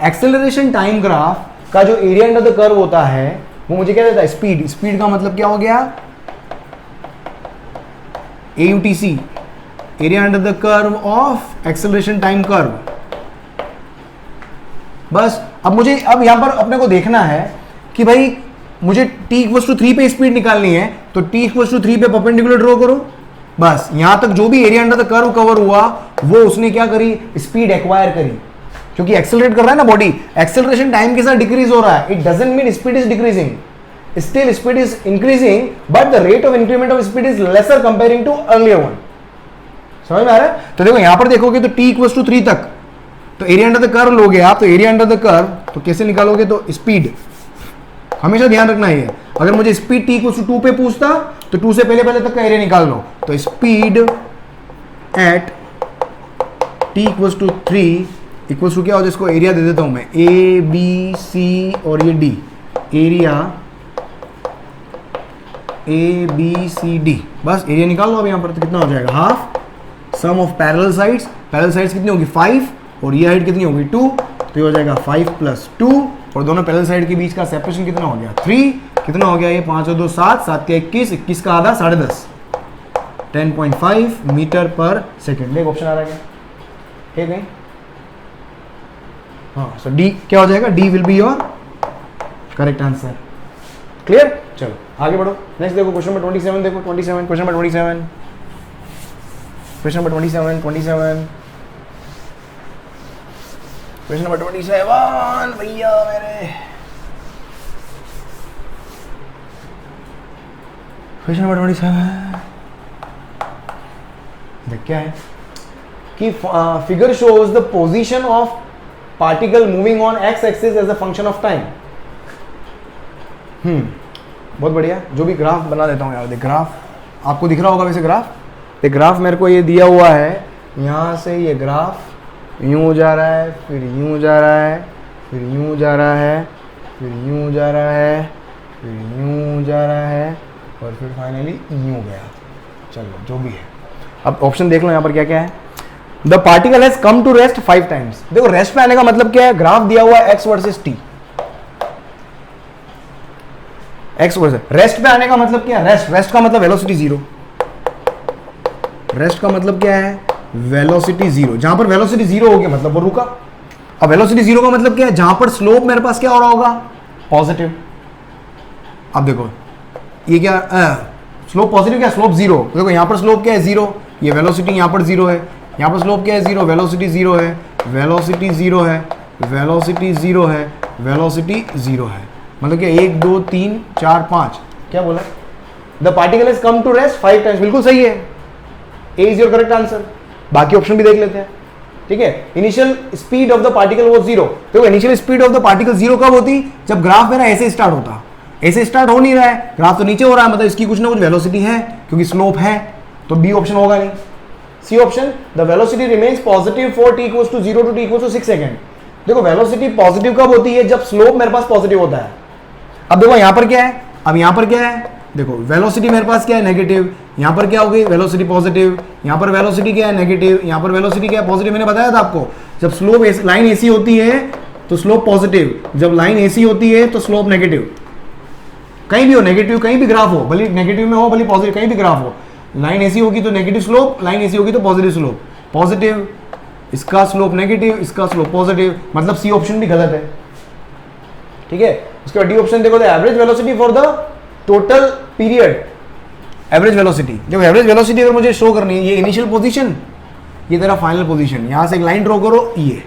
Acceleration time graph का जो एरिया अंडर द कर्व होता है वो मुझे क्या देता है, स्पीड। स्पीड का मतलब क्या हो गया, AUTC, area under the curve of acceleration time curve. बस अब यहां पर अपने को देखना है कि भाई मुझे t इक्वल्स टू 3 पे स्पीड निकालनी है, तो t इक्वल्स टू 3 पे परपेंडिकुलर ड्रॉ करो। बस यहां तक जो भी area under the curve cover हुआ वो उसने क्या करी, स्पीड एक्वायर करी, क्योंकि एक्सेलरेट कर रहा है ना बॉडी, एक्सेलरेशन टाइम के साथ डिक्रीज हो रहा है। It doesn't mean speed is decreasing, still speed is increasing, but the rate of increment of speed is lesser comparing to earlier one. समझ में आ रहा है? तो देखो यहां पर देखोगे तो t इक्वल्स टू 3 तक, तो एरिया अंडर द कर्व लोगे आप, तो एरिया अंडर द कर्व तो कैसे निकालोगे, तो स्पीड हमेशा ध्यान रखना है। अगर मुझे स्पीड t इक्वल्स टू 2 पे पूछता तो 2 से पहले तक का एरिया निकाल लो, तो speed at t equals to 3 equals to क्या हो जाए, इसको एरिया दे देता हूं मैं, A B C और ये D, area A B C D। बस एरिया निकाल लो अब यहां पर, तो कितना हो जाएगा, half sum of parallel sides. Parallel sides कितनी होगी 5, और ये हाइट कितनी होगी 2, तो ये हो जाएगा 5 + 2, और दोनों पैरेलल साइड के बीच का सेपरेशन कितना हो गया 3, कितना हो गया ये 5 और 2 7, 7 के 21, 21 का आधा 10.5, 10.5 मीटर पर सेकेंड। एक ऑप्शन आ रहा है क्या, ठीक है, हाँ, सो डी क्या हो जाएगा, D will be your correct answer. Clear? चलो आगे बढ़ो, नेक्स्ट देखो क्वेश्चन नंबर 27, देखो 27, question number 27, question number 27, question number 27 भैया मेरे, क्वेश्चन नंबर 27 देख क्या है कि figure shows the position of particle moving on x axis as a function of time. बहुत बढ़िया, जो भी ग्राफ बना देता हूँ यार। देख ग्राफ आपको दिख रहा होगा वैसे, ग्राफ मेरे को ये दिया हुआ है, यहाँ से ये ग्राफ यूँ जा रहा है, फिर यूँ जा रहा है, फिर यूँ जा रहा है, फिर यूँ जा रहा है, फिर यूँ जा रहा है, और फिर फाइनली यूँ गया। चलो जो भी है, अब ऑप्शन देख लो यहाँ पर क्या क्या है। The particle has come to rest 5 times. देखो रेस्ट पे आने का मतलब क्या है, ग्राफ दिया हुआ है x versus t, x versus, rest पे आने का मतलब क्या है, रेस्ट का मतलब वेलोसिटी 0, रेस्ट का मतलब क्या है, वेलोसिटी 0। जहां पर वेलोसिटी 0 हो गया मतलब वो रुका। अब वेलोसिटी 0 का मतलब क्या है, जहां पर स्लोप मेरे पास क्या हो रहा होगा, पॉजिटिव। अब देखो ये क्या, स्लोप पॉजिटिव, क्या स्लोप 0, देखो यहां पर स्लोप क्या है 0, ये वेलोसिटी यहां पर 0 है, यहाँ पर स्लोप क्या है 0, वेलोसिटी 0 है, वेलोसिटी 0 है, वेलोसिटी 0 है, वेलोसिटी 0 है, मतलब क्या 1 2 3 4 5, क्या बोला, the particle has come to rest 5 times. बिल्कुल सही है, A is your correct answer. बाकी ऑप्शन भी देख लेते हैं, ठीक है। Initial speed of the particle वो 0, देखो initial speed of the particle 0 कब होती, जब ग्राफ मेरा ऐसे स्टार्ट होता, ऐसे स्टार्ट हो नहीं रहा है, ग्राफ तो नीचे हो रहा है, मतलब इसकी कुछ ना कुछ वेलोसिटी है, क्योंकि स्लोप है, तो बी ऑप्शन होगा नहीं। C option, the velocity remains positive for t equals to 0 to t equals to 6 second. देखो वेलोसिटी पॉजिटिव कब होती है, जब स्लोप मेरे पास पॉजिटिव होता है। अब देखो यहां पर क्या है, अब यहां पर क्या है, देखो वेलोसिटी मेरे पास क्या है, नेगेटिव, यहां पर क्या हो गई, वेलोसिटी पॉजिटिव, यहां पर वेलोसिटी क्या है, नेगेटिव, यहां पर वेलोसिटी क्या है, पॉजिटिव। मैंने बताया था आपको, जब स्लोप लाइन ऐसी होती है तो स्लोप पॉजिटिव, जब लाइन ऐसी होती है तो स्लोप नेगेटिव। कहीं भी हो नेगेटिव, कहीं भी ग्राफ हो, भले नेगेटिव में हो भले पॉजिटिव, कहीं भी ग्राफ हो, लाइन ऐसी होगी तो नेगेटिव स्लोप, लाइन ऐसी होगी तो पॉजिटिव स्लोप। पॉजिटिव, इसका स्लोप नेगेटिव, इसका स्लोप पॉजिटिव, मतलब सी ऑप्शन भी गलत है, ठीक है। उसके बाद डी ऑप्शन देखो, the average velocity for the total period, average velocity. देखो एवरेज वेलोसिटी अगर मुझे शो करनी है, ये इनिशियल पोजीशन, ये तेरा फाइनल पोजीशन, यहां से एक लाइन ड्रॉ करो, ये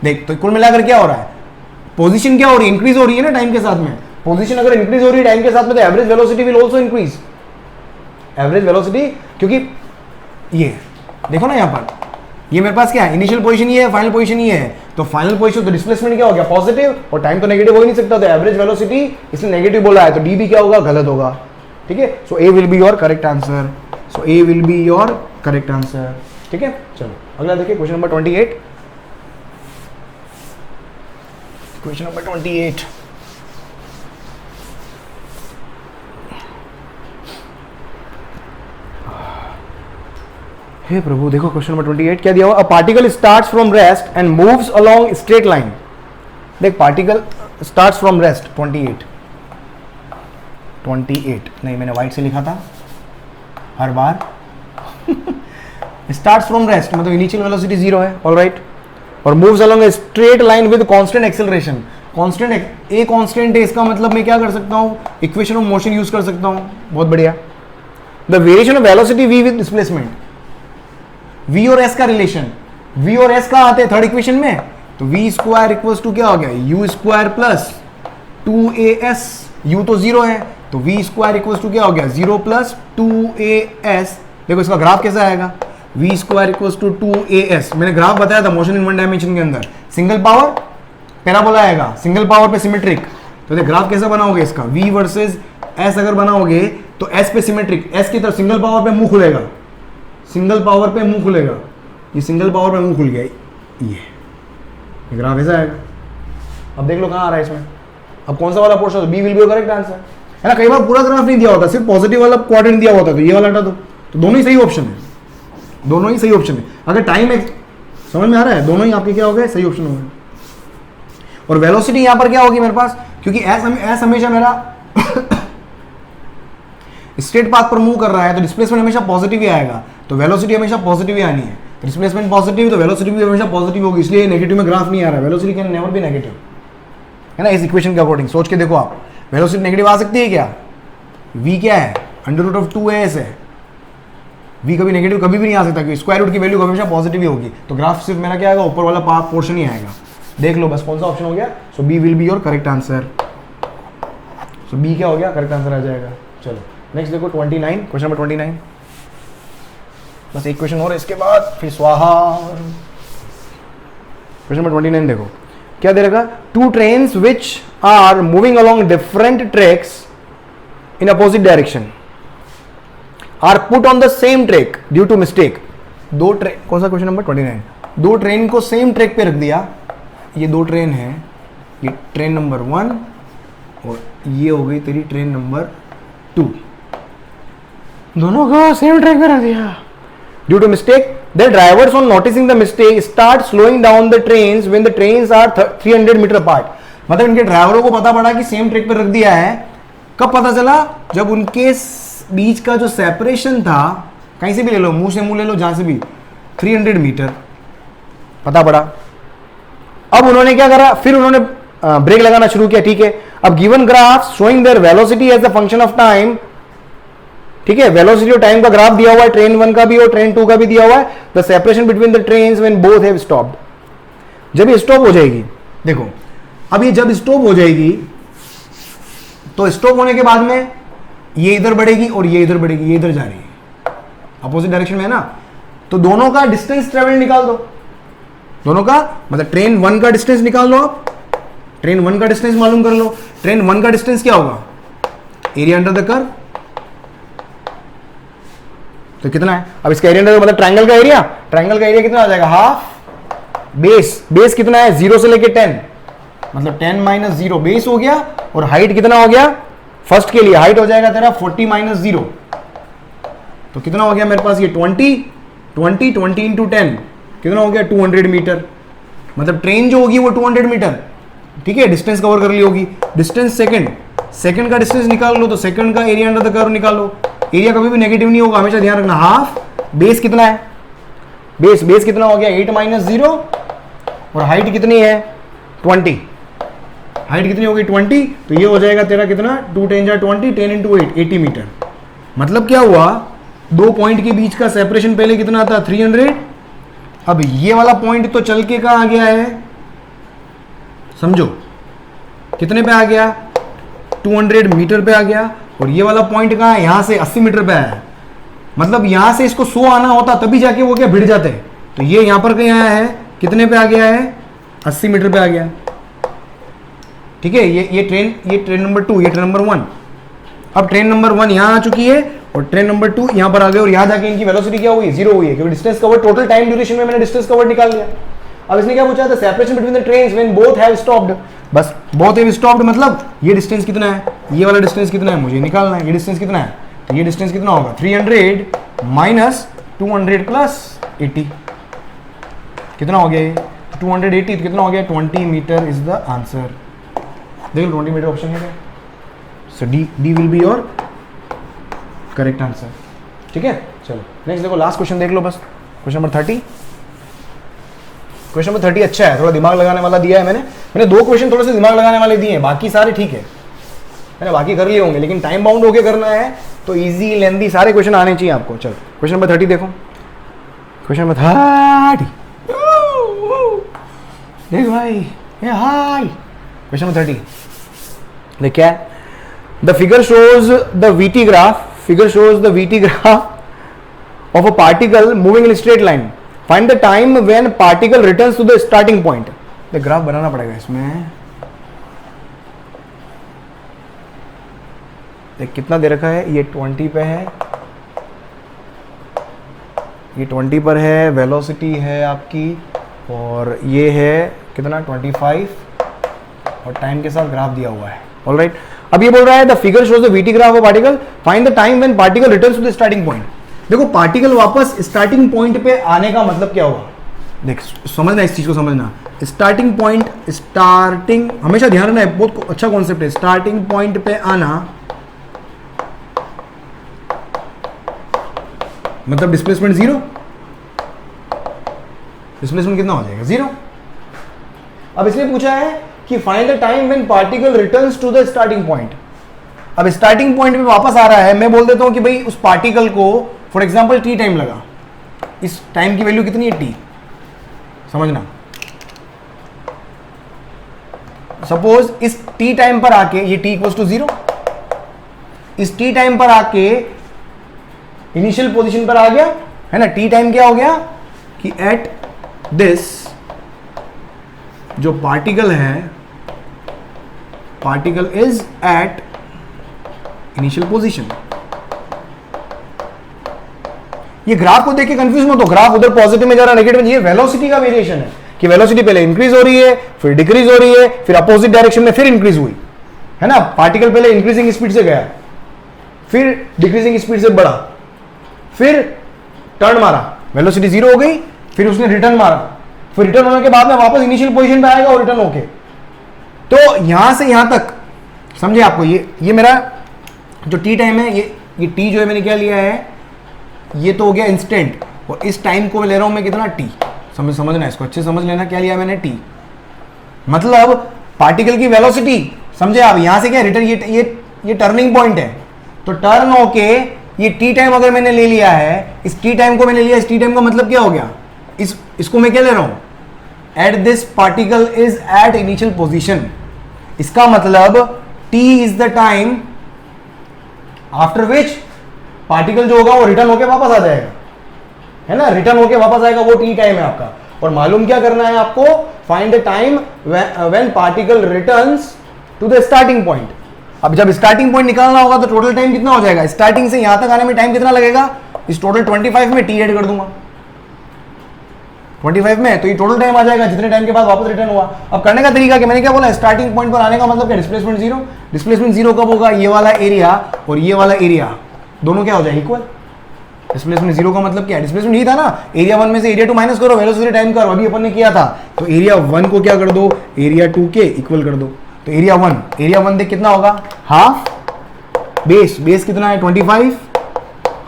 देख, तो कुल मिलाकर क्या हो रहा है, पोजीशन क्या हो रही है, इंक्रीज हो रही है ना टाइम के साथ में। पोजीशन अगर इंक्रीज हो रही है टाइम के साथ में, तो average velocity will also increase, average velocity, क्योंकि ये देखो ना यहां पर ये मेरे पास क्या है, इनिशियल पोजीशन ये है, फाइनल पोजीशन ये है, तो फाइनल पोजीशन तो डिस्प्लेसमेंट क्या हो गया, पॉजिटिव, और टाइम तो नेगेटिव हो ही नहीं सकता, तो एवरेज वेलोसिटी इसने नेगेटिव बोला है, तो डी भी क्या होगा, गलत होगा, ठीक है। So A will be your correct answer, so A will be your correct answer, ठीक है। चलो अगला देखिए, क्वेश्चन नंबर 28, क्वेश्चन नंबर 28, हे प्रभु, देखो क्वेश्चन नंबर 28 क्या दिया हुआ, a particle starts from rest and moves along straight line. देख पार्टिकल स्टार्ट्स फ्रॉम रेस्ट, 28 नहीं, मैंने व्हाइट से लिखा था हर बार स्टार्ट्स फ्रॉम रेस्ट मतलब इनिशियल वेलोसिटी 0 है, ऑलराइट, और moves along a straight line with constant acceleration. Constant a constant है, इसका मतलब मैं क्या कर सकता हूं, इक्वेशन ऑफ मोशन यूज कर सकता हूं, बहुत बढ़िया। The variation of velocity v with displacement, v और s का रिलेशन, v और s कहाँ आते हैं, थर्ड इक्वेशन में, तो v स्क्वायर इक्वल्स टू क्या हो गया, u square plus 2as, u तो 0 है, तो v स्क्वायर इक्वल्स टू क्या हो गया, 0 प्लस 2as। देखो इसका ग्राफ कैसा आएगा, v square equals to 2as, मैंने ग्राफ बताया था मोशन इन वन डायमेंशन के अंदर, सिंगल पावर पैराबोला आएगा, सिंगल पावर पे सिमेट्रिक, तो देख ग्राफ कैसा बनाओगे इसका, v वर्सेस s अगर बनाओगे तो s पे सिमेट्रिक, s की तरफ सिंगल पावर पे मुंह खुलेगा, सिंगल पावर पे मुंह खुलेगा, ये सिंगल पावर पे मुंह खुल गया, ये ग्राफ ऐसा आएगा। अब देख लो कहाँ आ रहा है इसमें, अब कौन सा वाला portion, B will be correct answer है ना। कई बार पूरा ग्राफ नहीं दिया होता, सिर्फ पॉजिटिव वाला क्वाड्रेंट दिया होता, तो ये वाला हटा दो, तो दोनों ही सही ऑप्शन है, दोनों ही सही ऑप्शन है। अगर टाइम समझ में आ रहा है, दोनों ही आपके क्या हो गए, सही ऑप्शन हो गए। और वेलोसिटी यहां पर क्या होगी मेरे पास, क्योंकि एस हमेशा मेरा स्ट्रेट पाथ पर मूव कर रहा है, तो डिस्प्लेसमेंट हमेशा पॉजिटिव ही आएगा, तो वेलोसिटी हमेशा पॉजिटिव ही आनी है, तो डिस्प्लेसमेंट पॉजिटिव, तो वेलोसिटी भी हमेशा पॉजिटिव होगी, इसलिए नेगेटिव में ग्राफ नहीं आ रहा है, velocity can never be negative, है ना। इस इक्वेशन के अकॉर्डिंग सोच के देखो आप, वेलोसिटी नेगेटिव आ सकती है क्या, v क्या है, √2as है, v कभी नेगेटिव कभी भी नहीं आ सकता, क्योंकि स्क्वायर रूट की वैल्यू हमेशा पॉजिटिव ही होगी, तो ग्राफ सिर्फ मेरा क्या आएगा, ऊपर वाला पोर्शन ही आएगा। देख लो बस कौन सा ऑप्शन हो गया, so B will be your correct answer, so B क्या हो गया, करेक्ट आंसर आ जाएगा। चलो नेक्स्ट देखो 29, क्वेश्चन नंबर 29, बस एक क्वेश्चन और इसके बाद फिर स्वाहा। क्वेश्चन नंबर 29 देखो क्या दे रखा, two trains which are moving along different tracks in opposite direction are put on the same track due to mistake. दो ट्रेन, कौन सा क्वेश्चन नंबर 29, दो ट्रेन को सेम ट्रैक पे रख दिया, ये दो ट्रेन है, ये ट्रेन नंबर 1 और ये हो गई तेरी ट्रेन नंबर 2, दोनों को सेम ट्रैक पे रख दिया। Due to mistake the drivers on noticing the mistake start slowing down the trains when the trains are 300 metre apart. मतलब इनके ड्राइवरों को पता पड़ा कि सेम ट्रैक पे रख दिया है, कब पता चला, जब उनके बीच का जो सेपरेशन था, कहीं से भी ले लो, मुंह से मुंह ले लो, जहां से भी, 300 मीटर पता पड़ा। अब उन्होंने क्या करा, फिर उन्होंने ब्रेक लगाना शुरू किया, ठीक है। अब given graph showing their velocity as the function of time, ठीक है, वेलोसिटी और टाइम का ग्राफ दिया हुआ है, ट्रेन 1 का भी और ट्रेन 2 का भी दिया हुआ है। The separation between the trains when both have stopped, जब ये स्टॉप हो जाएगी, देखो अब ये जब स्टॉप हो जाएगी, तो स्टॉप होने के बाद में ये इधर बढ़ेगी और ये इधर बढ़ेगी, ये इधर जा रही है, अपोजिट डायरेक्शन में है ना, तो दोनों का डिस्टेंस ट्रेवल निकाल दो, दोनों का मतलब ट्रेन 1 का डिस्टेंस निकाल लो आप, ट्रेन 1 का डिस्टेंस मालूम कर लो। ट्रेन 1 का डिस्टेंस क्या होगा, एरिया अंडर द कर्व, तो कितना है, अब इसका एरिया अंडर मतलब ट्रायंगल का एरिया, ट्रायंगल का एरिया कितना आ जाएगा, हाफ बेस कितना है, 0 से लेके 10, मतलब 10 - 0 बेस हो गया, और हाइट कितना हो गया, फर्स्ट के लिए हाइट हो जाएगा तेरा 40 - 0, तो कितना हो गया मेरे पास, ये 20 × 10 कितना हो गया, 200 मीटर। मतलब ट्रेन जो होगी वो 200 मीटर, ठीक है, डिस्टेंस कवर कर ली होगी। डिस्टेंस सेकंड का डिस्टेंस निकाल लो, तो सेकंड का एरिया अंडर द कर्व निकाल लो। एरिया कभी भी नेगेटिव नहीं होगा, हमेशा ध्यान रखना। हाफ बेस कितना है, बेस कितना हो गया, 8 - 0, और हाइट कितनी है, 20, हाइट कितनी होगी 20, तो ये हो जाएगा तेरा कितना, 2 × 10 = 20, 10 × 8 80 मीटर। मतलब क्या हुआ, दो पॉइंट के बीच का सेपरेशन पहले कितना था, 300, अब ये वाला पॉइंट तो चल के कहां आ गया है, समझो कितने पे आ गया, 200 मीटर पे आ गया, और ये वाला पॉइंट कहां है, यहां से 80 मीटर पे आया है। मतलब यहां से इसको 100 आना होता तभी जाके वो क्या भिड़ जाते, तो ये यहां पर कहीं आया है, कितने पे आ गया है, 80 मीटर पे आ गया। ठीक है, ये ट्रेन नंबर 2, ये ट्रेन नंबर 1। अब ट्रेन नंबर 1 यहां आ चुकी है और ट्रेन नंबर 2 यहां पर आ गई, और यहां जाके इनकी वेलोसिटी क्या हुई, 0 हुई है, क्योंकि distance cover, total time duration में मैंने डिस्टेंस कवर निकाल लिया। अब इसने क्या पूछा था, separation between the trains when both have stopped. बस बोथ हैव स्टॉप्ड मतलब ये डिस्टेंस कितना है, ये वाला डिस्टेंस कितना है मुझे निकालना है। ये डिस्टेंस कितना है, तो ये डिस्टेंस कितना होगा, 300 माइनस 200 प्लस 80, कितना हो गया ये 280, कितना हो गया 20 मीटर इज द आंसर। देख लो 20 मीटर ऑप्शन है, so D will be your correct answer. ठीक है, चलो नेक्स्ट देखो, लास्ट क्वेश्चन देख लो बस, क्वेश्चन नंबर 30। क्वेश्चन नंबर 30 अच्छा है, थोड़ा दिमाग लगाने वाला दिया है मैंने 2 क्वेश्चन थोड़े से दिमाग लगाने वाले दिए हैं, बाकी सारे ठीक है, मैंने बाकी कर लिए होंगे, लेकिन टाइम बाउंड होके करना है तो इजी लेंदी सारे क्वेश्चन आने चाहिए आपको। चलो क्वेश्चन नंबर 30 देखो, क्वेश्चन नंबर 30 देख भाई, ये हाय क्वेश्चन नंबर 30 देख क्या है, the figure shows the VT graph of a particle moving in straight line, find the time when particle returns to the starting point. The graph बनाना पड़ेगा इसमें, देख कितना दे रखा है, ये 20 पे है, ये 20 पर है, वेलोसिटी है आपकी, और ये है कितना 25, और टाइम के साथ ग्राफ दिया हुआ है। ऑलराइट, अब ये बोल रहा है the figure shows the VT graph of particle, find the time when particle returns to the starting point. देखो पार्टिकल वापस स्टार्टिंग पॉइंट पे आने का मतलब क्या होगा, देख समझना, इस चीज को समझना, स्टार्टिंग पॉइंट, स्टार्टिंग हमेशा ध्यान रखना है, बहुत अच्छा कॉन्सेप्ट है, स्टार्टिंग पॉइंट पे आना मतलब डिस्प्लेसमेंट 0, डिस्प्लेसमेंट कितना हो जाएगा 0। अब इसने पूछा है कि find the time when particle returns to the starting point. अब स्टार्टिंग पॉइंट पे वापस आ रहा है, मैं बोल देता हूं कि भाई उस पार्टिकल को फॉर एग्जांपल t टाइम लगा, इस टाइम की वैल्यू कितनी है t, समझना, सपोज इस t टाइम पर आके ये t इक्वल्स टू 0, इस t टाइम पर आके इनिशियल पोजीशन पर आ गया है ना, t टाइम क्या हो गया कि एट दिस जो पार्टिकल है, particle is at initial position. ये ग्राफ को देख के कंफ्यूज मत हो, ग्राफ उधर पॉजिटिव में जा रहा है, नेगेटिव में, ये वेलोसिटी का वेरिएशन है कि वेलोसिटी पहले इंक्रीज हो रही है, फिर डिक्रीज हो रही है, फिर अपोजिट डायरेक्शन में फिर इंक्रीज हुई है ना। पार्टिकल पहले इंक्रीजिंग स्पीड से गया, फिर डिक्रीजिंग स्पीड से बढ़ा, फिर टर्न मारा, वेलोसिटी 0 हो गई, फिर उसने रिटर्न मारा, फिर रिटर्न होने के बाद में वापस इनिशियल पोजीशन पे आएगा और रिटर्न होके, तो यहां से यहां तक समझे आपको, ये मेरा जो टी टाइम है, ये टी जो है मैंने क्या लिया है, ये तो हो गया इंस्टेंट, और इस टाइम को मैं ले रहा हूं मैं कितना टी, समझना इसको अच्छे समझ लेना, क्या लिया मैंने टी, मतलब पार्टिकल की वेलोसिटी, समझे आप, यहां से क्या रिटर्न, ये टर्निंग पॉइंट है, तो टर्न होके ये टी टाइम अगर मैंने ले लिया है, इस टी टाइम को मैंने लिया, इस टी टाइम का मतलब क्या हो गया, इसको मैं क्या ले रहा हूं, at this particle is at initial position, इसका मतलब t is the time after which particle जो होगा वो रिटर्न होके वापस आ जाएगा, है ना, रिटर्न होके वापस आएगा, वो टी टाइम है आपका। और मालूम क्या करना है आपको, find the time when particle returns to the starting point. अब जब स्टार्टिंग पॉइंट निकालना होगा तो टोटल टाइम कितना हो जाएगा, स्टार्टिंग से यहां तक आने में टाइम कितना लगेगा, इस टोटल 25 में टी ऐड कर दूंगा 25 में, तो ये टोटल टाइम आ जाएगा जितने टाइम के बाद वापस रिटर्न हुआ। अब करने का तरीका कि मैंने क्या बोला, स्टार्टिंग पॉइंट पर आने का मतलब क्या, डिस्प्लेसमेंट 0, डिस्प्लेसमेंट 0 कब होगा, ये वाला एरिया और ये वाला एरिया दोनों क्या हो जाए इक्वल, डिस्प्लेसमेंट 0 का मतलब क्या है, डिस्प्लेसमेंट ही था ना, एरिया 1 में से एरिया 2 माइनस करो, वेलोसिटी टाइम करो, अभी अपन ने किया था, तो एरिया 1 को क्या कर दो, एरिया 2 के इक्वल कर दो, तो एरिया 1 देख कितना होगा, हाफ, बेस कितना है 25,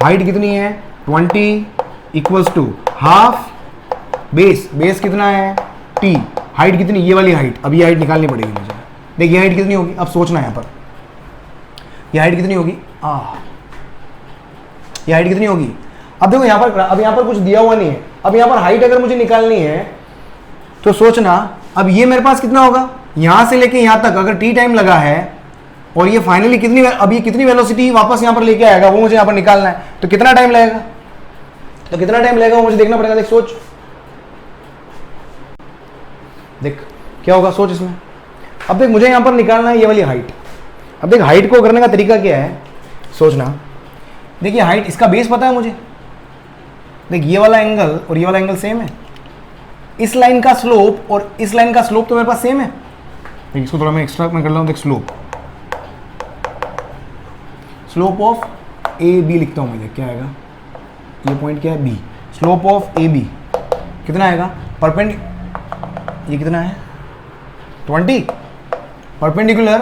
हाइट कितनी है 20 इक्वल्स टू हाफ बेस कितना है t, हाइट कितनी, ये वाली हाइट, अब ये हाइट निकालनी पड़ेगी मुझे, देखिए ये हाइट कितनी होगी, अब सोचना है यहाँ पर, ये हाइट कितनी होगी, ये हाइट कितनी होगी, अब देखो यहाँ पर कुछ दिया हुआ नहीं है, अब यहाँ पर हाइट अगर मुझे निकालनी है तो सोचना, अब ये मेरे पास कितना होगा, यहां से लेके यहां तक अगर टी टाइम लगा है और ये फाइनली कितनी, अब ये कितनी वेलोसिटी वापस यहां पर लेके आएगा वो मुझे यहां पर निकालना है, तो कितना टाइम लगेगा, वो मुझे देखना पड़ेगा, देख सोच, देख क्या होगा, सोच इसमें। अब देख मुझे यहाँ पर निकालना है ये वाली हाइट। अब देख हाइट को करने का तरीका क्या है, सोचना। देखिए हाइट, इसका बेस पता है मुझे। देख ये वाला एंगल और ये वाला एंगल सेम है। इस लाइन का स्लोप और इस लाइन का स्लोप तो मेरे पास सेम है। देख इसको थोड़ा मैं एक्स्ट्रा मैं कर रहा हूँ। देख स्लोप ऑफ ए बी लिखता हूँ मैं। देख क्या आएगा, ये पॉइंट क्या है B. Slope of A B कितना आएगा, ये कितना है 20, परपेंडिकुलर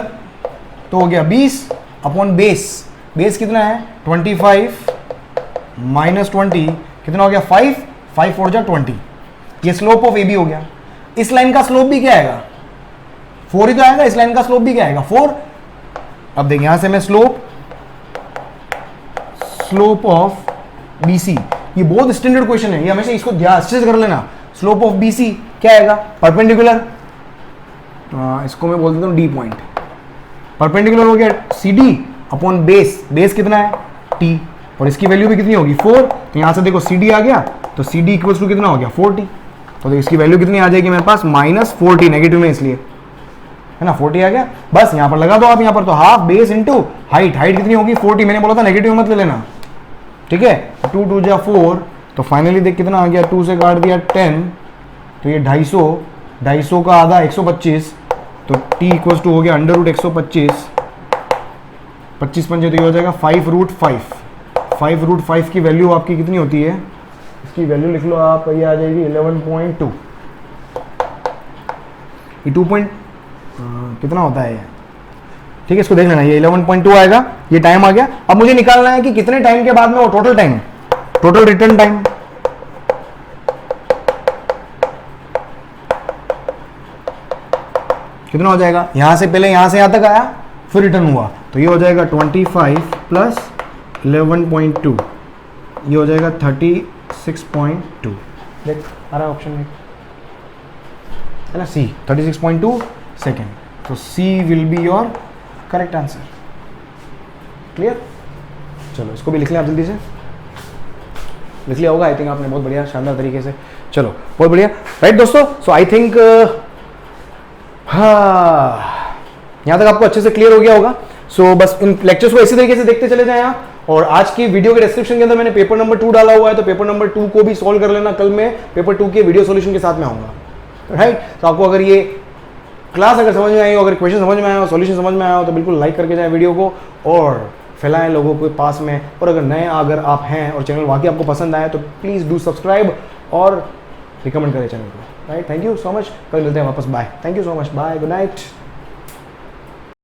तो हो गया 20 अपॉन बेस। बेस कितना है 25 माइनस 20 कितना हो गया 5, 5 4 जा 20। ये स्लोप ऑफ ए बी हो गया। इस लाइन का स्लोप भी क्या आएगा 4 ही तो आएगा। इस लाइन का स्लोप भी क्या आएगा 4। अब देख यहां से मैं स्लोप ऑफ बी सी, ये बहुत स्टैंडर्ड क्वेश्चन है, ये हमेशा इसको ध्यान अच्छे से कर लेना। स्लोप ऑफ बी सी क्या आएगा परपेंडिकुलर, इसको मैं बोल देता हूँ डी पॉइंट। परपेंडिकुलर हो गया C D upon base. Base कितना है टी और इसकी वैल्यू भी कितनी होगी 4। तो यहां से देखो सी डी आ गया, तो सी डी इक्वल्स टू कितना हो गया 40। तो इसकी वैल्यू कितनी आ जाएगी मेरे पास -40, नेगेटिव में इसलिए है ना 40 आ गया। बस यहां पर लगा दो आप, यहां पर तो half base into height. Height कितनी होगी 40। मैंने बोला था नेगेटिव मत ले लेना, ठीक है। 2 2 जा 4, तो फाइनली देख कितना आ गया, 2 से काट दिया 10, तो ये 250 का आधा 125, तो t इक्वल्स टू हो गया √125। 25 पंजे तो ये हो जाएगा 5√5। 5√5 की वैल्यू आपकी कितनी होती है, इसकी वैल्यू लिख लो आप, ये आ जाएगी 11.2। ये 2 कितना होता है ये, ठीक है, इसको देख लेना। ये 11.2 आएगा, ये टाइम आ गया। अब मुझे निकालना है कि कितने टाइम के बाद में वो total time, total return time कितना हो जाएगा। यहां से पहले यहां से यहां तक आया फिर रिटर्न हुआ, तो ये हो जाएगा 25 प्लस 11.2, ये हो जाएगा 36.2। देख आ रहा है ऑप्शन में है ना, सी 36.2 सेकेंड। तो C will be your correct answer. Clear, चलो इसको भी लिख लें आप, जल्दी से लिख लिया होगा आई थिंक आपने, बहुत बढ़िया शानदार तरीके से। चलो बहुत बढ़िया, राइट दोस्तों। सो आई थिंक हाँ यहाँ तक आपको अच्छे से क्लियर हो गया होगा। सो बस इन लेक्चर्स को इसी तरीके से देखते चले जाएं आप। और आज की वीडियो के डिस्क्रिप्शन के अंदर मैंने पेपर नंबर 2 डाला हुआ है, तो पेपर नंबर 2 को भी सॉल्व कर लेना। कल मैं पेपर 2 के वीडियो सॉल्यूशन के साथ में आऊंगा, राइट। तो आपको अगर ये क्लास अगर समझ में आई हो, अगर क्वेश्चन समझ में आया हो, सॉल्यूशन समझ में आया हो, तो बिल्कुल लाइक करके जाए वीडियो को और फैलाएं लोगों के पास में। और अगर नए अगर आप हैं और चैनल वाकई आपको पसंद आया तो प्लीज़ डू सब्सक्राइब और रिकमेंड करें चैनल को, right. Thank you so much, कल मिलते हैं वापस, bye. Thank you so much, bye, good night.